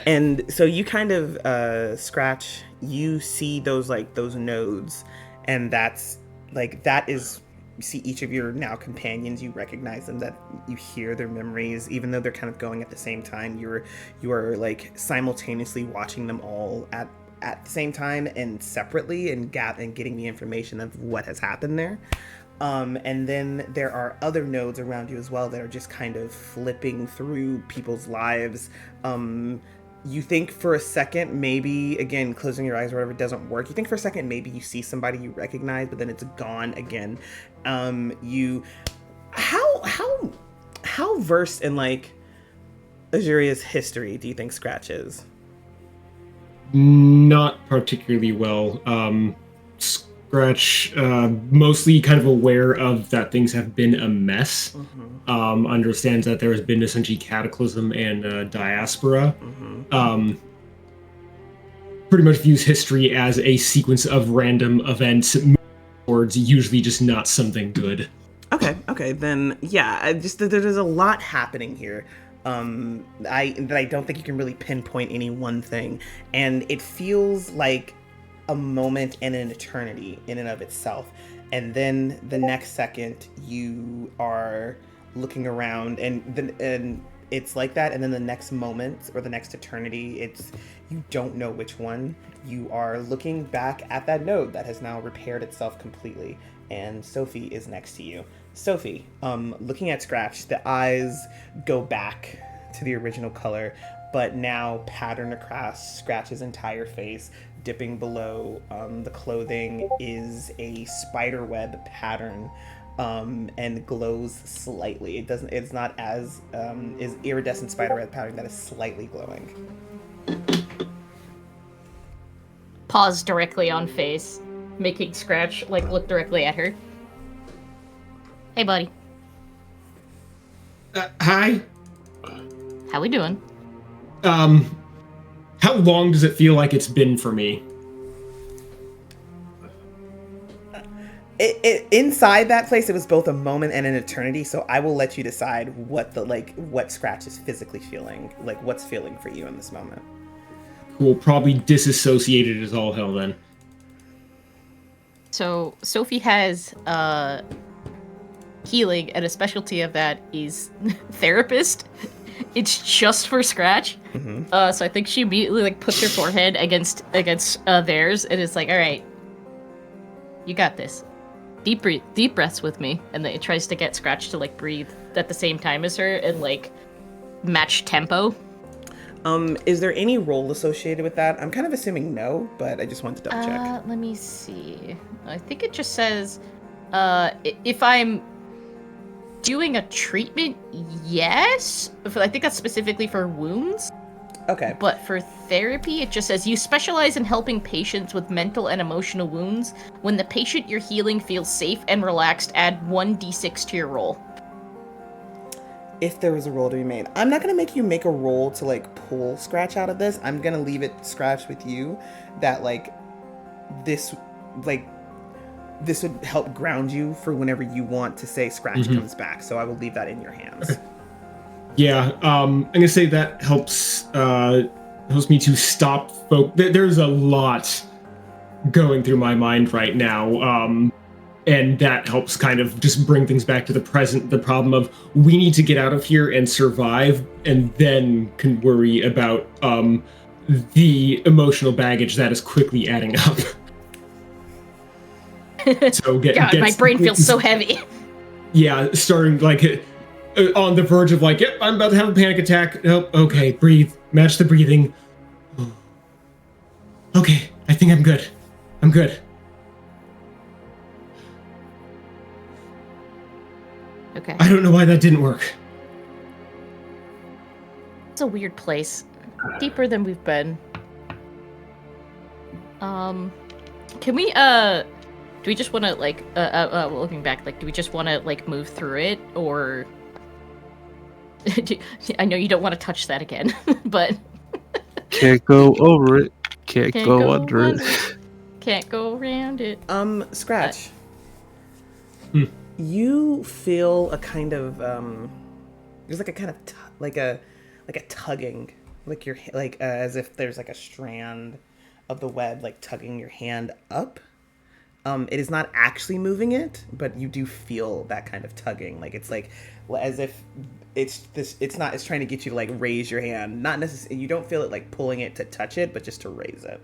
And so you kind of Scratch, you see those nodes, and that's like, that is, you see each of your now companions, you recognize them, that you hear their memories, even though they're kind of going at the same time. You are like simultaneously watching them all at the same time and separately, and getting the information of what has happened there. And then there are other nodes around you as well that are just kind of flipping through people's lives. You think for a second, maybe, again, closing your eyes or whatever doesn't work. You think for a second, maybe you see somebody you recognize, but then it's gone again. How versed in like Ajurea's history do you think Scratch is? Not particularly well. Scratch, mostly kind of aware of that things have been a mess. Mm-hmm. Understands that there has been essentially cataclysm and diaspora. Mm-hmm. Pretty much views history as a sequence of random events towards usually just not something good. Okay, then yeah, there's a lot happening here. I don't think you can really pinpoint any one thing, and it feels like a moment and an eternity in and of itself. And then the next second you are looking around, and it's like that, and then the next moment or the next eternity, it's, you don't know which one. You are looking back at that node that has now repaired itself completely, and Sophie is next to you. Sophie, looking at Scratch, the eyes go back to the original color, but now patterned across Scratch's entire face. Dipping below the clothing is a spider web pattern and glows slightly. It's not as is iridescent spiderweb pattern that is slightly glowing. Pause directly on face, making Scratch look directly at her. Hey, buddy. Hi. How we doing? How long does it feel like it's been for me? Inside that place, it was both a moment and an eternity. So I will let you decide what Scratch is physically feeling, like what's feeling for you in this moment. Cool. Probably disassociated as all hell then. So Sophie has healing, and a specialty of that is therapist. It's just for Scratch. Mm-hmm. So I think she immediately puts her forehead against theirs, and it's like, all right, you got this. Deep breaths with me, and then it tries to get Scratch to breathe at the same time as her and match tempo. Is there any role associated with that? I'm kind of assuming no, but I just wanted to double check. Let me see. I think it just says, if I'm doing a treatment, yes. I think that's specifically for wounds. Okay. But for therapy, it just says you specialize in helping patients with mental and emotional wounds. When the patient you're healing feels safe and relaxed, add 1d6 to your roll. If there was a roll to be made, I'm not gonna make you make a roll to pull Scratch out of this. I'm gonna leave it Scratch with you. That this would help ground you for whenever you want to say Scratch comes back. So I will leave that in your hands. Okay. Yeah, I'm gonna say that helps me to stop. There's a lot going through my mind right now, and that helps kind of just bring things back to the present. The problem of we need to get out of here and survive, and then can worry about the emotional baggage that is quickly adding up. So God, my brain feels so heavy. Yeah, starting on the verge of yep, I'm about to have a panic attack. Nope, okay, breathe. Match the breathing. Okay, I think I'm good. I'm good. Okay. I don't know why that didn't work. It's a weird place. Deeper than we've been. Can we, do we just want to, looking back, do we just want to, move through it, or... I know you don't want to touch that again, but... Can't go over it. Can't go under it. Can't go around it. Scratch. You feel a kind of, there's a kind of, like a tugging, as if there's a strand of the web, tugging your hand up. It is not actually moving it, but you do feel that kind of tugging. It's as if it's trying to get you to raise your hand. Not necessarily, you don't feel it pulling it to touch it, but just to raise it.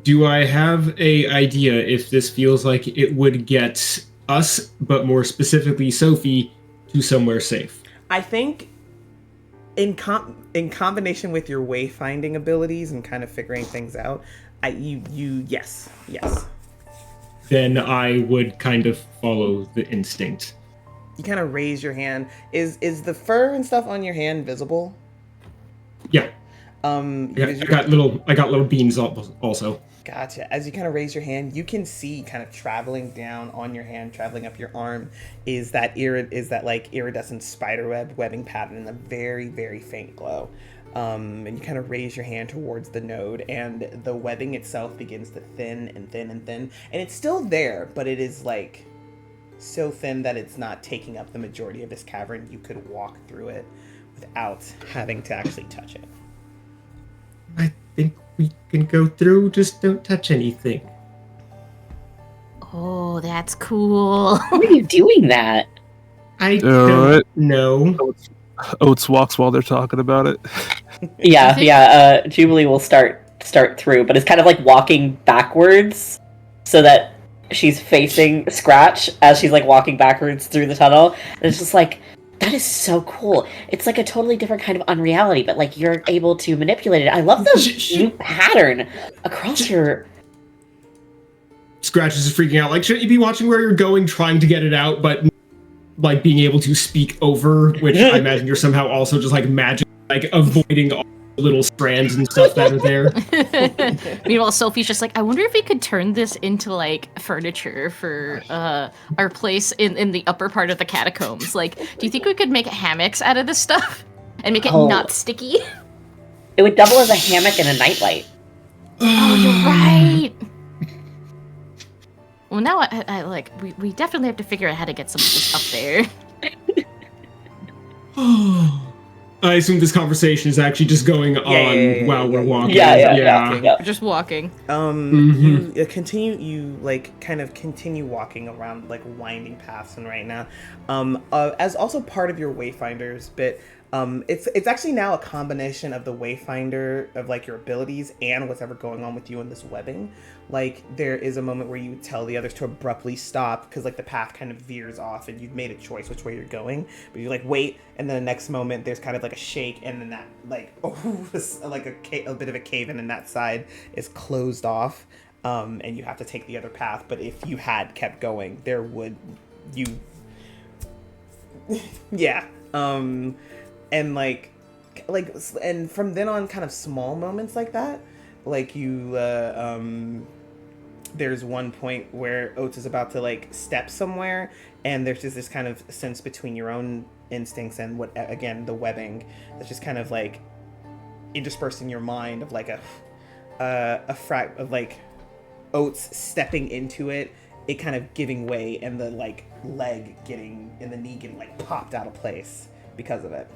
Do I have a idea if this feels like it would get us, but more specifically Sophie, to somewhere safe? I think in combination with your wayfinding abilities and kind of figuring things out, yes. Then I would kind of follow the instinct. You kind of raise your hand. Is the fur and stuff on your hand visible? Yeah. I got little beans also. Gotcha. As you kind of raise your hand, you can see kind of traveling down on your hand, traveling up your arm, is that iridescent spiderweb webbing pattern in a very, very faint glow. And you kind of raise your hand towards the node, and the webbing itself begins to thin and thin and thin. And it's still there, but it is so thin that it's not taking up the majority of this cavern. You could walk through it without having to actually touch it. I think we can go through, just don't touch anything. Oh, that's cool. How are you doing that? I don't know. Oates walks while they're talking about it. Yeah. Jubilee will start through, but it's kind of walking backwards so that she's facing Scratch as she's walking backwards through the tunnel. And it's just that is so cool. It's a totally different kind of unreality, but you're able to manipulate it. I love the new pattern across your... Scratch is freaking out. Like, shouldn't you be watching where you're going, trying to get it out, but like being able to speak over, which I imagine you're somehow also just like magic, like avoiding all the little strands and stuff that are there. Meanwhile, Sophie's just like, I wonder if we could turn this into like furniture for our place in the upper part of the catacombs. Like, do you think we could make hammocks out of this stuff and make it not sticky? It would double as a hammock and a nightlight. Oh, you're right. Well, now I like we definitely have to figure out how to get some of this up there. I assume this conversation is actually just going on while we're walking. Yeah. We're just walking. You continue walking around like winding paths and right now. As also part of your wayfinder's bit, it's actually now a combination of the wayfinder of like your abilities and what's ever going on with you in this webbing. Like there is a moment where you tell the others to abruptly stop because like the path kind of veers off and you've made a choice which way you're going, but you like wait, and then the next moment there's kind of like a shake, and then that like like a bit of a cave in, and that side is closed off, and you have to take the other path. But if you had kept going, there would yeah. And and from then on, kind of small moments like that, like you there's one point where Oates is about to like step somewhere, and there's just this kind of sense between your own instincts and what, again, the webbing that's just kind of like interspersed in your mind of like a of like Oates stepping into it kind of giving way, and the like leg getting and the knee getting like popped out of place because of it.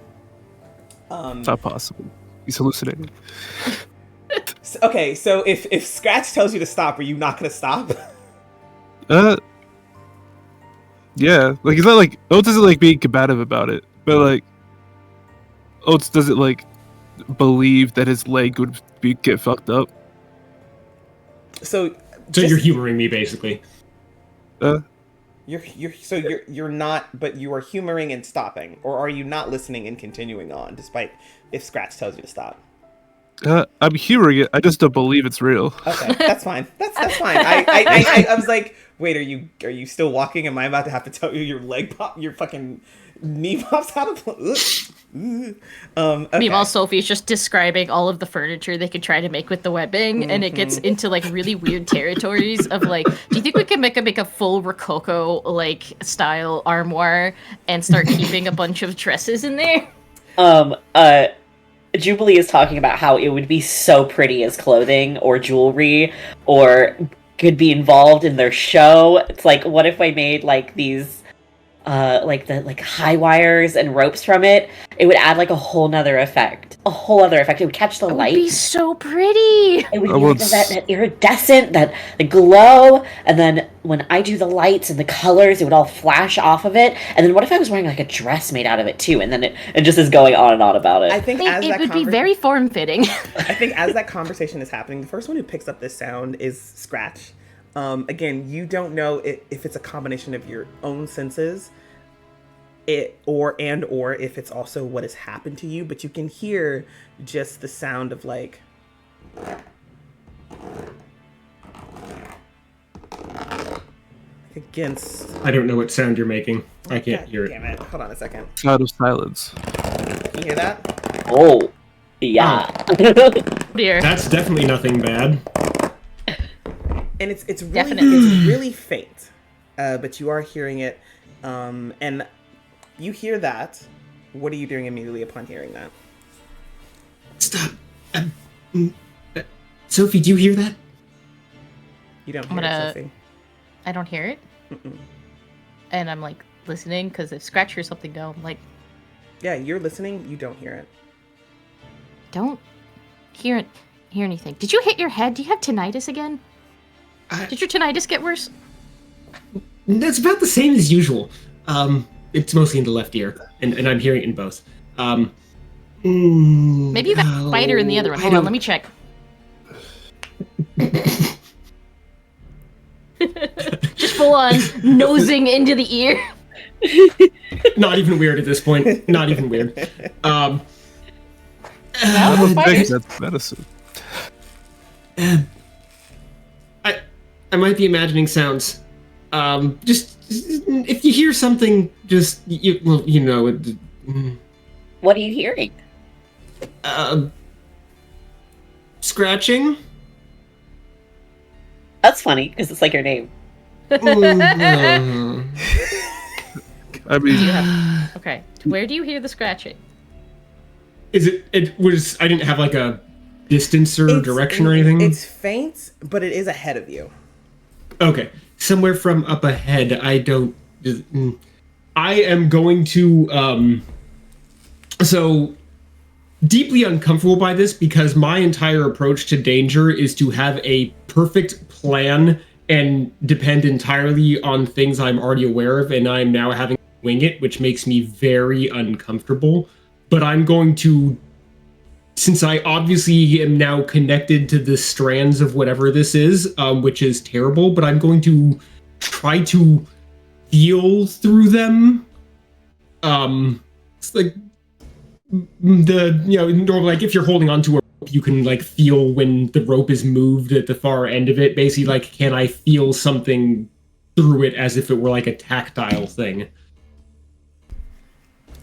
It's not possible. He's hallucinating. Okay, so if Scratch tells you to stop, are you not gonna stop? Yeah. Like, it's not like Oates isn't like being combative about it, but like Oates doesn't like believe that his leg would get fucked up. So you're humoring me, basically. You're not, but you are humoring and stopping, or are you not listening and continuing on despite if Scratch tells you to stop? I'm hearing it. I just don't believe it's real. Okay, that's fine. That's fine. I was like, wait, are you still walking? Am I about to have to tell you your fucking knee pops out of place? Okay. Meanwhile, Sophie's just describing all of the furniture they could try to make with the webbing, and it gets into like really weird territories of like, do you think we can make a full Rococo like style armoire and start keeping a bunch of dresses in there? Jubilee is talking about how it would be so pretty as clothing or jewelry, or could be involved in their show. It's like, what if I made like these like high wires and ropes from it? It would add like a whole other effect. It would catch the light. It would be so pretty. It would be like that iridescent, that the glow, and then when I do the lights and the colors, it would all flash off of it. And then what if I was wearing like a dress made out of it too? And then it just is going on and on about it. I think it would be very form-fitting. I think as that conversation is happening, the first one who picks up this sound is Scratch. Again, you don't know if it's a combination of your own senses, or if it's also what has happened to you, but you can hear just the sound of like against. I don't know what sound you're making. I can't hear it. Damn it! Hold on a second. Sound of silence. Can you hear that? Oh, yeah. Dear. That's definitely nothing bad. And it's really faint, but you are hearing it, and you hear that. What are you doing immediately upon hearing that? Stop. Sophie, do you hear that? You don't hear it, Sophie. I don't hear it. Mm-mm. And I'm like listening, because if Scratch hears something, no, I'm like, yeah, you're listening. You don't hear it. Don't hear anything. Did you hit your head? Do you have tinnitus again? Did your tinnitus get worse? That's about the same as usual. It's mostly in the left ear, and I'm hearing it in both. Maybe you got a spider in the other one. Hold on, let me check. Just full on nosing into the ear. Not even weird at this point. Not even weird. I don't think that's medicine. I might be imagining sounds. Just if you hear something, just you know it. What are you hearing? Scratching. That's funny because it's like your name. I mean, Okay, where do you hear the scratching? Is it? It was. I didn't have like a distance or direction or anything. It's faint, but it is ahead of you. Okay, somewhere from up ahead. I don't. I am going to. So deeply uncomfortable by this because my entire approach to danger is to have a perfect plan and depend entirely on things I'm already aware of, and I'm now having to wing it, which makes me very uncomfortable. But I'm going to, since I obviously am now connected to the strands of whatever this is, which is terrible, but I'm going to try to feel through them. It's like normally, like if you're holding onto a rope, you can like feel when the rope is moved at the far end of it. Basically, like, can I feel something through it as if it were like a tactile thing?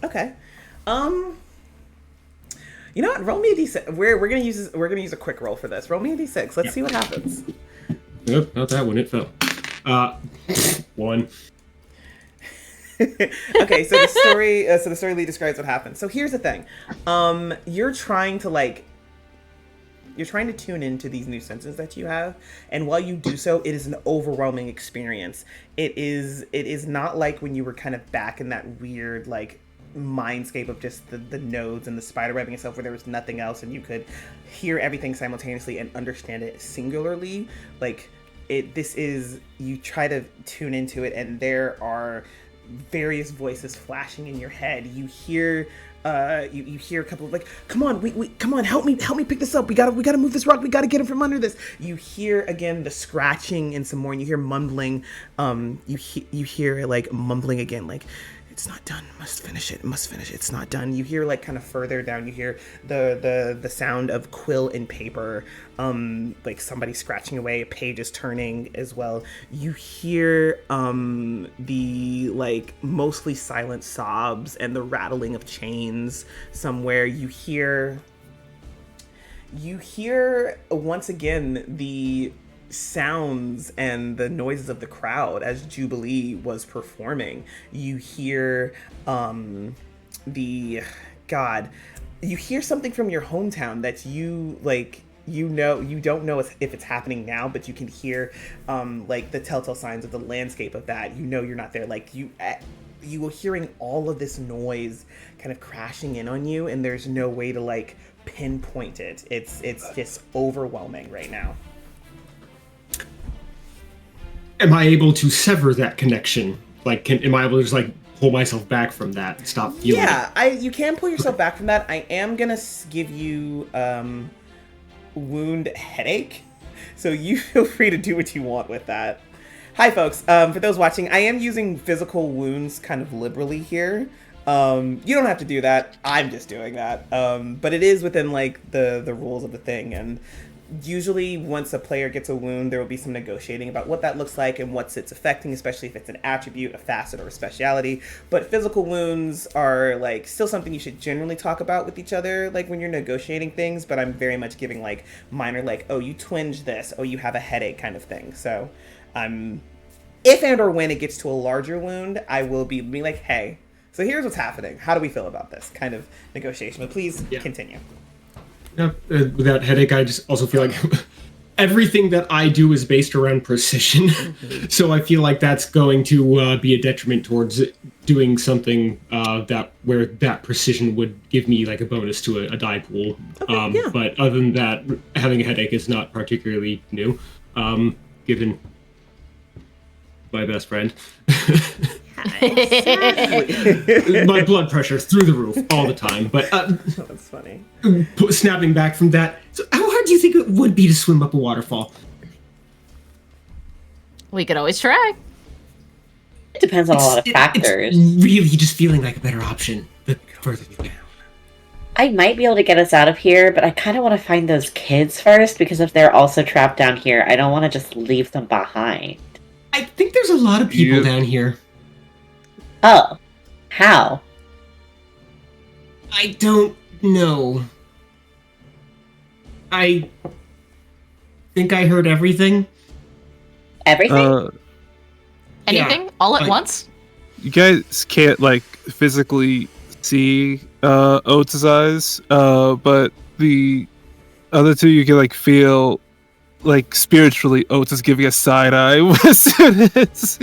Okay. You know what? Roll me a d6. We're gonna use a quick roll for this. Roll me a d6. Let's see what happens. Nope, not that one. It fell. 1. Okay, so the story lead describes what happened. So here's the thing. You're trying to tune into these new senses that you have, and while you do so, it is an overwhelming experience. It is not like when you were kind of back in that weird like mindscape of just the nodes and the spider webbing itself, where there was nothing else and you could hear everything simultaneously and understand it singularly. Like this is, you try to tune into it, and there are various voices flashing in your head. You hear you hear a couple of like, come on, help me pick this up. We gotta move this rock. We gotta get him from under this. You hear again the scratching and some more, and you hear mumbling. You hear like mumbling again, like, it's not done. Must finish it. It's not done. You hear like kind of further down. You hear the sound of quill and paper. Like somebody scratching away. A page is turning as well. You hear the like mostly silent sobs and the rattling of chains somewhere. You hear once again the sounds and the noises of the crowd as Jubilee was performing. You hear you hear something from your hometown that you like, you don't know if it's happening now, but you can hear like the telltale signs of the landscape of that. You know you're not there. Like you are hearing all of this noise kind of crashing in on you, and there's no way to like pinpoint it. It's just overwhelming right now. Am I able to sever that connection? Like, am I able to just like pull myself back from that and stop feeling it? You can pull yourself back from that. I am gonna give you wound headache, so you feel free to do what you want with that. Hi folks, for those watching, I am using physical wounds kind of liberally here. You don't have to do that. I'm just doing that. But it is within like the rules of the thing, and usually once a player gets a wound, there will be some negotiating about what that looks like and what's it's affecting, especially if it's an attribute, a facet, or a speciality. But physical wounds are like still something you should generally talk about with each other, like when you're negotiating things. But I'm very much giving like minor, like, oh, you twinge this, oh, you have a headache kind of thing. So if and or when it gets to a larger wound, I will be like, hey, so here's what's happening. How do we feel about this kind of negotiation? But please continue. Without headache, I just also feel like everything that I do is based around precision. So I feel like that's going to be a detriment towards doing something where that precision would give me like a bonus to a die pool. But other than that, having a headache is not particularly new, given my best friend. My blood pressure through the roof all the time, but that's funny. Snapping back from that, so how hard do you think it would be to swim up a waterfall? We could always try. It depends on a lot of factors. It's really just feeling like a better option the further you go. I might be able to get us out of here, but I kind of want to find those kids first, because if they're also trapped down here, I don't want to just leave them behind. I think there's a lot of people down here. Oh. How? I don't know. I think I heard everything. Everything? Anything? All at once? You guys can't, like, physically see Oates' eyes, but the other two you can, like, feel, like, spiritually Oates is giving a side eye as soon as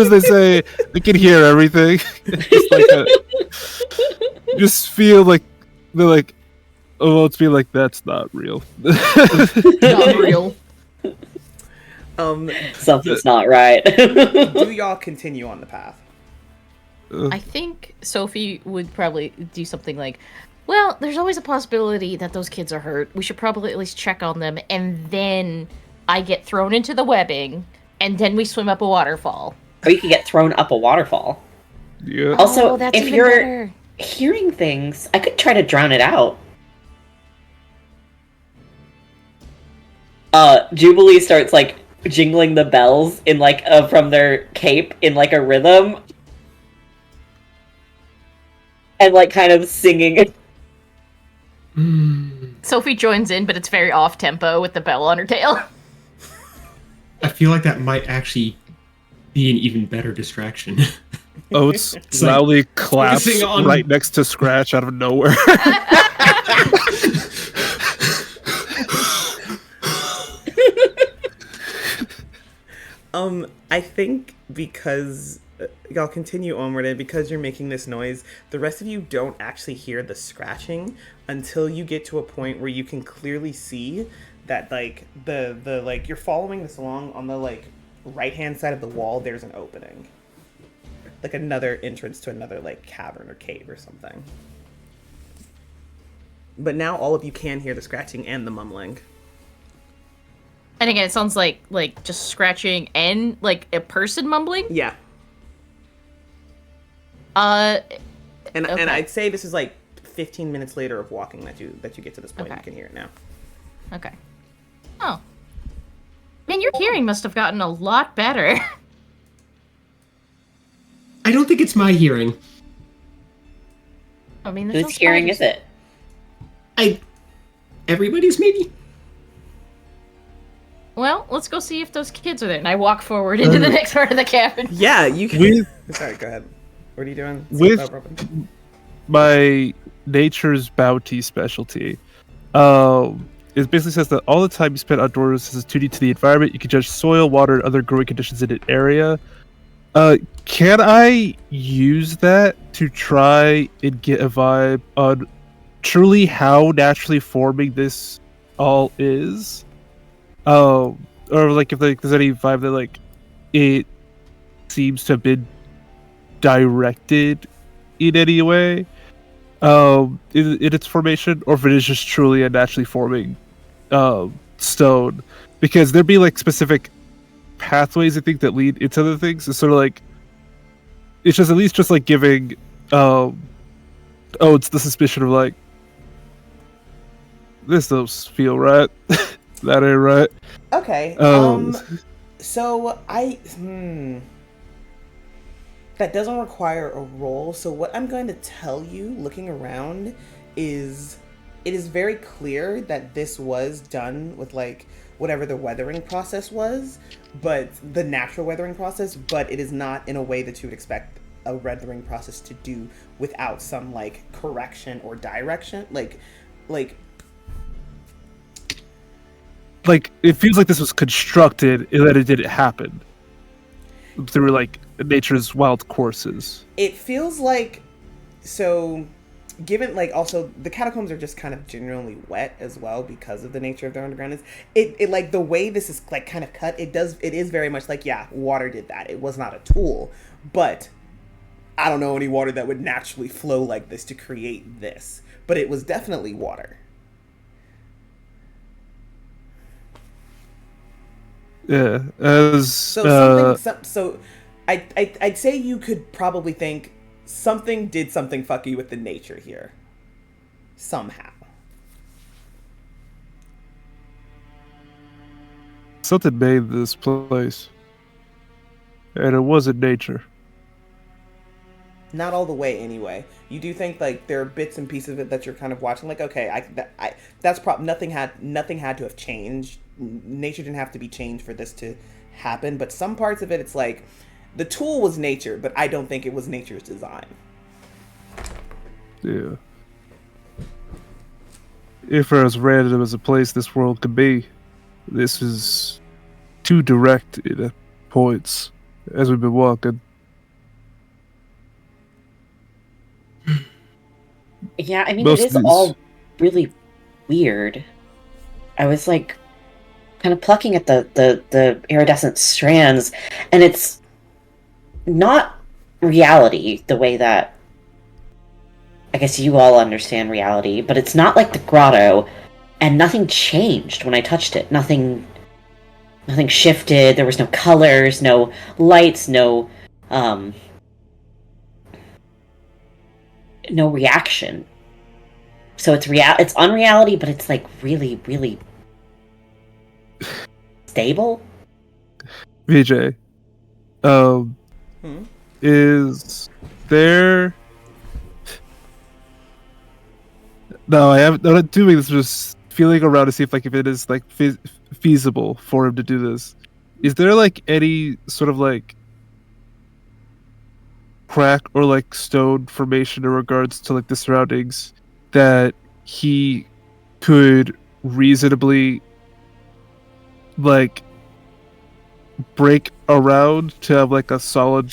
they say they can hear everything. Just like just feel like they're like, oh, Oates being like, that's not real. Not real. Something's not right. Do y'all continue on the path? I think Sophie would probably do something like, well, there's always a possibility that those kids are hurt. We should probably at least check on them, and then I get thrown into the webbing, and then we swim up a waterfall. Or you could get thrown up a waterfall. Yeah. Also, that's if even you're better. hearing things, I could try to drown it out. Jubilee starts, like, jingling the bells in, like, from their cape in, like, a rhythm. And, like, kind of singing. Sophie joins in, but it's very off-tempo with the bell on her tail. I feel like that might actually be an even better distraction. Oates It's like loudly claps focusing on- right next to Scratch out of nowhere. I think because y'all continue onward, and because you're making this noise, the rest of you don't actually hear the scratching until you get to a point where you can clearly see that, like, the like, you're following this along on the, like, right hand side of the wall. There's an opening, like another entrance to another, like, cavern or cave or something. But now all of you can hear the scratching and the mumbling. And again, it sounds like just scratching and like a person mumbling. Yeah. Okay. And I'd say this is like 15 minutes later of walking that you get to this point. Okay. You can hear it now. Okay. Oh. Man, your hearing must have gotten a lot better. I don't think it's my hearing. I mean, Whose hearing is it? Everybody's maybe? Well, let's go see if those kids are there. And I walk forward into the next part of the cabin. Yeah, you can. Sorry, go ahead. What are you doing? My nature's bounty specialty. It basically says that all the time you spend outdoors is duty to the environment. You can judge soil, water, and other growing conditions in an area. Can I use that to try and get a vibe on truly how naturally forming this all is? Or like if there's any vibe that like it seems to have been directed in any way in its formation, or if it is just truly a naturally forming stone, because there'd be like specific pathways I think that lead into other things. It's sort of like it's just at least just like giving it's the suspicion of like this doesn't feel right. That ain't right. Okay. So that doesn't require a roll. So what I'm going to tell you, looking around, is it is very clear that this was done with like whatever the weathering process was, but the natural weathering process, but it is not in a way that you would expect a weathering process to do without some like correction or direction. Like it feels like this was constructed and that it didn't happen through like nature's wild courses. It feels like, so given like also the catacombs are just kind of generally wet as well because of the nature of their underground is it like the way this is like kind of cut, it is very much like, yeah, water did that. It was not a tool, but I don't know any water that would naturally flow like this to create this, but it was definitely water. Yeah, so I'd say you could probably think something did something fucky with the nature here. somehow. Something made this place, and it wasn't nature. Not all the way, anyway. You do think like there are bits and pieces of it that you're kind of watching, like, okay, that's nothing had to have changed. Nature didn't have to be changed for this to happen. But some parts of it, it's like the tool was nature, but I don't think it was nature's design. Yeah. If we're as random as a place this world could be, this is too direct at points as we've been walking. Yeah, I mean, Most it of is these- all really weird. I was like, kind of plucking at the iridescent strands, and it's not reality the way that I guess you all understand reality, but it's not like the grotto, and nothing changed when I touched it. Nothing shifted. There was no colors, no lights, no reaction. So it's unreality, but it's like really, really stable. VJ, is there? No, I'm not doing this. Just feeling around to see if it is like feasible for him to do this. Is there like any sort of like crack or like stone formation in regards to like the surroundings that he could reasonably like break around to have like a solid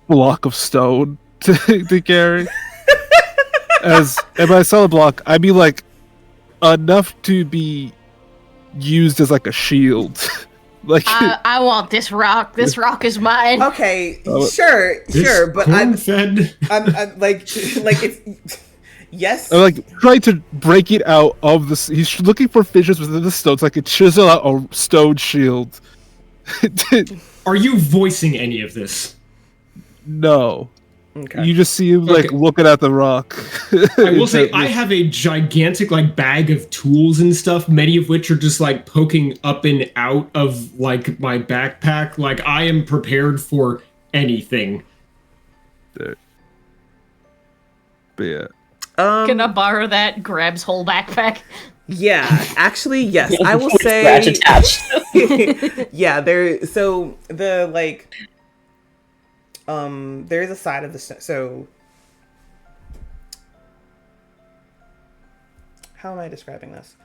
block of stone to carry? And by solid block, I mean like enough to be used as like a shield. Like I want this rock. This rock is mine. Okay, sure, but I'm like it's yes. I'm like trying to break it out of the. He's looking for fissures within the stone so I could chisel out a stone shield. Are you voicing any of this? No. Okay. You just see him like looking at the rock. I will say I have a gigantic like bag of tools and stuff, many of which are just like poking up and out of like my backpack. Like I am prepared for anything. But yeah. Can I borrow that? Grabs whole backpack. Yeah, actually, yes. I will With say. scratch attached. Yeah, so the like. There is a side of the so. How am I describing this?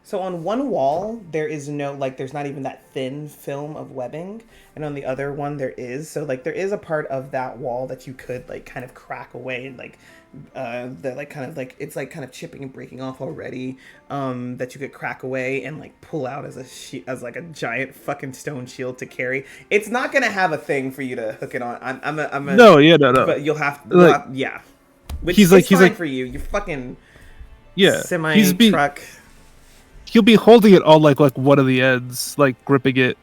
So on one wall, there is no, like, there's not even that thin film of webbing. And on the other one, there is. So, like, there is a part of that wall that you could, like, kind of crack away and, like, that, like, kind of, like, it's, like, kind of chipping and breaking off already. That you could crack away and, like, pull out as as, like, a giant fucking stone shield to carry. It's not going to have a thing for you to hook it on. No. But you'll have, yeah. Which he's is like, fine for you. You're fucking semi-truck. He'll be holding it on like one of the ends, like gripping it,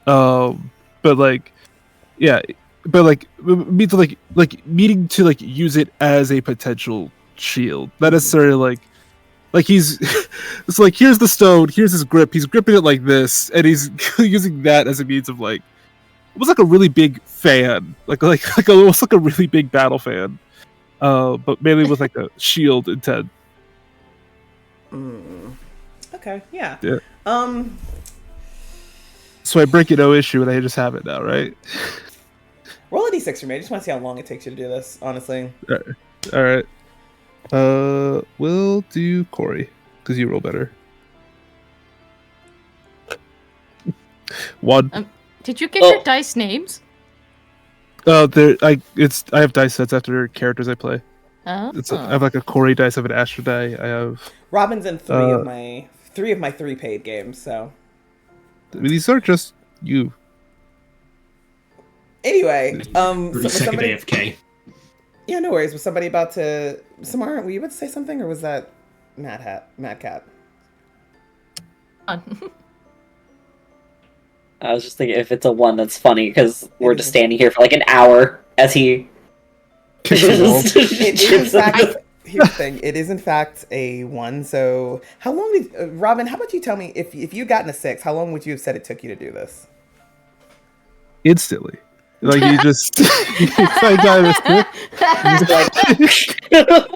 but like, yeah, but like meaning to like use it as a potential shield, not necessarily like he's it's like here's the stone, here's his grip, he's gripping it like this, and he's using that as a means of like almost like a really big fan, almost like a really big battle fan, but mainly with like a shield intent. Okay, yeah. So I break it no issue, and I just have it now, right? Roll a d6 for me. I just want to see how long it takes you to do this, honestly. All right. We'll do Corey because you roll better. 1. Did you get your dice names? I have dice sets after characters I play. Oh. I have like a Corey dice, I have an Astra die. I have. Robin's in three of my 3 paid games, so. I mean, these aren't just you. Anyway, second AFK. Yeah, no worries. Was somebody about to? Samara, were you about to say something, or was that Mad Cat? Uh, I was just thinking if it's a 1, that's funny because we're just standing here for like an hour as he Kicks the wall. It is in fact. Here's the thing. It is in fact a 1. So how long did Robin? How about you tell me if you'd gotten a 6? How long would you have said it took you to do this? Instantly. Like you just I got a 6.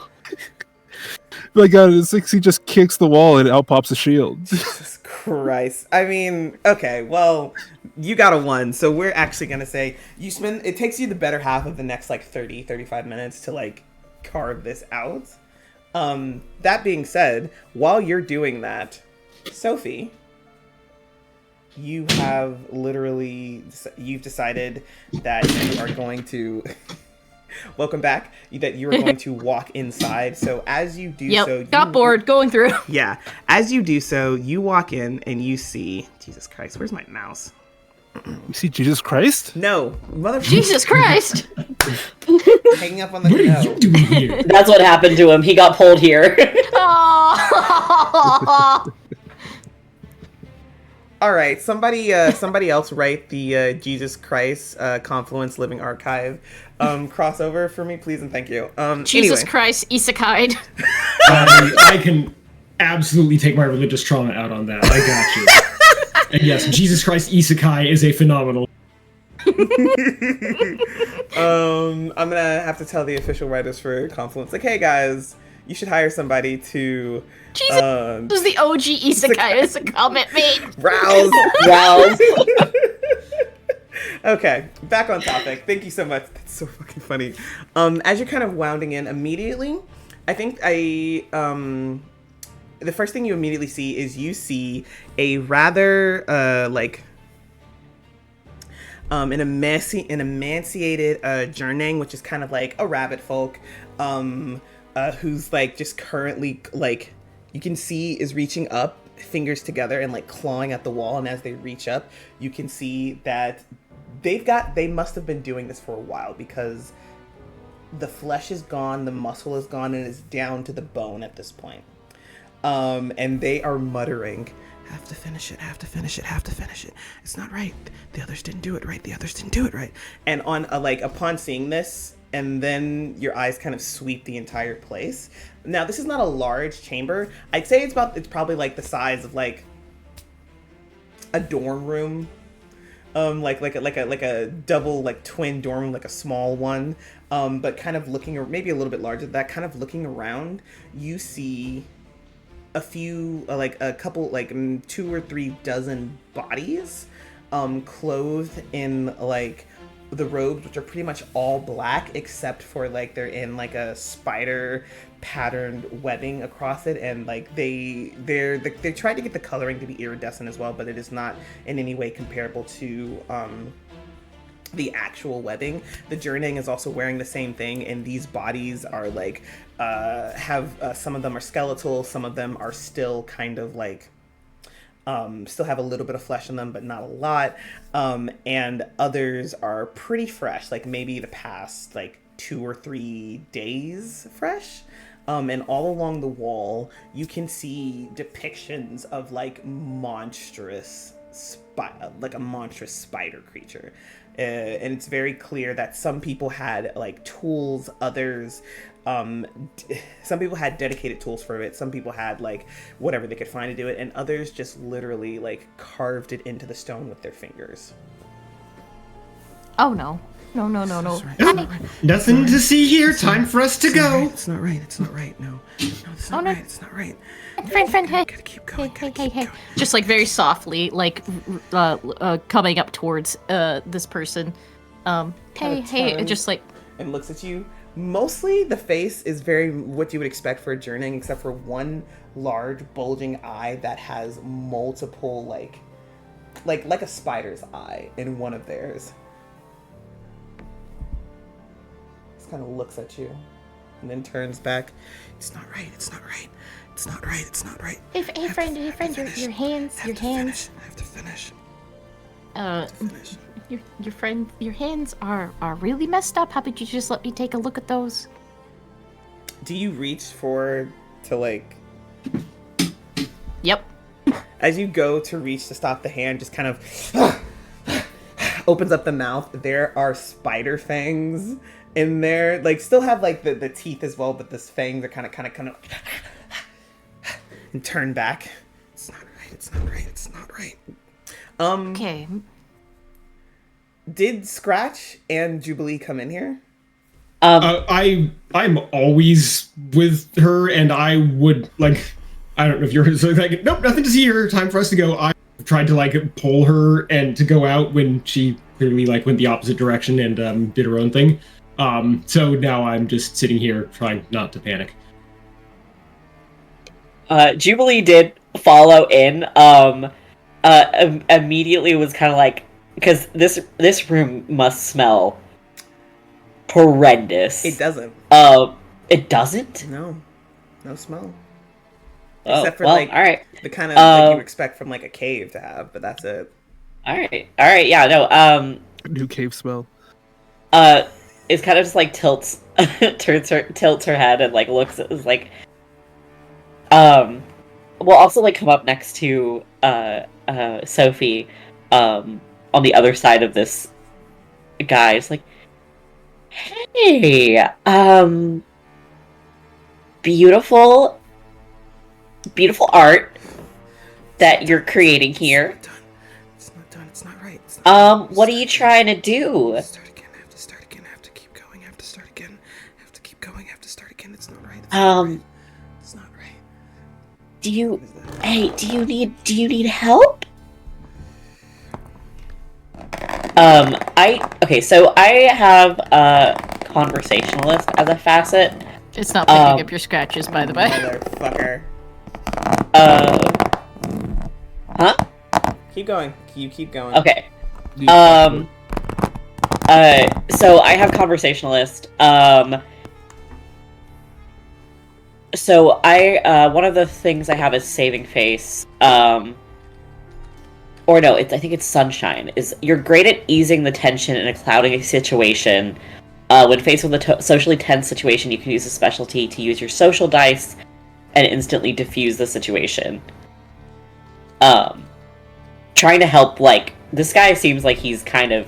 Like got a 6, he just kicks the wall and out pops a shield. Jesus Christ. I mean, okay, well, you got a 1, so we're actually gonna say it takes you the better half of the next like 35 minutes to like carve this out. That being said, while you're doing that, Sophie, you've decided that you are going to welcome back, that you are going to walk inside. So as you do so, got bored going through. Yeah, as you do so, you walk in and you see, Jesus Christ, where's my mouse? You see Jesus Christ? No, motherfucker. Jesus Christ! Hanging up on the What are you doing here? That's what happened to him. He got pulled here. Oh. All right, somebody else write the Jesus Christ Confluence Living Archive crossover for me, please, and thank you. Jesus Anyway. Christ, isekai. I can absolutely take my religious trauma out on that. I got you. And yes, Jesus Christ Isekai is a phenomenal. I'm gonna have to tell the official writers for Confluence, like, hey guys, you should hire somebody to Jesus, this is the OG isekai as a comment made. rouse. Okay, back on topic. Thank you so much. That's so fucking funny. As you're kind of wounding in immediately, I think the first thing you immediately see is you see a rather an emaciated Jurnang, which is kind of like a rabbit folk, who's like just currently like you can see is reaching up, fingers together and like clawing at the wall, and as they reach up, you can see that they must have been doing this for a while, because the flesh is gone, the muscle is gone, and it's down to the bone at this point. And they are muttering, have to finish it, have to finish it, have to finish it. It's not right. The others didn't do it right. The others didn't do it right. And on upon seeing this, and then your eyes kind of sweep the entire place. Now, this is not a large chamber. I'd say it's probably like the size of like a dorm room. Like a double, like twin dorm room, like a small one. But kind of looking, or maybe a little bit larger than that, kind of looking around, you see a few, like a couple, like 2 or 3 dozen bodies, clothed in like the robes, which are pretty much all black, except for like they're in like a spider patterned webbing across it, and like they tried to get the coloring to be iridescent as well, but it is not in any way comparable to the actual webbing. The Jurnang is also wearing the same thing, and these bodies are like some of them are skeletal, some of them are still kind of like still have a little bit of flesh in them, but not a lot, and others are pretty fresh, like maybe the past like 2 or 3 days fresh. And all along the wall, you can see depictions of like monstrous like a monstrous spider creature. And it's very clear that some people had like tools, others, some people had dedicated tools for it, some people had like whatever they could find to do it, and others just literally like carved it into the stone with their fingers. Oh no. No. Nothing to see here. Time for us to go. It's not right. It's not right. No, it's not right. It's not right. Friend, hey. Gotta keep going. Hey. Just like very softly, like coming up towards this person. Hey, just like, and looks at you. Mostly the face is very what you would expect for a Jurnang, except for one large bulging eye that has multiple like a spider's eye in one of theirs. Just kind of looks at you and then turns back. It's not right. It's not right. It's not right. It's not right. Hey, friend, your hands. I have to finish. Your hands are really messed up. How about you just let me take a look at those? Do you reach to like? Yep. As you go to reach to stop the hand, just kind of opens up the mouth. There are spider fangs And they're like still have like the teeth as well, but the fangs are kind of and turn back. It's not right. It's not right. It's not right. Okay. Did Scratch and Jubilee come in here? I'm always with her, and I would like. I don't know if you're like, nope, nothing to see here. Time for us to go. I tried to like pull her and to go out when she clearly like went the opposite direction and did her own thing. So now I'm just sitting here trying not to panic. Jubilee did follow in. Immediately was kind of like, because this room must smell horrendous. It doesn't. It doesn't? No smell. Oh, Except for well, like all right. the kind of like you expect from like a cave to have, but that's it. All right, yeah, no. New cave smell. It's kind of just like tilts her head and like looks at is like. We'll also like come up next to Sophie, on the other side of this guy. It's like, hey, beautiful art that you're creating here. It's not done. It's not right. It's not right. What are you trying to do? Start again. I have to start again. I have to keep going. I have to start again. I have to keep going. I have to start again. It's not right. It's not right. It's not right. Do you need help? So I have a conversationalist as a facet. It's not picking up your scratches, by the way. Motherfucker. Huh? Keep going. You keep going. Okay. So I have conversationalist. So I one of the things I have is saving face. Or no, I think it's sunshine. Is you're great at easing the tension in a clouding situation. When faced with a socially tense situation, you can use a specialty to use your social dice and instantly diffuse the situation. Trying to help, like, this guy seems like he's kind of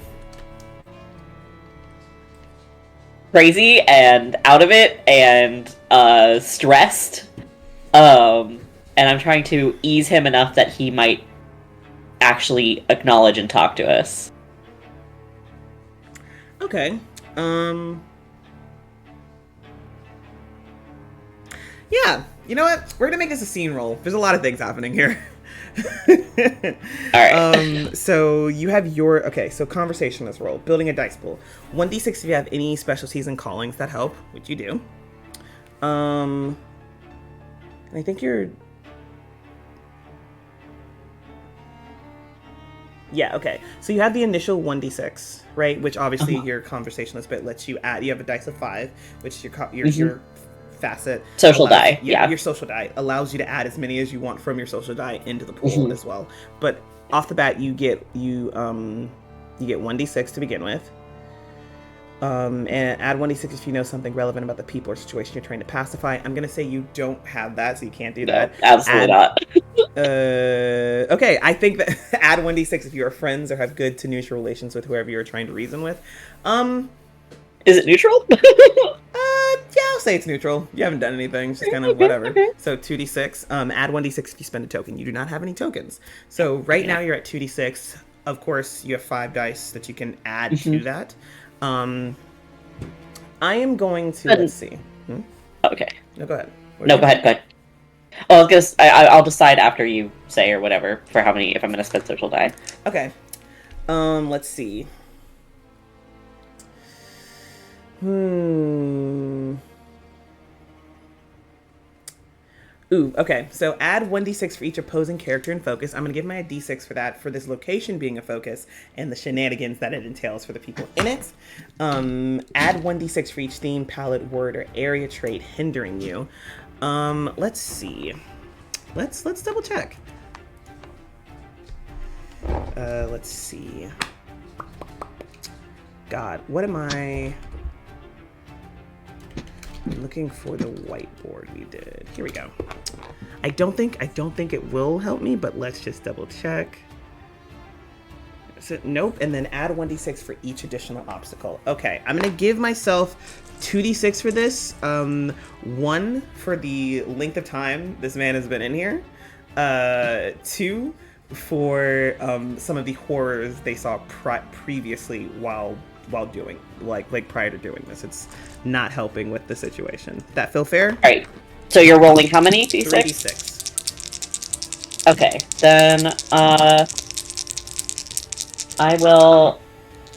crazy and out of it and stressed. And I'm trying to ease him enough that he might actually acknowledge and talk to us. Okay. Yeah. You know what? We're gonna make this a scene roll. There's a lot of things happening here. Alright. So you have your so conversationalist roll, building a dice pool. 1d6 if you have any specialties and callings that help, which you do. And I think you're Yeah, okay. So you have the initial 1d6, right? Which obviously your conversationalist bit lets you add. You have a dice of 5, which your facet. Social die, yeah. Your social die allows you to add as many as you want from your social die into the pool as well. But off the bat, you get 1d6 to begin with. And add 1d6 if you know something relevant about the people or situation you're trying to pacify. I'm gonna say you don't have that, so you can't do that. No, absolutely not. Okay, I think that add 1d6 if you are friends or have good to neutral relations with whoever you're trying to reason with. Is it neutral? Yeah, I'll say it's neutral. You haven't done anything, it's just kind of whatever. So 2d6. Add 1d6 if you spend a token. You do not have any tokens. So right now you're at 2d6. Of course, you have 5 dice that you can add to that. I am going to let's see. Okay. No, go ahead. Go ahead. Oh, I'll decide after you say or whatever for how many if I'm gonna spend social die. Okay. Let's see. Ooh, okay. So add 1d6 for each opposing character in focus. I'm going to give my d6 for that, for this location being a focus, and the shenanigans that it entails for the people in it. Add 1d6 for each theme, palette, word, or area trait hindering you. Let's see. Let's double check. Let's see. God, what am I... I'm looking for the whiteboard we did. Here we go. I don't think it will help me, but let's just double check. Nope. And then add 1d6 for each additional obstacle. Okay, I'm gonna give myself 2d6 for this. 1 for the length of time this man has been in here. 2 for some of the horrors they saw previously while doing like prior to doing this. It's not helping with the situation. That feel fair? All right. So you're rolling how many? D6? 3d6. Okay, then I will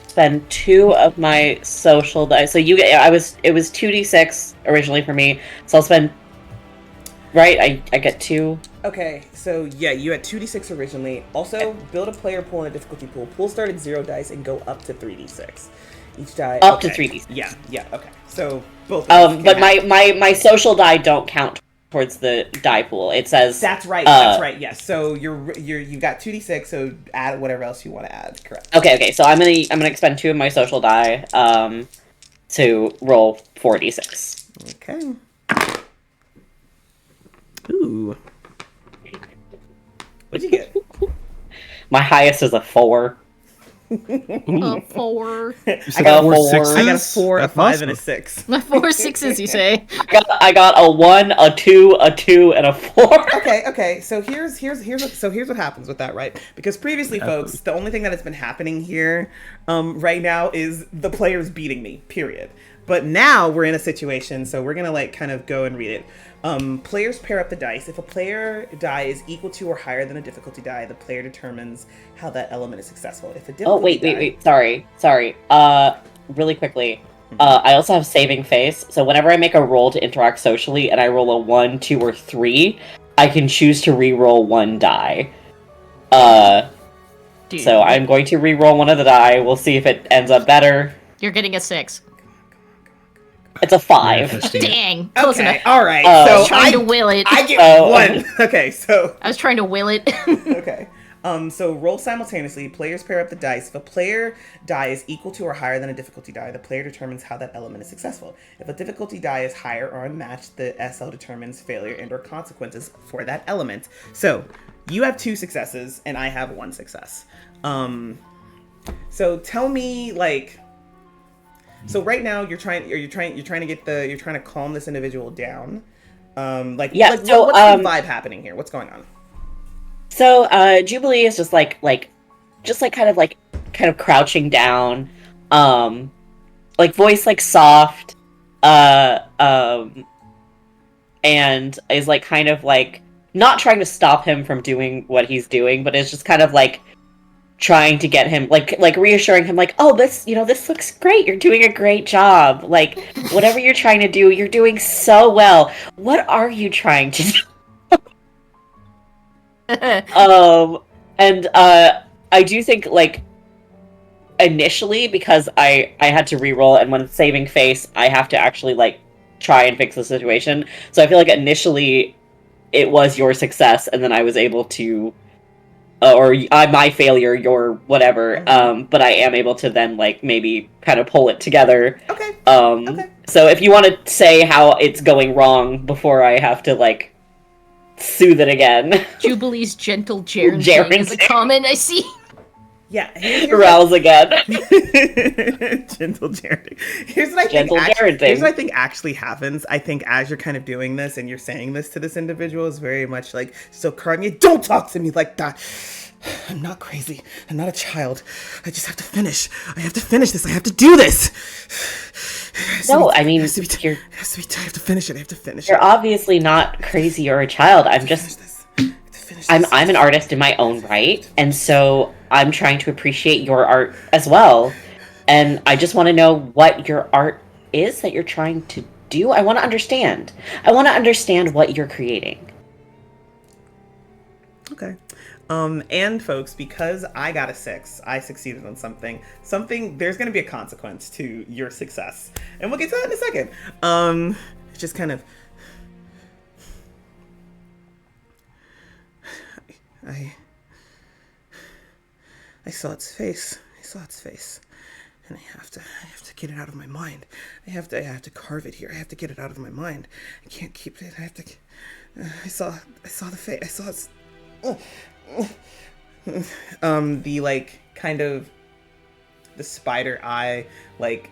spend 2 of my social dice. So it was 2d6 originally for me. So I'll spend. Right, I get 2. Okay, so yeah, you had 2d6 originally. Also, build a player pool and a difficulty pool. Pool start at 0 dice and go up to 3d6. Each die Up to 3d6. Yeah, okay. So both. But my social die don't count towards the die pool. It says that's right. Yes. So you got 2d6. So add whatever else you want to add. Correct. Okay. So I'm gonna expend 2 of my social die to roll 4d6. Okay. Ooh. What'd you get? My highest is a 4. A 4. I got a 4 4. I got a sixes? 4, a That's 5, awesome. and a 6. 4 6s, you say? I got a 1, a 2, a 2, and a 4. Okay. So here's what happens with that, right? Because previously, folks, the only thing that has been happening here, right now, is the players beating me. Period. But now we're in a situation, so we're gonna like kind of go and read it. Players pair up the dice. If a player die is equal to or higher than a difficulty die, the player determines how that element is successful. If a difficulty wait. Sorry. Really quickly. I also have saving face, so whenever I make a roll to interact socially and I roll a 1, 2, or 3, I can choose to re-roll 1 die. Dude, So I'm going to re-roll 1 of the die. We'll see if it ends up better. you're getting a 6. It's a 5. Dang, close Okay, enough. all right. I So was trying to will it. I get Oh. 1. Okay, so I was trying to will it. okay. So roll simultaneously. Players pair up the dice. If a player die is equal to or higher than a difficulty die, the player determines how that element is successful. If a difficulty die is higher or unmatched, the SL determines failure and/or consequences for that element. So you have 2 successes and I have 1 success. So tell me, like, so right now you're trying to calm this individual down. What's the vibe happening here? What's going on? So Jubilee is just kind of crouching down, like voice like soft, and is like kind of like not trying to stop him from doing what he's doing, but is just kind of like trying to get him like reassuring him like, oh, this looks great, you're doing a great job, like whatever you're trying to do, you're doing so well. What are you trying to do? I do think, like, initially, because I had to reroll, and when saving face, I have to actually, like, try and fix the situation. So I feel like initially it was your success, and then I was able to, my failure, your whatever, but I am able to then, like, maybe kind of pull it together. Okay. So if you want to say how it's going wrong before I have to, like, soothe it again. Jubilee's gentle Jaren is a comment I see. Yeah. Rouse again. Gentle Jared. Here's what I think actually happens. I think as you're kind of doing this and you're saying this to this individual is very much like, so Carney, don't talk to me like that. I'm not crazy. I'm not a child. I just have to finish. I have to finish this. I have to do this. No, I mean, I have to finish it. I have to finish it. You're obviously not crazy or a child. I'm an artist in my own right, and so I'm trying to appreciate your art as well. And I just want to know what your art is that you're trying to do. I want to understand. I want to understand what you're creating. Okay. And folks, because I got a 6, I succeeded on something, there's going to be a consequence to your success. And we'll get to that in a second. It's just kind of, I saw its face. And I have to get it out of my mind. I have to carve it here. I have to get it out of my mind. I can't keep it. I have to, I saw the face. I saw its, the like kind of the spider eye, like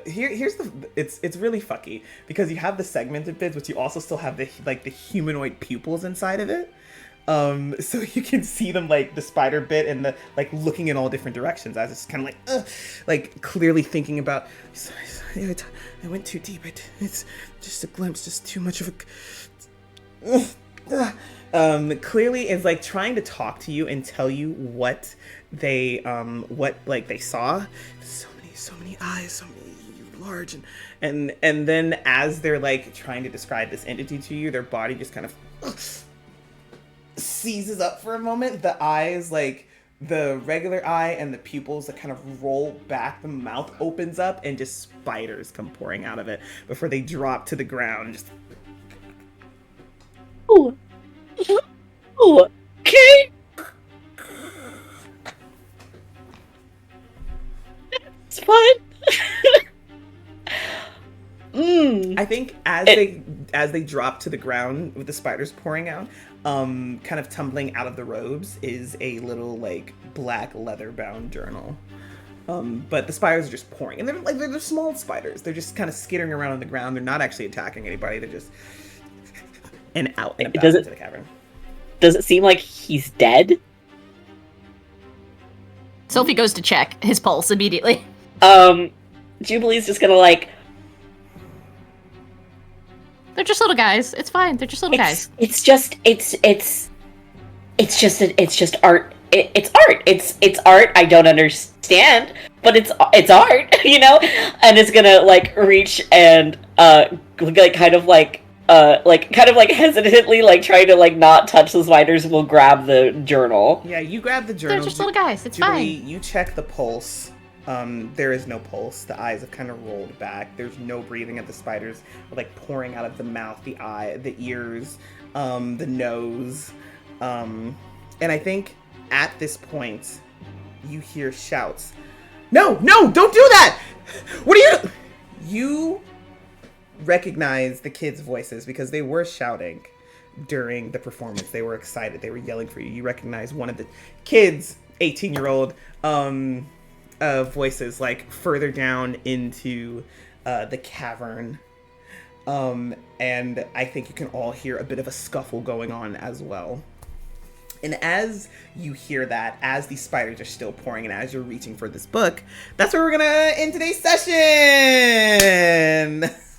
here's the it's really fucky because you have the segmented bits, but you also still have the like the humanoid pupils inside of it. So you can see them like the spider bit and the like looking in all different directions as it's kind of like clearly thinking about. Sorry, I went too deep. It's just a glimpse, just too much of a. Clearly is like trying to talk to you and tell you what they like they saw. So many eyes, so many large and then as they're like trying to describe this entity to you, their body just kind of seizes up for a moment. The eyes, like the regular eye and the pupils that kind of roll back, the mouth opens up and just spiders come pouring out of it before they drop to the ground. Just ooh. Ooh. Okay. It's fun. I think as they drop to the ground with the spiders pouring out, kind of tumbling out of the robes is a little like black leather bound journal. But the spiders are just pouring, and they're small spiders. They're just kind of skittering around on the ground. They're not actually attacking anybody. They're just and out and about into the cavern. Does it seem like he's dead? Sophie goes to check his pulse immediately. Jubilee's just gonna like. They're just little guys. It's fine. They're just little guys. It's just art. It's art. It's art. I don't understand, but it's art, you know. And it's gonna like reach and like kind of like hesitantly like try to like not touch the spiders. Will grab the journal. Yeah, you grab the journal. They're just little guys. It's Jubilee, fine. You check the pulse. There is no pulse. The eyes have kind of rolled back. There's no breathing. At the spiders are like pouring out of the mouth, the eye, the ears, the nose. And I think at this point, you hear shouts. No, don't do that! What are you? You recognize the kids' voices because they were shouting during the performance. They were excited. They were yelling for you. You recognize one of the kids, 18-year-old, voices like further down into the cavern, and I think you can all hear a bit of a scuffle going on as well. And as you hear that, as these spiders are still pouring and as you're reaching for this book, that's where we're gonna end today's session.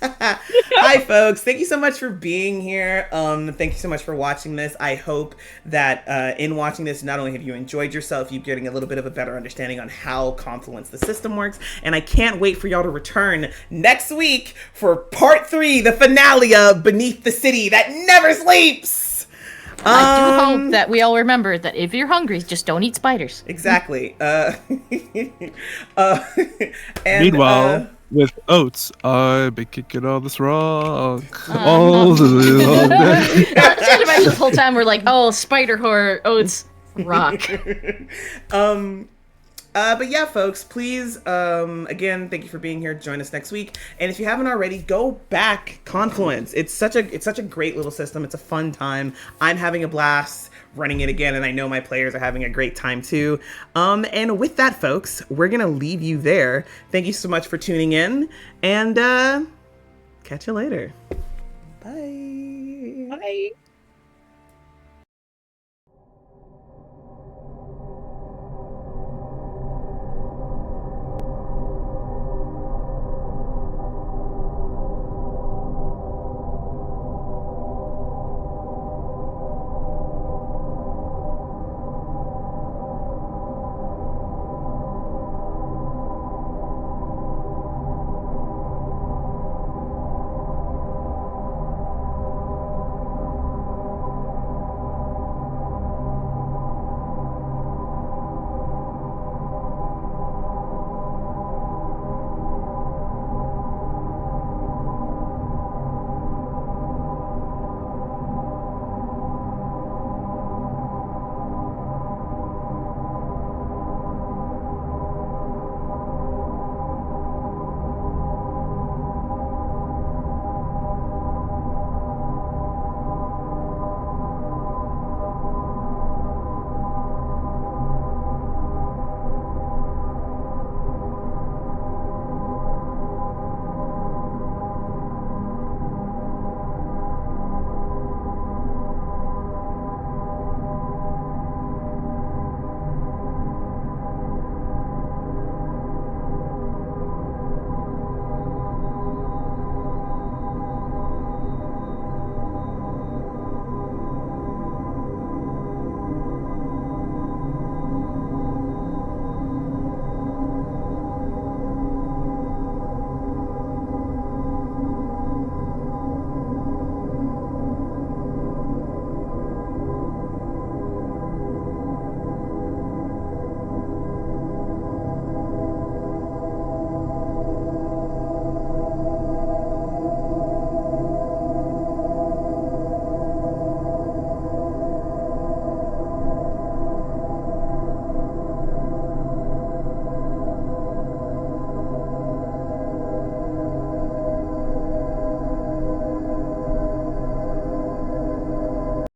Hi folks, thank you so much for being here. Thank you so much for watching this. I hope that in watching this, not only have you enjoyed yourself, you're getting a little bit of a better understanding on how Confluence, the system, works. And I can't wait for y'all to return next week for part 3, the finale of Beneath the City That Never Sleeps. I do hope that we all remember that if you're hungry, just don't eat spiders. Exactly. And, Meanwhile, with oats, I've been kicking all this rock all the day. Just imagine the whole time we're like, oh, spider horror, oats, rock. But yeah, folks, please, again, thank you for being here. Join us next week. And if you haven't already, go back Confluence. It's such a great little system. It's a fun time. I'm having a blast running it again, and I know my players are having a great time too. And with that, folks, we're gonna leave you there. Thank you so much for tuning in, and catch you later. Bye. Bye.